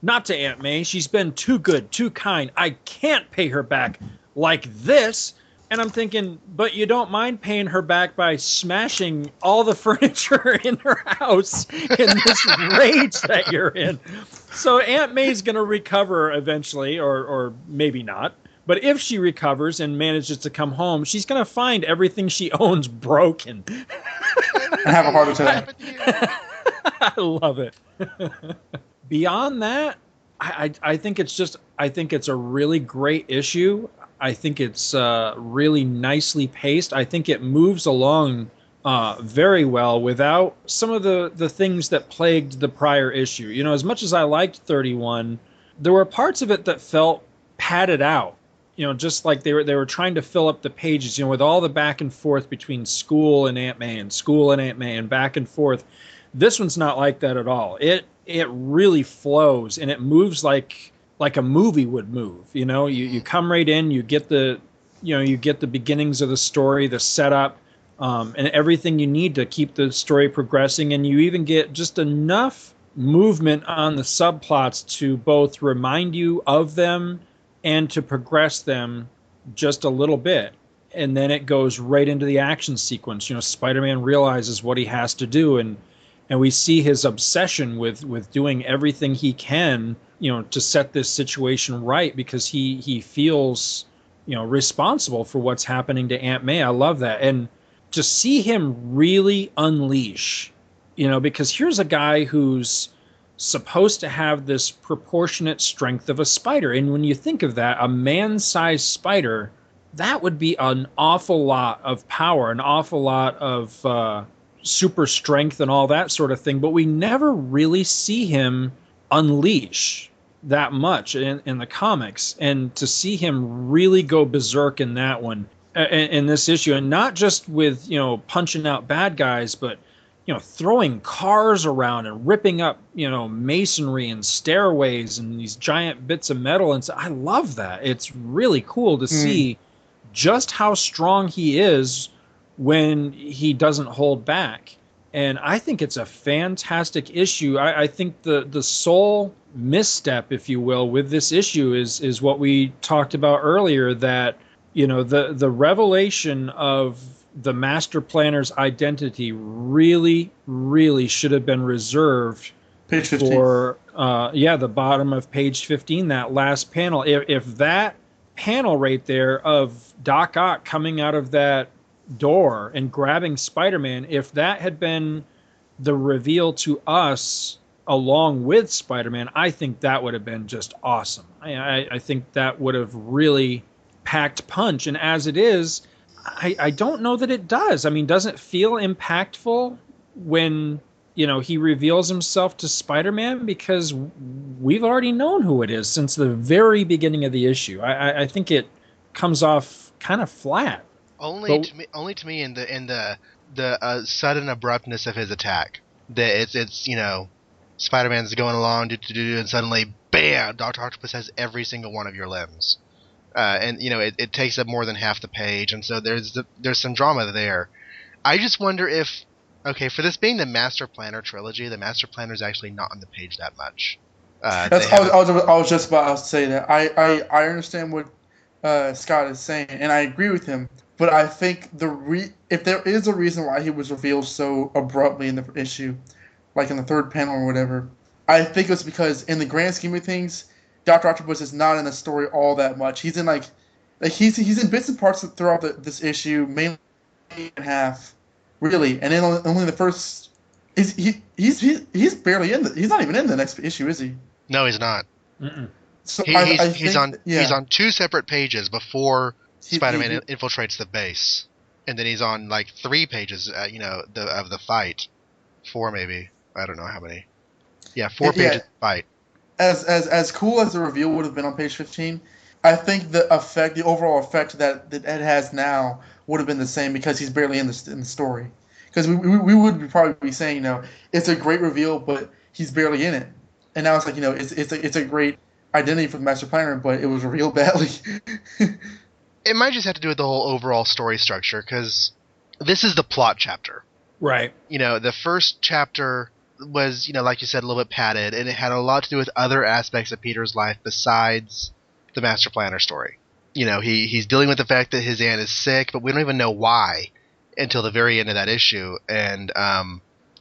Not to Aunt May. She's been too good, too kind. I can't pay her back like this. And I'm thinking, but you don't mind paying her back by smashing all the furniture in her house in this rage that you're in. So Aunt May's going to recover eventually, or maybe not. But if she recovers and manages to come home, she's going to find everything she owns broken. And have a heart attack. I love it. Beyond that, I think it's a really great issue. I think it's really nicely paced. I think it moves along very well without some of the things that plagued the prior issue. As much as I liked 31, there were parts of it that felt padded out. Just like they were trying to fill up the pages, with all the back and forth between school and Aunt May and school and Aunt May and back and forth. This one's not like that at all. It really flows, and it moves like a movie would move. You come right in, you get the beginnings of the story, the setup, and everything you need to keep the story progressing, and you even get just enough movement on the subplots to both remind you of them and to progress them just a little bit. And then it goes right into the action sequence. Spider-Man realizes what he has to do, and we see his obsession with doing everything he can, to set this situation right, because he feels, responsible for what's happening to Aunt May. I love that. And to see him really unleash, because here's a guy who's supposed to have this proportionate strength of a spider. And when you think of that, a man-sized spider, that would be an awful lot of power, an awful lot of super strength and all that sort of thing, but we never really see him unleash that much in the comics. And to see him really go berserk in that one, in this issue, and not just with punching out bad guys, but throwing cars around and ripping up masonry and stairways and these giant bits of metal. And so I love that. It's really cool to see just how strong he is when he doesn't hold back. And I think it's a fantastic issue. I think the sole misstep, if you will, with this issue is what we talked about earlier, that the revelation of the master planner's identity really, really should have been reserved for the bottom of page 15, that last panel. If that panel right there of Doc Ock coming out of that door and grabbing Spider-Man, if that had been the reveal to us along with Spider-Man, I think that would have been just awesome. I think that would have really packed punch. And as it is, I don't know that it does. I mean, does it feel impactful when he reveals himself to Spider-Man? Because we've already known who it is since the very beginning of the issue. I think it comes off kind of flat. Only to me in the the sudden abruptness of his attack. That it's Spider-Man's going along, and suddenly, bam! Dr. Octopus has every single one of your limbs. And it takes up more than half the page, and so there's some drama there. I just wonder if, for this being the Master Planner trilogy, the Master Planner is actually not on the page that much. I was just about to say that. I understand what Scott is saying, and I agree with him. But I think if there is a reason why he was revealed so abruptly in the issue, like in the third panel or whatever, I think it's because in the grand scheme of things, Dr. Octopus is not in the story all that much. He's in he's in bits and parts throughout this issue, mainly in half, really, and then only the first. He's barely in he's not even in the next issue, is he? No, he's not. Mm-mm. So he's on two separate pages before Spider-Man infiltrates the base, and then he's on like 3 pages, of the fight, 4 maybe. I don't know how many. Yeah, 4 pages of fight. As cool as the reveal would have been on page 15, I think the overall effect that Ed has now would have been the same because he's barely in the story. Because we would probably be saying, it's a great reveal, but he's barely in it. And now it's like, it's a great identity for the Master Planner, but it was revealed badly. It might just have to do with the whole overall story structure, because this is the plot chapter. Right. The first chapter was, like you said, a little bit padded, and it had a lot to do with other aspects of Peter's life besides the Master Planner story. He's dealing with the fact that his aunt is sick, but we don't even know why until the very end of that issue. And,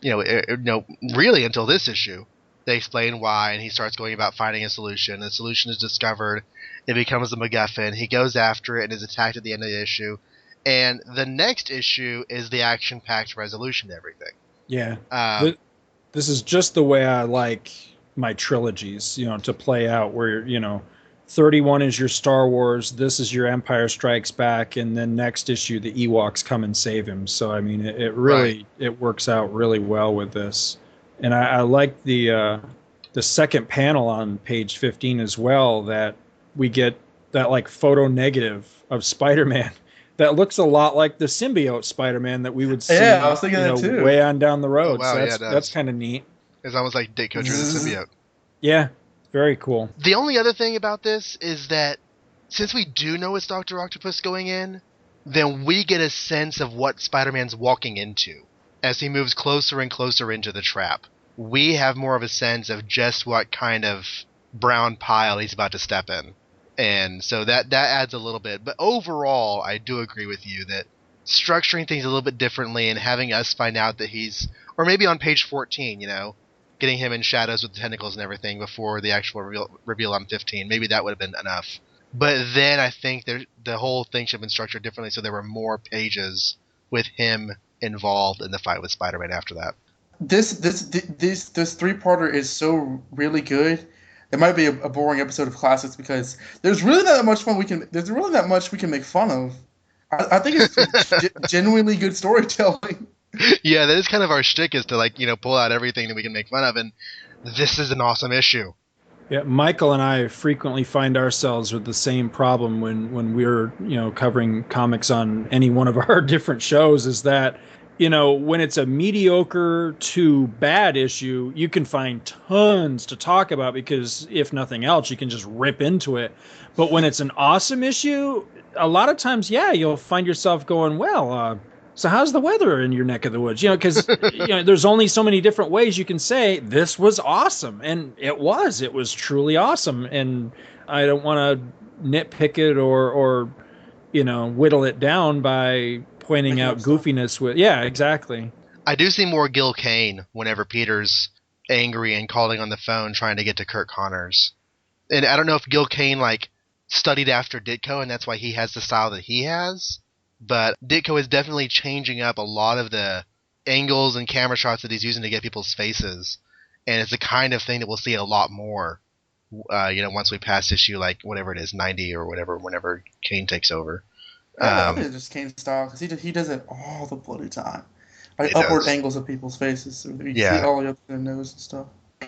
really until this issue, they explain why, and he starts going about finding a solution. The solution is discovered. It becomes a MacGuffin. He goes after it and is attacked at the end of the issue. And the next issue is the action-packed resolution to everything. Yeah. This is just the way I like my trilogies, to play out, where, 31 is your Star Wars, this is your Empire Strikes Back, and then next issue the Ewoks come and save him. So, I mean, it really it works out really well with this. And I like the second panel on page 15 as well, that we get that like photo negative of Spider-Man that looks a lot like the symbiote Spider-Man that we would see. Yeah, I was thinking that too. Way on down the road. Oh, wow, so that's kind of neat. It's almost like Ditko drew the symbiote. Yeah, very cool. The only other thing about this is that since we do know it's Dr. Octopus going in, then we get a sense of what Spider-Man's walking into as he moves closer and closer into the trap. We have more of a sense of just what kind of brown pile he's about to step in. And so that adds a little bit. But overall, I do agree with you that structuring things a little bit differently and having us find out that he's, or maybe on page 14, getting him in shadows with the tentacles and everything before the actual reveal on 15, maybe that would have been enough. But then I think the whole thing should have been structured differently so there were more pages with him involved in the fight with Spider-Man after that. This 3-parter is so really good. It might be a boring episode of Classics because there's really not that much we can make fun of. I think it's genuinely good storytelling. Yeah, that is kind of our shtick, is to pull out everything that we can make fun of, and this is an awesome issue. Yeah, Michael and I frequently find ourselves with the same problem when we're covering comics on any one of our different shows, is that when it's a mediocre to bad issue, you can find tons to talk about because, if nothing else, you can just rip into it. But when it's an awesome issue, a lot of times, you'll find yourself going, so how's the weather in your neck of the woods? Because there's only so many different ways you can say this was awesome. And it was truly awesome. And I don't want to nitpick it or whittle it down by pointing out goofiness with. Yeah, exactly. I do see more Gil Kane whenever Peter's angry and calling on the phone trying to get to Kurt Connors. And I don't know if Gil Kane studied after Ditko and that's why he has the style that he has, but Ditko is definitely changing up a lot of the angles and camera shots that he's using to get people's faces, and it's the kind of thing that we'll see a lot more once we pass issue whatever it is, 90 or whatever, whenever Kane takes over. It's just Kane's style because he does it all the bloody time. Upward angles of people's faces, so you see all the way up to their nose and stuff.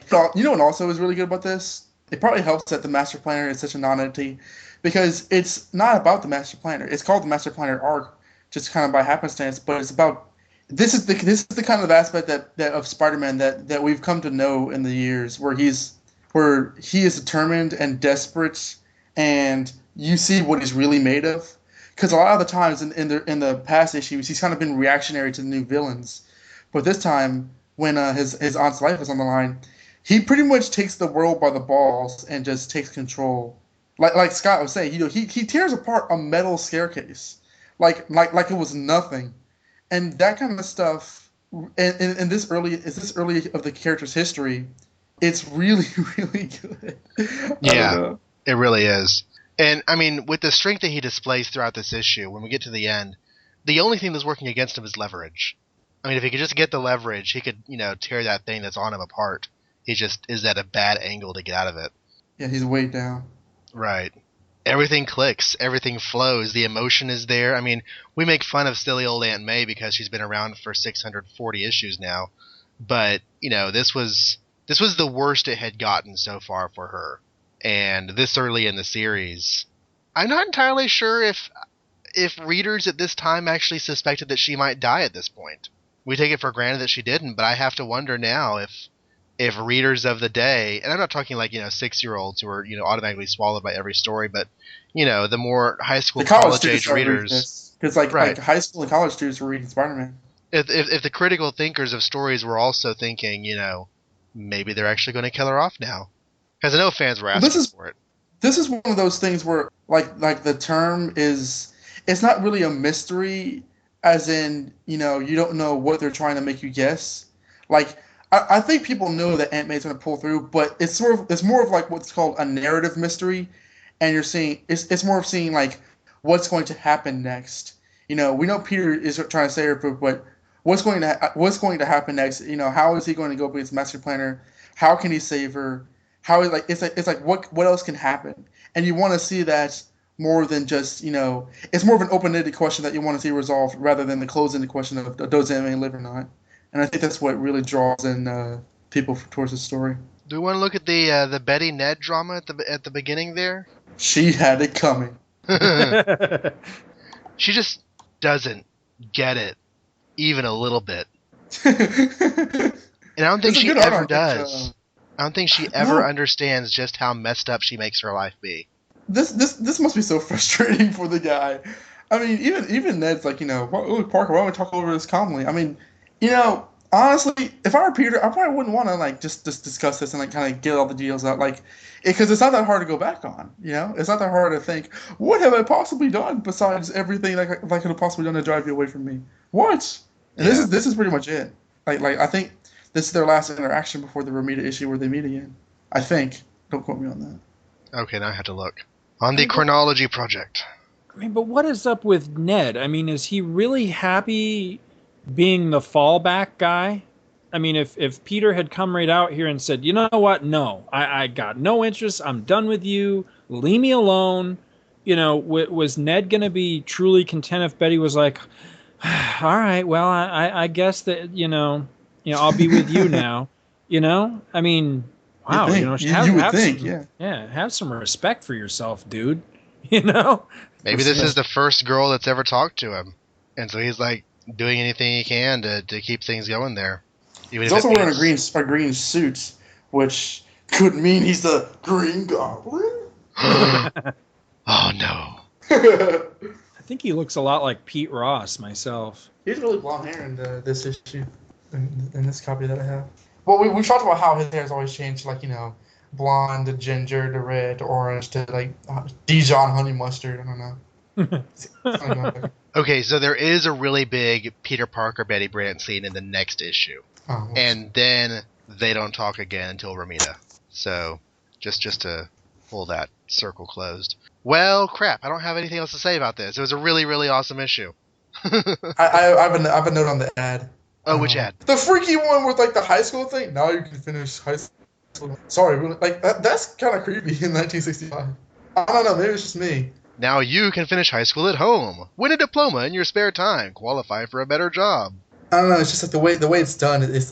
What also is really good about this? It probably helps that the Master Planner is such a non-entity because it's not about the Master Planner. It's called the Master Planner arc just kind of by happenstance, but it's about this is the kind of aspect that of Spider-Man that we've come to know in the years, where he is determined and desperate, and you see what he's really made of. Because a lot of the times in the past issues, he's kind of been reactionary to the new villains, but this time when his aunt's life is on the line, he pretty much takes the world by the balls and just takes control. Like Scott was saying, he tears apart a metal staircase, like it was nothing, and that kind of stuff. In this early of the character's history, it's really really good. Yeah, it really is. And I mean, with the strength that he displays throughout this issue, when we get to the end, the only thing that's working against him is leverage. I mean, if he could just get the leverage, he could, tear that thing that's on him apart. He just is at a bad angle to get out of it. Yeah, he's way down. Right. Everything clicks. Everything flows. The emotion is there. I mean, we make fun of silly old Aunt May because she's been around for 640 issues now. But, this was the worst it had gotten so far for her. And this early in the series, I'm not entirely sure if readers at this time actually suspected that she might die at this point. We take it for granted that she didn't, but I have to wonder now if readers of the day, and I'm not talking like 6-year-olds who are automatically swallowed by every story, but the more high school, college age readers, because like high school and college students were reading Spider-Man. If the critical thinkers of stories were also thinking, maybe they're actually going to kill her off now. Because I know fans were asking for it. This is one of those things where, like the term is, it's not really a mystery, as in, you don't know what they're trying to make you guess. Like, I think people know that Aunt May's going to pull through, but it's more of like what's called a narrative mystery, and you're seeing it's more of seeing like what's going to happen next. We know Peter is trying to save her, but what's going to happen next? How is he going to go against Master Planner? How can he save her? How is it's like what else can happen? And you want to see that more than just it's more of an open-ended question that you want to see resolved rather than the closed-ended question of does Aunt May live or not. And I think that's what really draws in people towards the story. Do we want to look at the Betty Ned drama at the beginning there? She had it coming. She just doesn't get it, even a little bit. And I don't think she ever does. I don't think she ever understands just how messed up she makes her life be. This must be so frustrating for the guy. I mean, even Ned's like, look, Parker, why don't we talk over this calmly? I mean, honestly, if I were Peter, I probably wouldn't want to just discuss this and kind of get all the details out, because it's not that hard to go back on. It's not that hard to think, what have I possibly done besides everything that I could have possibly done to drive you away from me? What? And this is pretty much it. Like I think this is their last interaction before the Romita issue where they meet again. I think. Don't quote me on that. Okay, now I have to look. On the chronology project. I mean, but what is up with Ned? I mean, is he really happy being the fallback guy? I mean, if Peter had come right out here and said, you know what? No, I got no interest. I'm done with you. Leave me alone. Was Ned going to be truly content if Betty was like, all right, well, I guess that, I'll be with you now. I mean, wow, you would think, have some respect for yourself, dude. Maybe this is the first girl that's ever talked to him, and so he's like doing anything he can to keep things going there. He's also wearing a green suit, which could mean he's the Green Goblin. Oh no! I think he looks a lot like Pete Ross myself. He has really blonde hair in this issue, in this copy that I have. Well, we talked about how his hair has always changed, blonde to ginger to red to orange to Dijon honey mustard. I don't know. Okay, so there is a really big Peter Parker Betty Brant scene in the next issue, and then they don't talk again until Romita. So just to pull that circle closed. Well, crap! I don't have anything else to say about this. It was a really, really awesome issue. I have a note on the ad. Oh, which ad? The freaky one with the high school thing. Now you can finish high school. Sorry, that's kind of creepy in 1965. I don't know. Maybe it's just me. Now you can finish high school at home, win a diploma in your spare time, qualify for a better job. I don't know. It's just the way it's done. It's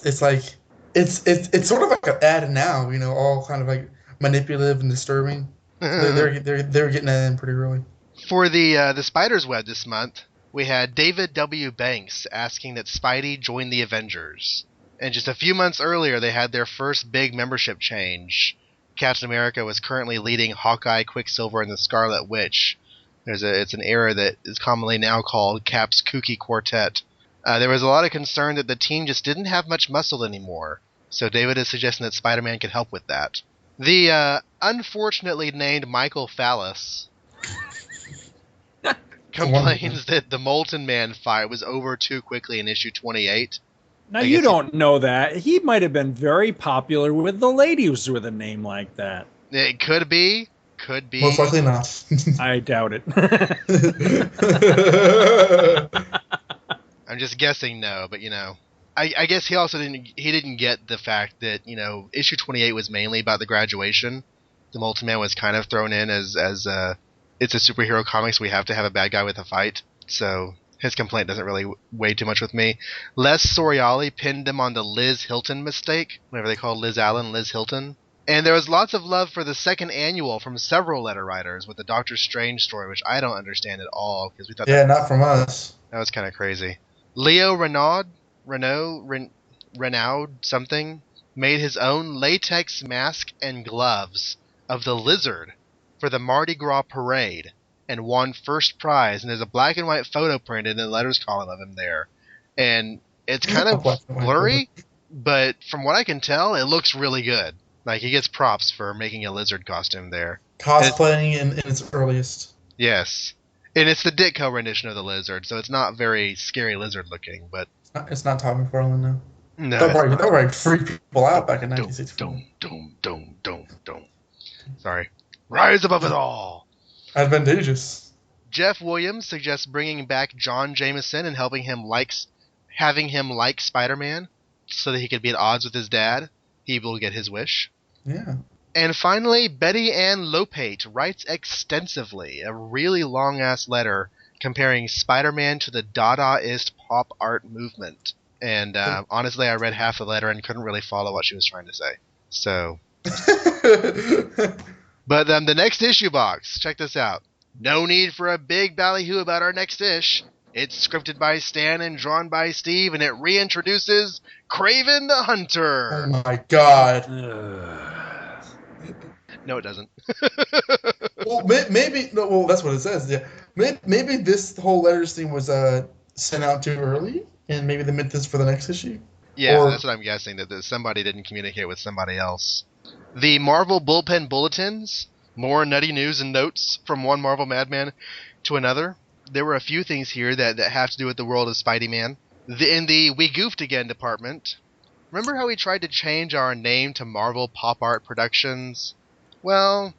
sort of like an ad now. All kind of manipulative and disturbing. They're getting that in pretty early. For the Spider's Web this month, we had David W. Banks asking that Spidey join the Avengers. And just a few months earlier, they had their first big membership change. Captain America was currently leading Hawkeye, Quicksilver, and the Scarlet Witch. It's an era that is commonly now called Cap's Kooky Quartet. There was a lot of concern that the team just didn't have much muscle anymore, so David is suggesting that Spider-Man could help with that. The unfortunately named Michael Phallus complains that the Molten Man fight was over too quickly in issue 28. Now, you don't know that. He might have been very popular with the ladies with a name like that. It could be. Could be. Most likely not. I doubt it. I'm just guessing no, but I guess he also didn't get the fact that, issue 28 was mainly about the graduation. The Molten Man was kind of thrown in as it's a superhero comic, so we have to have a bad guy with a fight. So his complaint doesn't really weigh too much with me. Les Soriali pinned him on the Liz Hilton mistake, whenever they called Liz Allen Liz Hilton. And there was lots of love for the second annual from several letter writers with the Doctor Strange story, which I don't understand at all, because we thought not from us. That was kind of crazy. Leo Renaud something, made his own latex mask and gloves of the lizard for the Mardi Gras parade and won first prize. And there's a black and white photo printed in the letters column of him there. And it's kind of blurry, but from what I can tell, it looks really good. Like, he gets props for making a lizard costume there. Cosplaying in its earliest. Yes. And it's the Ditko rendition of the lizard, so it's not very scary lizard looking, but... It's not Tom McFarlane, no. No. That probably freaked people out back in 1964. Sorry. Rise above it all! Advantageous. Jeff Williams suggests bringing back John Jameson and having him like Spider-Man so that he could be at odds with his dad. He will get his wish. Yeah. And finally, Betty Ann Lopate writes extensively a really long-ass letter comparing Spider-Man to the Dadaist pop art movement. And honestly, I read half the letter and couldn't really follow what she was trying to say. So... But the next issue box, check this out. No need for a big ballyhoo about our next ish. It's scripted by Stan and drawn by Steve, and it reintroduces Kraven the Hunter. Oh my god. No, it doesn't. Well, maybe... No, well, that's what it says, yeah. Maybe this whole letters thing was sent out too early, and maybe they meant this for the next issue? Yeah, that's what I'm guessing, that somebody didn't communicate with somebody else. The Marvel Bullpen Bulletins, more nutty news and notes from one Marvel madman to another. There were a few things here that have to do with the world of Spidey-Man. In the We Goofed Again department, remember how we tried to change our name to Marvel Pop Art Productions? Well,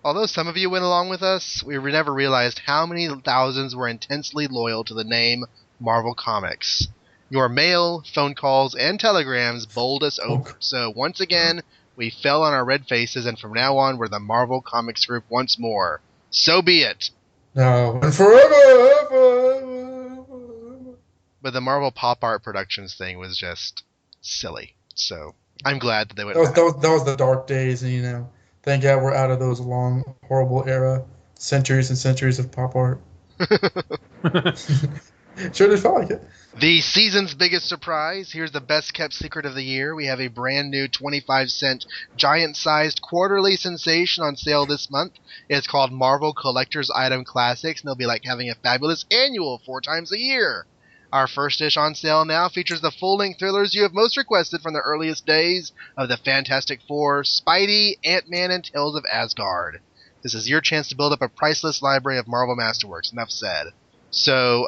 although some of you went along with us, we never realized how many thousands were intensely loyal to the name Marvel Comics. Your mail, phone calls, and telegrams bowled us over. So once again, we fell on our red faces, and from now on, we're the Marvel Comics group once more. So be it. No, and forever. But the Marvel Pop Art Productions thing was just silly. So I'm glad that they went. That was the dark days, and thank God we're out of those long, horrible era, centuries and centuries of pop art. Sure did felt like it. The season's biggest surprise. Here's the best kept secret of the year. We have a brand new 25-cent giant-sized quarterly sensation on sale this month. It's called Marvel Collector's Item Classics, and they'll be like having a fabulous annual 4 times a year. Our first issue on sale now features the full-length thrillers you have most requested from the earliest days of the Fantastic Four, Spidey, Ant-Man, and Tales of Asgard. This is your chance to build up a priceless library of Marvel masterworks. Enough said. So,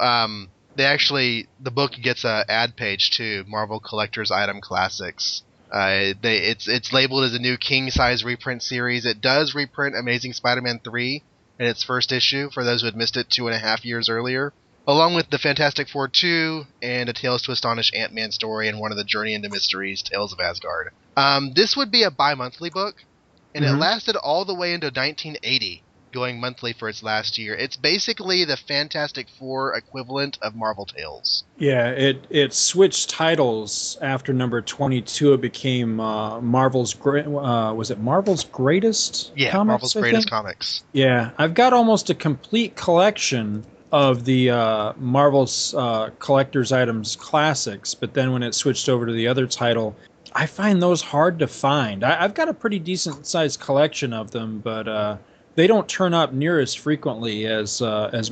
the book gets a ad page too, Marvel Collector's Item Classics. It's labeled as a new king-size reprint series. It does reprint Amazing Spider-Man 3 in its first issue, for those who had missed it 2.5 years earlier, along with the Fantastic Four 2 and a Tales to Astonish Ant-Man story and one of the Journey into Mysteries, Tales of Asgard. This would be a bi-monthly book, and it lasted all the way into 1980. Going monthly for its last year. It's basically the Fantastic Four equivalent of Marvel Tales. Yeah, it switched titles after number 22. It became Marvel's was it Marvel's Greatest? Yeah, Comics, Marvel's Greatest Comics. Yeah, I've got almost a complete collection of the Marvel's collector's items classics, but then when it switched over to the other title, I find those hard to find. I've got a pretty decent sized collection of them, but they don't turn up near as frequently as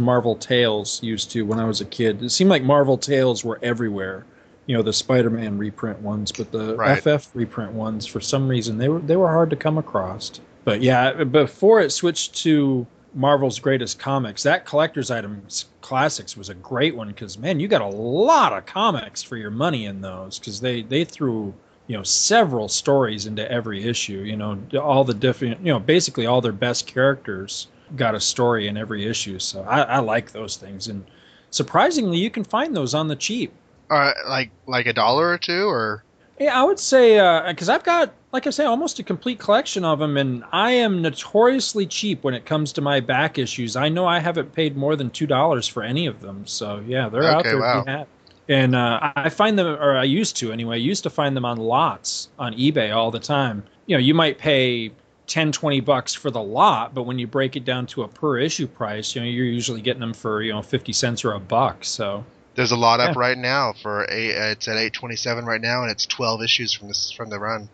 Marvel Tales used to when I was a kid. It seemed like Marvel Tales were everywhere. You know, the Spider-Man reprint ones, but the FF reprint ones, for some reason, they were hard to come across. But yeah, before it switched to Marvel's Greatest Comics, that collector's items classics was a great one because, man, you got a lot of comics for your money in those because they threw, you know, several stories into every issue. You know, all the different, you know, basically all their best characters got a story in every issue. So I like those things, and surprisingly, you can find those on the cheap. Like $1 or $2, or yeah, I would say because I've got, like I say, almost a complete collection of them, and I am notoriously cheap when it comes to my back issues. I know I haven't paid more than $2 for any of them. So yeah, they're out there. Wow. And I find them, or I used to anyway. I used to find them on lots on eBay all the time. You know, you might pay $10-20 for the lot, but when you break it down to a per issue price, you know, you're usually getting them for 50 cents or $1. So. There's a lot up right now for it's at $8.27 right now, and it's 12 issues from the run.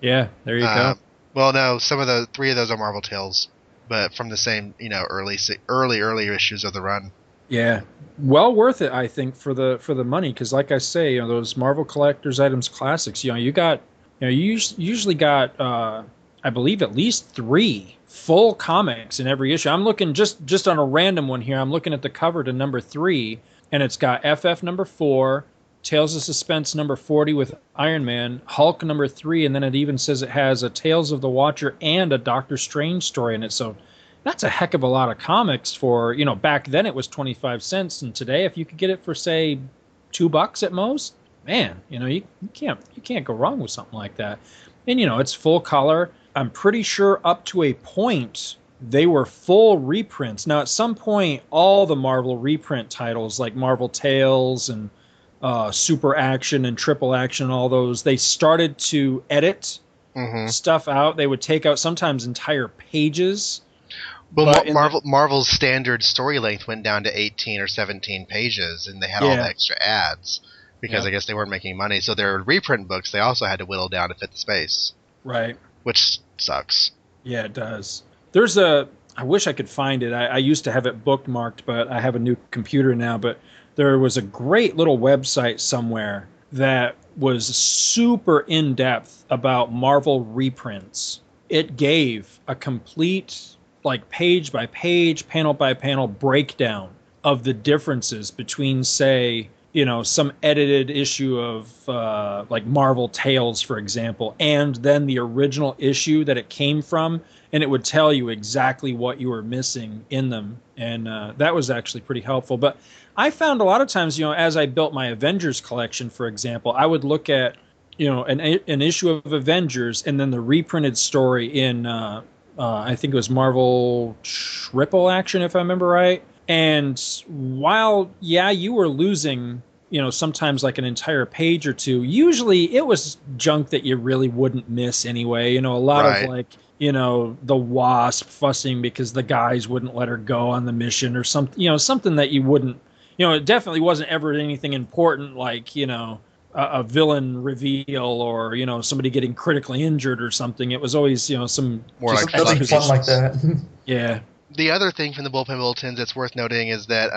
Yeah, there you go. Well, no, three of those are Marvel Tales, but from the same, you know, early issues of the run. Yeah, well worth it, I think, for the money, because like I say, you know, those Marvel Collector's Items classics, you usually got I believe at least 3 full comics in every issue. I'm looking just on a random one here. I'm looking at the cover to number 3. And it's got FF number 4, Tales of Suspense number 40 with Iron Man, Hulk number 3, and then it even says it has a Tales of the Watcher and a Doctor Strange story in it. So that's a heck of a lot of comics for, you know, back then it was 25 cents, and today if you could get it for, say, $2 at most, man, you know, you can't go wrong with something like that. And, you know, it's full color. I'm pretty sure up to a point they were full reprints. Now, at some point, all the Marvel reprint titles, like Marvel Tales and Super Action and Triple Action, all those, they started to edit stuff out. They would take out sometimes entire pages. But Marvel's standard story length went down to 18 or 17 pages, and they had all the extra ads because I guess they weren't making money. So their reprint books, they also had to whittle down to fit the space. Right. Which sucks. Yeah, it does. I wish I could find it. I used to have it bookmarked, but I have a new computer now. But there was a great little website somewhere that was super in-depth about Marvel reprints. It gave a complete, like, page-by-page, panel-by-panel breakdown of the differences between, say, you know, some edited issue of, like, Marvel Tales, for example, and then the original issue that it came from, and it would tell you exactly what you were missing in them. And that was actually pretty helpful. But I found a lot of times, you know, as I built my Avengers collection, for example, I would look at, you know, an issue of Avengers and then the reprinted story in, I think it was Marvel Triple Action, if I remember right. And while, yeah, you were losing, you know, sometimes like an entire page or two, usually it was junk that you really wouldn't miss anyway. You know, a lot of, like, you know, the Wasp fussing because the guys wouldn't let her go on the mission or something, you know, something that you wouldn't, you know, it definitely wasn't ever anything important like, you know, a villain reveal or, you know, somebody getting critically injured or something. It was always, you know, some more like something fun like that. Yeah. The other thing from the bullpen bulletins that's worth noting is that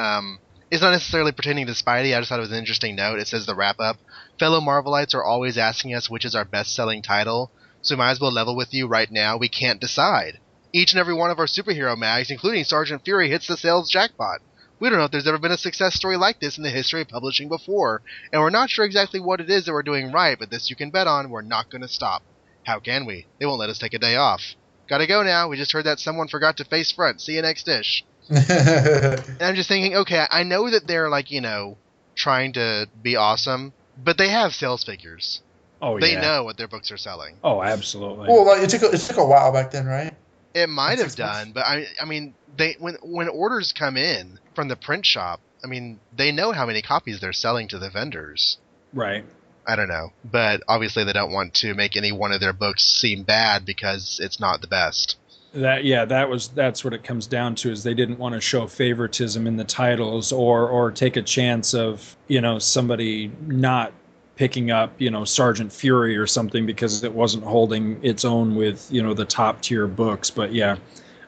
it's not necessarily pertaining to Spidey. I just thought it was an interesting note. It says the wrap-up. Fellow Marvelites are always asking us which is our best-selling title, so we might as well level with you right now. We can't decide. Each and every one of our superhero mags, including Sergeant Fury, hits the sales jackpot. We don't know if there's ever been a success story like this in the history of publishing before, and we're not sure exactly what it is that we're doing right, but this you can bet on, we're not going to stop. How can we? They won't let us take a day off. Gotta go now. We just heard that someone forgot to face front. See you next ish. And I'm just thinking, okay, I know that they're, like, you know, trying to be awesome, but they have sales figures. Oh, They know what their books are selling. Oh, absolutely. Well, like, it took a while back then, right? It might have done, but I mean, when orders come in from the print shop, I mean, they know how many copies they're selling to the vendors. Right. I don't know, but obviously they don't want to make any one of their books seem bad because it's not the best. That's what it comes down to, is they didn't want to show favoritism in the titles or take a chance of, somebody not picking up, Sergeant Fury or something because it wasn't holding its own with, the top tier books. But yeah,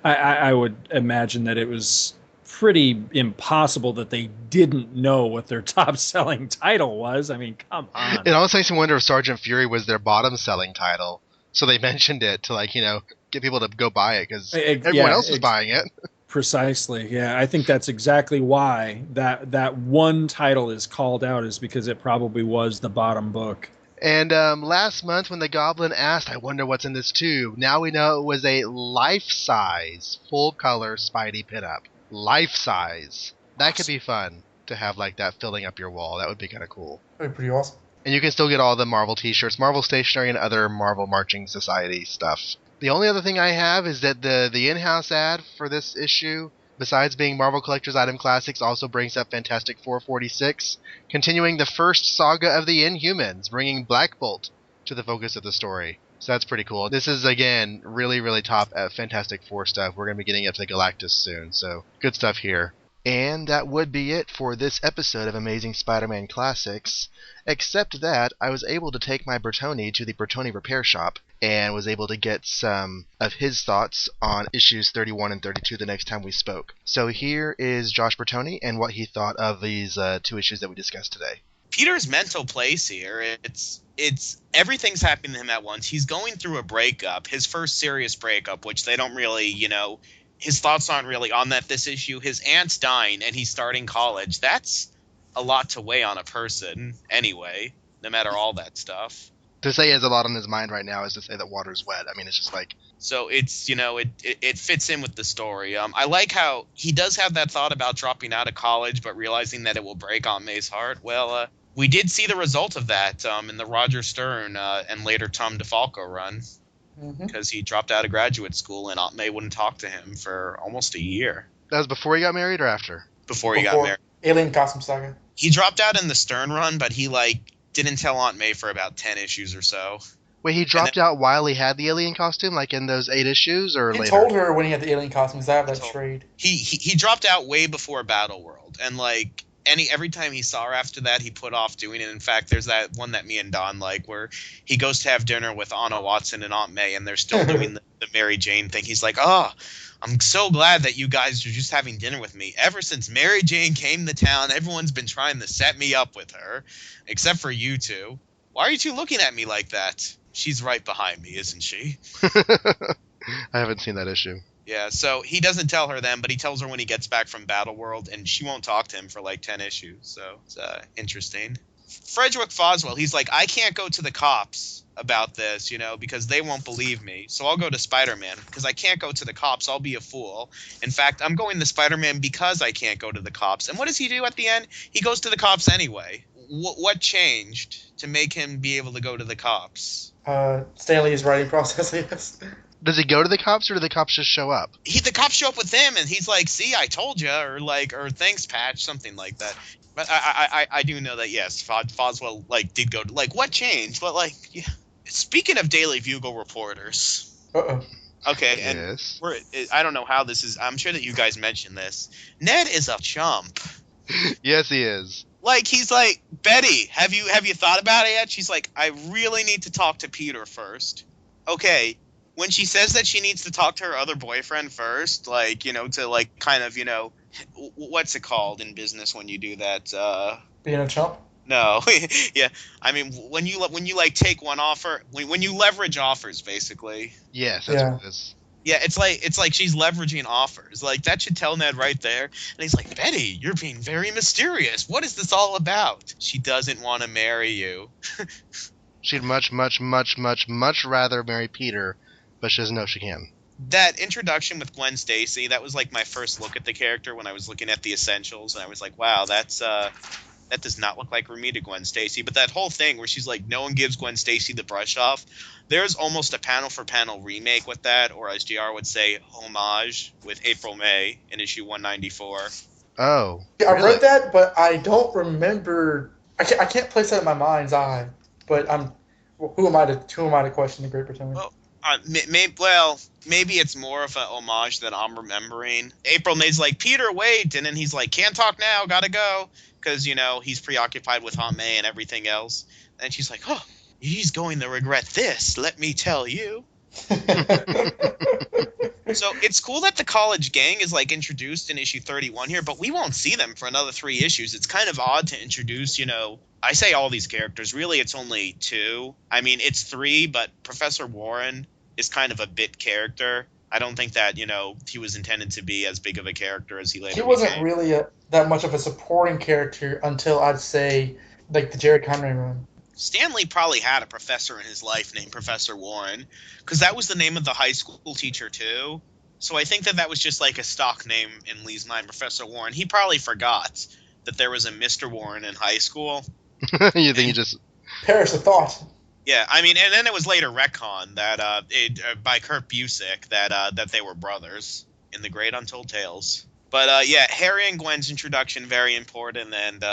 I would imagine that it was pretty impossible that they didn't know what their top selling title was. I mean, come on. It almost makes me wonder if Sergeant Fury was their bottom selling title. So they mentioned it to get people to go buy it because everyone else was buying it. Precisely. Yeah, I think that's exactly why that one title is called out, is because it probably was the bottom book. And last month when the Goblin asked, I wonder what's in this tube, now we know it was a life-size, full-color Spidey pinup. Life-size. That could be fun to have like that filling up your wall. That would be kind of cool. That'd be pretty awesome. And you can still get all the Marvel t-shirts, Marvel stationery, and other Marvel Marching Society stuff. The only other thing I have is that the in-house ad for this issue, besides being Marvel Collector's Item Classics, also brings up Fantastic 446, continuing the first saga of the Inhumans, bringing Black Bolt to the focus of the story. So that's pretty cool. This is, again, really, really top Fantastic Four stuff. We're going to be getting up to Galactus soon, so good stuff here. And that would be it for this episode of Amazing Spider-Man Classics, except that I was able to take my Bertoni to the Bertoni Repair Shop and was able to get some of his thoughts on issues 31 and 32 the next time we spoke. So here is Josh Bertoni and what he thought of these two issues that we discussed today. Peter's mental place here, it's everything's happening to him at once. He's going through a breakup, his first serious breakup, which they don't really, his thoughts aren't really on this issue. His aunt's dying and he's starting college. That's a lot to weigh on a person anyway, no matter all that stuff. To say he has a lot on his mind right now is to say that water's wet. I mean, it's just like... So it's, it fits in with the story. I like how he does have that thought about dropping out of college, but realizing that it will break Aunt May's heart. Well, we did see the result of that in the Roger Stern and later Tom DeFalco run, because he dropped out of graduate school and Aunt May wouldn't talk to him for almost a year. That was before he got married or after? Before he got married. Alien Costume Saga. He dropped out in the Stern run, but he didn't tell Aunt May for about 10 issues or so. Wait, he dropped out while he had the alien costume, like in those 8 issues, or later? He told her when he had the alien costume, because I have that trade. He dropped out way before Battle World, and every time he saw her after that, he put off doing it. In fact, there's that one that me and Don like, where he goes to have dinner with Anna Watson and Aunt May, and they're still doing the Mary Jane thing. He's like, I'm so glad that you guys are just having dinner with me. Ever since Mary Jane came to town, everyone's been trying to set me up with her, except for you two. Why are you two looking at me like that? She's right behind me, isn't she? I haven't seen that issue. Yeah, so he doesn't tell her then, but he tells her when he gets back from Battle World, and she won't talk to him for 10 issues. So it's interesting. Frederick Foswell, he's like, I can't go to the cops about this, because they won't believe me. So I'll go to Spider-Man, because I can't go to the cops. I'll be a fool. In fact, I'm going to Spider-Man because I can't go to the cops. And what does he do at the end? He goes to the cops anyway. What changed to make him be able to go to the cops? Stanley's writing process, I guess. Does he go to the cops, or do the cops just show up? The cops show up with him, and he's like, see, I told you, or thanks, Patch, something like that. But I do know that, yes, Foswell, did go to, what changed? But, yeah. Speaking of Daily Bugle reporters. Uh-oh. Okay, and yes. I don't know how this is, I'm sure that you guys mentioned this. Ned is a chump. Yes, he is. He's like, Betty, have you thought about it yet? She's like, I really need to talk to Peter first. Okay, when she says that she needs to talk to her other boyfriend first, to kind of, what's it called in business when you do that? Being a chump? No, yeah. I mean, when you take one offer, when you leverage offers, basically. Yes, that's what it is. Yeah, it's like she's leveraging offers. That should tell Ned right there. And he's like, Betty, you're being very mysterious. What is this all about? She doesn't want to marry you. She'd much, much, much, much, much rather marry Peter, but she doesn't know she can. That introduction with Gwen Stacy, that was my first look at the character when I was looking at the essentials, and I was like, wow, that does not look like Ramita Gwen Stacy. But that whole thing where she's like, no one gives Gwen Stacy the brush off, there's almost a panel-for-panel remake with that, or as JR would say, homage, with April May in issue 194. Oh. Yeah, I read that, but I don't remember. I can't place that in my mind's eye. But who am I to question the Great Britannia? Maybe it's more of a homage than I'm remembering. April May's like, Peter, wait, and then he's like, can't talk now, gotta go, because he's preoccupied with Aunt May and everything else. And she's like, oh, he's going to regret this. Let me tell you. So it's cool that the college gang is like introduced in issue 31 here, but we won't see them for another 3 issues. It's kind of odd to introduce, I say all these characters. Really, it's only 2. I mean, it's 3, but Professor Warren is kind of a bit character. I don't think that, he was intended to be as big of a character as he later He wasn't became. really that much of a supporting character until I'd say like the Jerry Conway run. Stanley probably had a professor in his life named Professor Warren, because that was the name of the high school teacher too. So I think that was just like a stock name in Lee's mind, Professor Warren. He probably forgot that there was a Mr. Warren in high school. You think he just perish the thought? Yeah, I mean, and then it was later retcon that by Kurt Busiek that they were brothers in the Great Untold Tales. But yeah, Harry and Gwen's introduction very important, and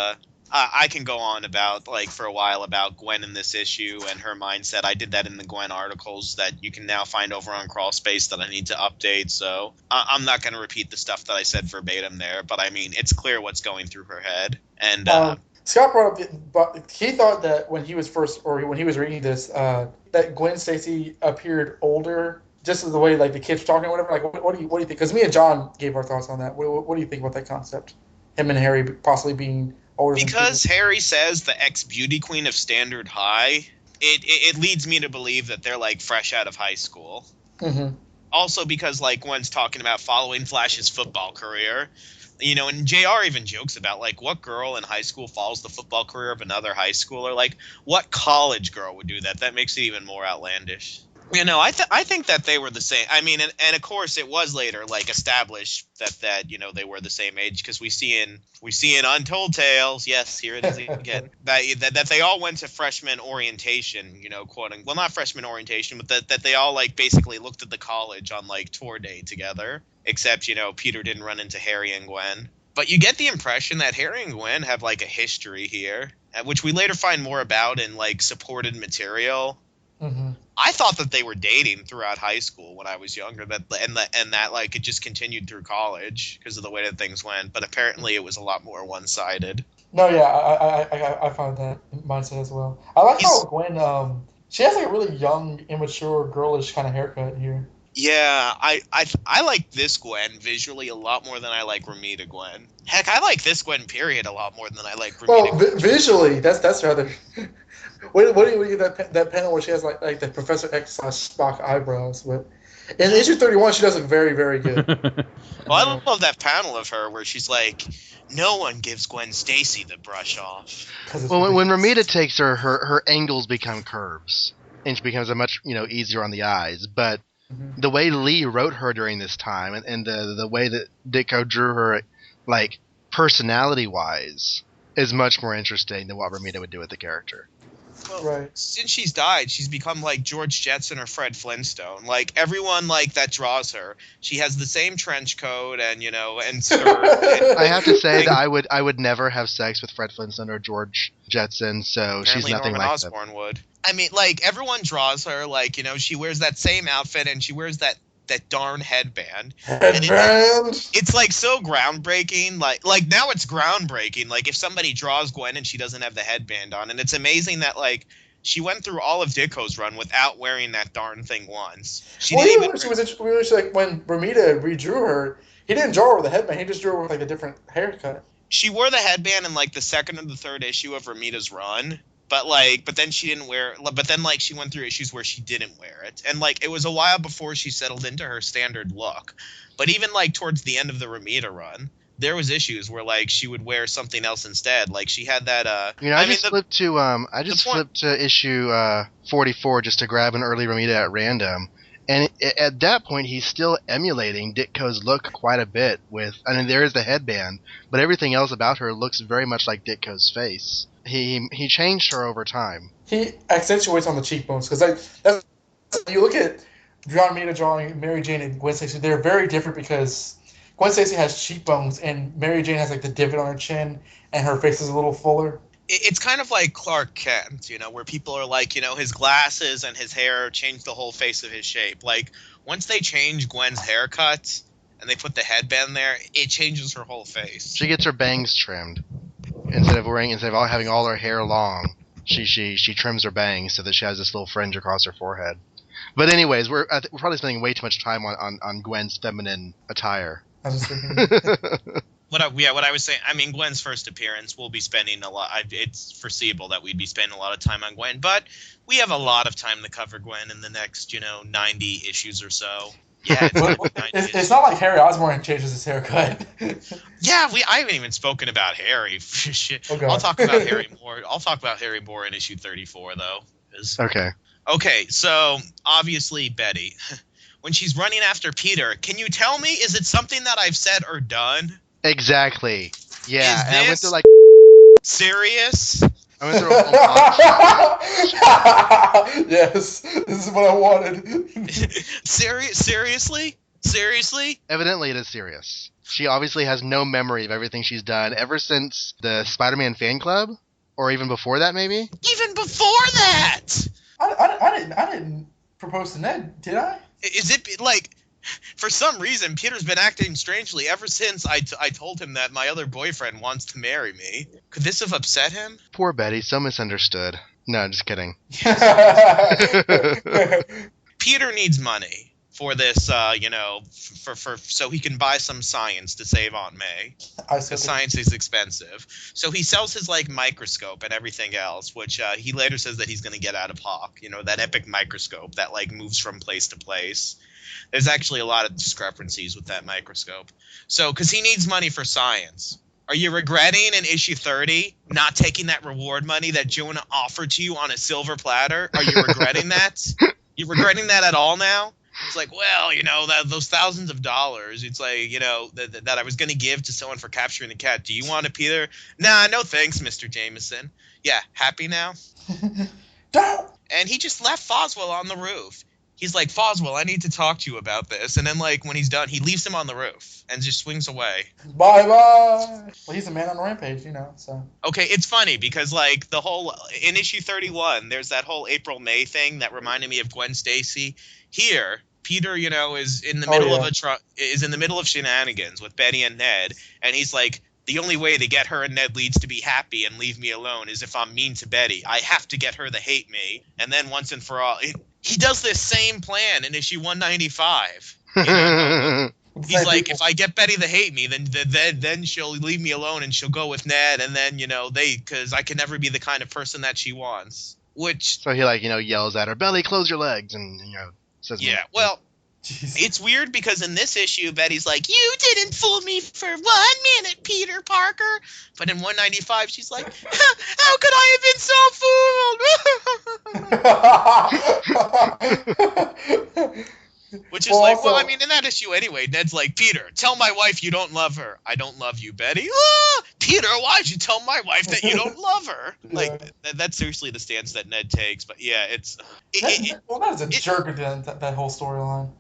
I can go on about for a while about Gwen in this issue and her mindset. I did that in the Gwen articles that you can now find over on Crawlspace that I need to update. So I'm not going to repeat the stuff that I said verbatim there, but I mean it's clear what's going through her head. And Scott brought up, but he thought that when he was reading this, that Gwen Stacy appeared older, just as the way the kids were talking or whatever. Like, what do you think? Because me and John gave our thoughts on that. What do you think about that concept? Him and Harry possibly being older. Because Harry says the ex-beauty queen of Standard High, it leads me to believe that they're fresh out of high school. Mm-hmm. Also because Gwen's talking about following Flash's football career. And JR even jokes about what girl in high school follows the football career of another high schooler. What college girl would do that? That makes it even more outlandish. I think that they were the same. I mean, and of course it was later established that they were the same age, because we see in Untold Tales, yes, here it is again, that they all went to freshman orientation, quoting, well, not freshman orientation, but that they all basically looked at the college on tour day together, except Peter didn't run into Harry and Gwen. But you get the impression that Harry and Gwen have a history here, which we later find more about in supported material. Mm-hmm. I thought that they were dating throughout high school when I was younger, and that it just continued through college because of the way that things went. But apparently, it was a lot more one-sided. No, yeah, I found that mindset as well. I like how Gwen, she has a really young, immature, girlish kind of haircut here. Yeah, I like this Gwen visually a lot more than I like Ramita Gwen. Heck, I like this Gwen period a lot more than I like Ramita Gwen. Visually, that's rather. What do you get that panel where she has like the Professor X / Spock eyebrows? But in issue 31, she does look very, very good. Well, I love that panel of her where she's like, "No one gives Gwen Stacy the brush off." Well, when Ramita takes her angles become curves, and she becomes a much easier on the eyes. But the way Lee wrote her during this time, and the way that Ditko drew her, personality wise, is much more interesting than what Ramita would do with the character. Well, right. Since she's died, she's become like George Jetson or Fred Flintstone. Everyone that draws her, she has the same trench coat and and skirt. I have to say that I would never have sex with Fred Flintstone or George Jetson, so she's nothing Norman like Osborn would. I mean, everyone draws her she wears that same outfit and she wears that darn headband. It's so groundbreaking. Like now it's groundbreaking. If somebody draws Gwen and she doesn't have the headband on, and it's amazing that she went through all of Ditko's run without wearing that darn thing once. When Ramita redrew her, he didn't draw her with a headband. He just drew her with a different haircut. She wore the headband in the second or the third issue of Ramita's run. But then she didn't wear. But then she went through issues where she didn't wear it, and it was a while before she settled into her standard look. But even towards the end of the Ramita run, there was issues where she would wear something else instead. She had that. I just flipped to issue 44 just to grab an early Ramita at random, and at that point he's still emulating Ditko's look quite a bit. There is the headband, but everything else about her looks very much like Ditko's face. He changed her over time. He accentuates on the cheekbones because you look at John Romita drawing Mary Jane and Gwen Stacy. They're very different because Gwen Stacy has cheekbones and Mary Jane has the divot on her chin and her face is a little fuller. It's kind of like Clark Kent, where people are like, his glasses and his hair change the whole face of his shape. Like, once they change Gwen's haircut and they put the headband there, it changes her whole face. She gets her bangs trimmed. Instead of having all her hair long, she trims her bangs so that she has this little fringe across her forehead. But anyways, we're probably spending way too much time on Gwen's feminine attire. I was thinking. What I was saying, I mean, Gwen's first appearance, we'll be spending a lot. It's foreseeable that we'd be spending a lot of time on Gwen, but we have a lot of time to cover Gwen in the next, 90 issues or so. Yeah, it's not like Harry Osborn changes his haircut. Yeah, I haven't even spoken about Harry. Shit. Okay. I'll talk about Harry more. I'll talk about Harry more in issue 34, though. Okay. Okay, so obviously Betty, when she's running after Peter, can you tell me, is it something that I've said or done? Exactly. Yeah, and I went through serious? I went through a whole bunch. Yes, this is what I wanted. Seriously? Evidently, it is serious. She obviously has no memory of everything she's done ever since the Spider-Man fan club, or even before that, maybe. Even before that. I didn't propose to Ned, did I? Is it like? For some reason, Peter's been acting strangely ever since I told him that my other boyfriend wants to marry me. Could this have upset him? Poor Betty, so misunderstood. No, just kidding. Peter needs money for this, for so he can buy some science to save Aunt May. Because science is expensive. So he sells his, microscope and everything else, which he later says that he's going to get out of Hawk. That epic microscope that, moves from place to place. There's actually a lot of discrepancies with that microscope. So, because he needs money for science. Are you regretting in issue 30 not taking that reward money that Jonah offered to you on a silver platter? Are you regretting that? You regretting that at all now? It's like, well, those thousands of dollars, it's like, that I was going to give to someone for capturing the cat. Do you want it, Peter? Nah, no thanks, Mr. Jameson. Yeah, happy now? And he just left Foswell on the roof. He's like, Foswell, I need to talk to you about this. And then, when he's done, he leaves him on the roof and just swings away. Bye-bye. Well, he's a man on a rampage, so. Okay, it's funny because, the whole, in issue 31, there's that whole April-May thing that reminded me of Gwen Stacy. Here, Peter, is in the middle is in the middle of shenanigans with Betty and Ned, and he's like, the only way to get her and Ned Leeds to be happy and leave me alone is if I'm mean to Betty. I have to get her to hate me. And then once and for all, he does this same plan in issue 195. He's like, if I get Betty to hate me, then she'll leave me alone and she'll go with Ned. And then, because I can never be the kind of person that she wants. Which. So he, yells at her, Belly, close your legs. And, says. Yeah, well. Jeez. It's weird because in this issue, Betty's like, you didn't fool me for 1 minute, Peter Parker. But in 195, she's like, how could I have been so fooled? Which is well, I mean, in that issue anyway, Ned's like, Peter, tell my wife you don't love her. I don't love you, Betty. Peter, why'd you tell my wife that you don't love her? That's seriously the stance that Ned takes. But yeah, it's... That's a jerk, that whole storyline.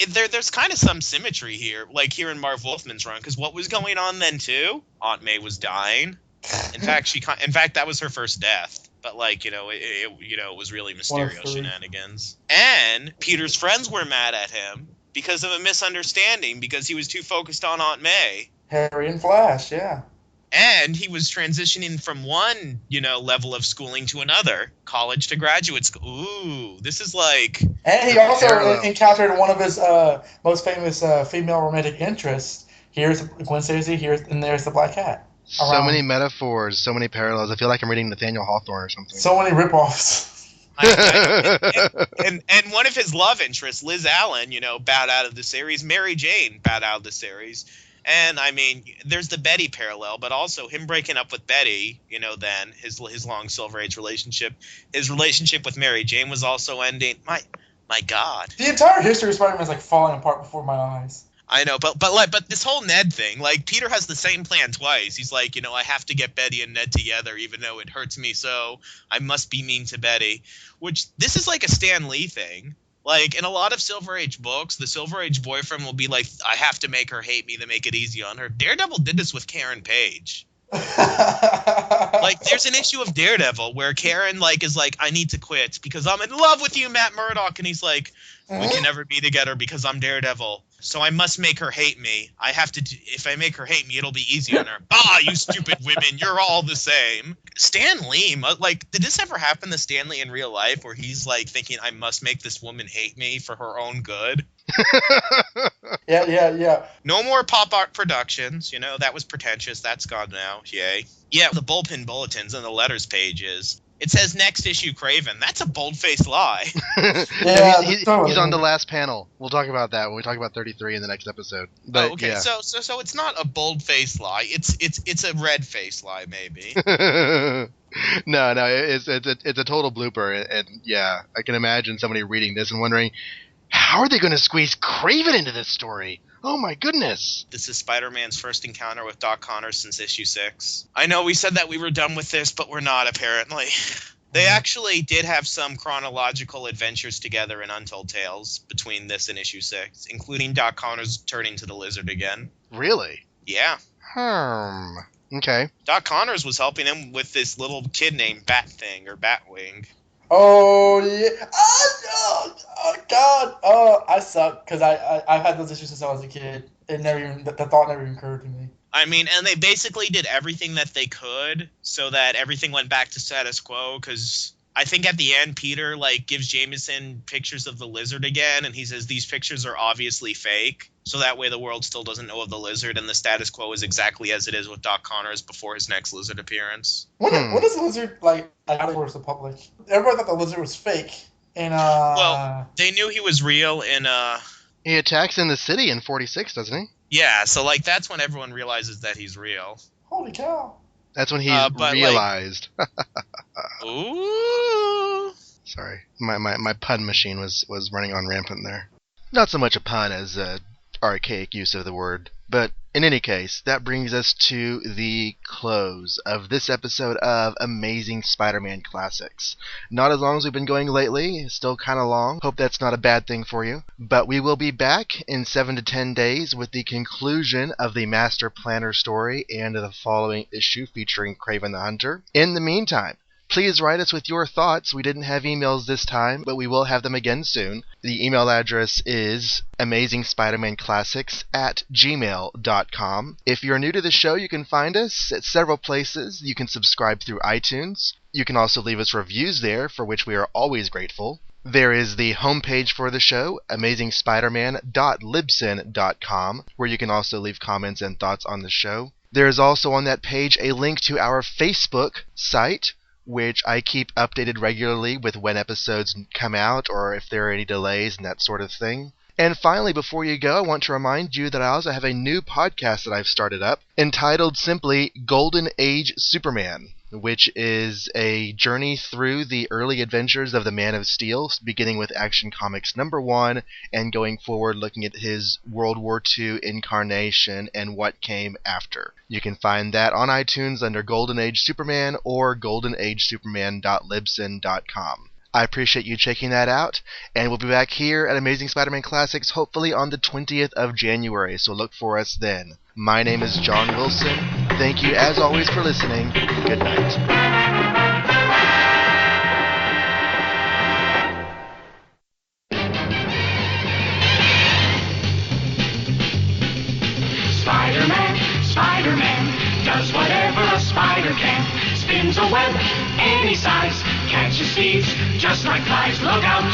There's kind of some symmetry here, here in Marv Wolfman's run, because what was going on then too? Aunt May was dying. In fact, that was her first death. But it was really Mysterio shenanigans. And Peter's friends were mad at him because of a misunderstanding, because he was too focused on Aunt May. Harry and Flash, yeah. And he was transitioning from one, level of schooling to another, college to graduate school. Ooh, this is And he also encountered one of his most famous female romantic interests. Here's Gwen Stacy, and there's the Black Cat. So many metaphors, so many parallels. I feel like I'm reading Nathaniel Hawthorne or something. So many ripoffs. And one of his love interests, Liz Allen, bowed out of the series. Mary Jane bowed out of the series. And, I mean, there's the Betty parallel, but also him breaking up with Betty, then his long Silver Age relationship. His relationship with Mary Jane was also ending. My God. The entire history of Spider-Man is, falling apart before my eyes. I know, but this whole Ned thing, Peter has the same plan twice. He's like, I have to get Betty and Ned together, even though it hurts me so. I must be mean to Betty. Which, this is a Stan Lee thing. In a lot of Silver Age books, the Silver Age boyfriend will be like, I have to make her hate me to make it easy on her. Daredevil did this with Karen Page. Like, there's an issue of Daredevil where Karen is like, I need to quit because I'm in love with you, Matt Murdock, and he's like, we can never be together because I'm Daredevil, so I must make her hate me. I have to. If I make her hate me, it'll be easy on her. Bah, you stupid women, you're all the same. Stan Lee, did this ever happen to Stan Lee in real life where he's like thinking, I must make this woman hate me for her own good? Yeah. No more pop art productions. That was pretentious. That's gone now. Yay. Yeah, the bullpen bulletins and the letters pages. It says next issue Craven. That's a bold-faced lie. Yeah, he's on the last panel. We'll talk about that when we talk about 33 in the next episode. But, okay. Yeah. So it's not a bold-faced lie. It's a red-faced lie, maybe. No, it's a total blooper, and yeah, I can imagine somebody reading this and wondering, how are they going to squeeze Craven into this story? Oh my goodness! This is Spider-Man's first encounter with Doc Connors since issue 6. I know we said that we were done with this, but we're not, apparently. They actually did have some chronological adventures together in Untold Tales between this and issue 6, including Doc Connors turning to the Lizard again. Really? Yeah. Okay. Doc Connors was helping him with this little kid named Bat-Thing, or Batwing. Oh, yeah. Oh, God. Oh, I suck, because I've had those issues since I was a kid. The thought never even occurred to me. I mean, and they basically did everything that they could so that everything went back to status quo, because I think at the end, Peter, gives Jameson pictures of the Lizard again, and he says these pictures are obviously fake, so that way the world still doesn't know of the Lizard, and the status quo is exactly as it is with Doc Connors before his next Lizard appearance. What is the Lizard, out towards the public? Everybody thought the Lizard was fake, and, Well, they knew he was real in, He attacks in the city in 46, doesn't he? Yeah, so, that's when everyone realizes that he's real. Holy cow. That's when he realized. Ooh. Sorry, my pun machine was running on rampant there. Not so much a pun as a archaic use of the word, but in any case, that brings us to the close of this episode of Amazing Spider-Man Classics. Not as long as we've been going lately, still kind of long. Hope that's not a bad thing for you. But we will be back in 7 to 10 days with the conclusion of the Master Planner story and the following issue featuring Kraven the Hunter. In the meantime, please write us with your thoughts. We didn't have emails this time, but we will have them again soon. The email address is amazingspidermanclassics@gmail.com. If you're new to the show, you can find us at several places. You can subscribe through iTunes. You can also leave us reviews there, for which we are always grateful. There is the homepage for the show, amazingspiderman.libsyn.com, where you can also leave comments and thoughts on the show. There is also on that page a link to our Facebook site, which I keep updated regularly with when episodes come out or if there are any delays and that sort of thing. And finally, before you go, I want to remind you that I also have a new podcast that I've started up entitled simply Golden Age Superman, which is a journey through the early adventures of the Man of Steel, beginning with Action Comics #1 and going forward looking at his World War II incarnation and what came after. You can find that on iTunes under Golden Age Superman or goldenagesuperman.libsyn.com. I appreciate you checking that out, and we'll be back here at Amazing Spider-Man Classics hopefully on the 20th of January, so look for us then. My name is John Wilson. Thank you as always for listening. Good night. Spider-Man does whatever a spider can. Spins a web any size, catches thieves just like flies. Look out,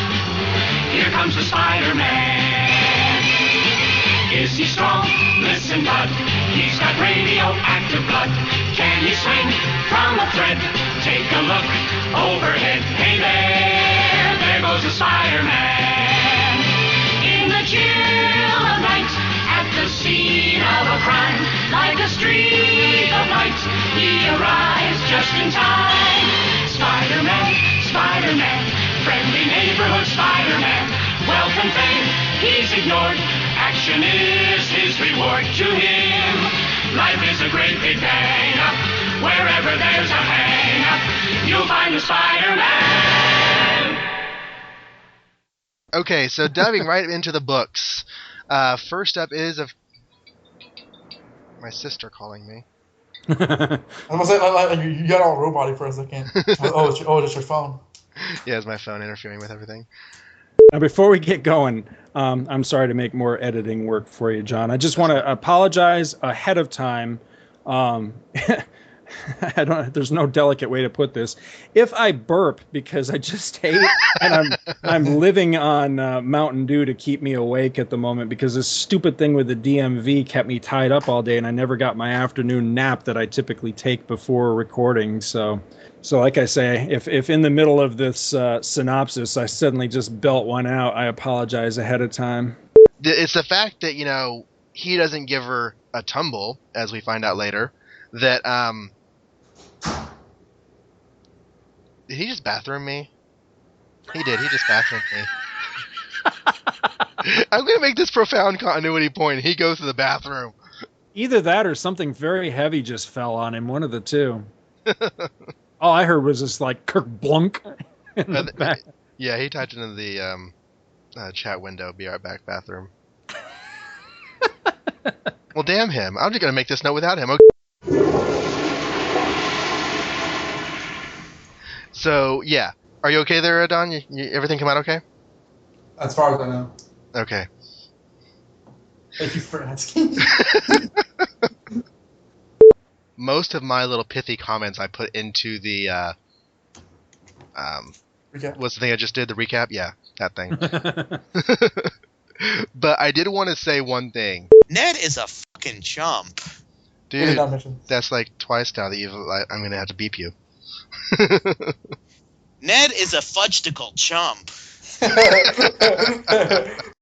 here comes the Spider-Man. Is he strong? Listen, bud, he's got radioactive blood. Can he swing from a thread? Take a look overhead. Hey there goes the Spider-Man. In the chill of night, at the scene of a crime, like a streak of light, he arrives just in time. Spider-Man, Spider-Man, friendly neighborhood Spider-Man. Wealth and fame, he's ignored. Action is his reward to him. Life is a great big hang-up. Wherever there's a hang-up, you'll find the Spider-Man. Okay, so diving right into the books. First up is my sister calling me. I was gonna say, like, you got all robot for a second. It's your phone. Yeah, it's my phone interfering with everything. Now, before we get going, I'm sorry to make more editing work for you, John. I just want to apologize ahead of time. There's no delicate way to put this. If I burp because I just ate and I'm living on Mountain Dew to keep me awake at the moment because this stupid thing with the DMV kept me tied up all day and I never got my afternoon nap that I typically take before recording. So like I say, if in the middle of this synopsis I suddenly just belt one out, I apologize ahead of time. It's the fact that, he doesn't give her a tumble, as we find out later, that, did he just bathroom me? He did. He just bathroomed me. I'm going to make this profound continuity point. He goes to the bathroom. Either that or something very heavy just fell on him. One of the two. All I heard was just like Kirk Blunk in the back. Yeah, he typed into the chat window, be right back, bathroom. Well, damn him. I'm just going to make this note without him. Okay. So, yeah. Are you okay there, Don? Everything come out okay? As far as I know. Okay. Thank you for asking. Most of my little pithy comments I put into the recap. What's the thing I just did? The recap? Yeah, that thing. But I did want to say one thing. Ned is a fucking chump. Dude, that's like twice now that I'm going to have to beep you. Ned is a fudgetical chump.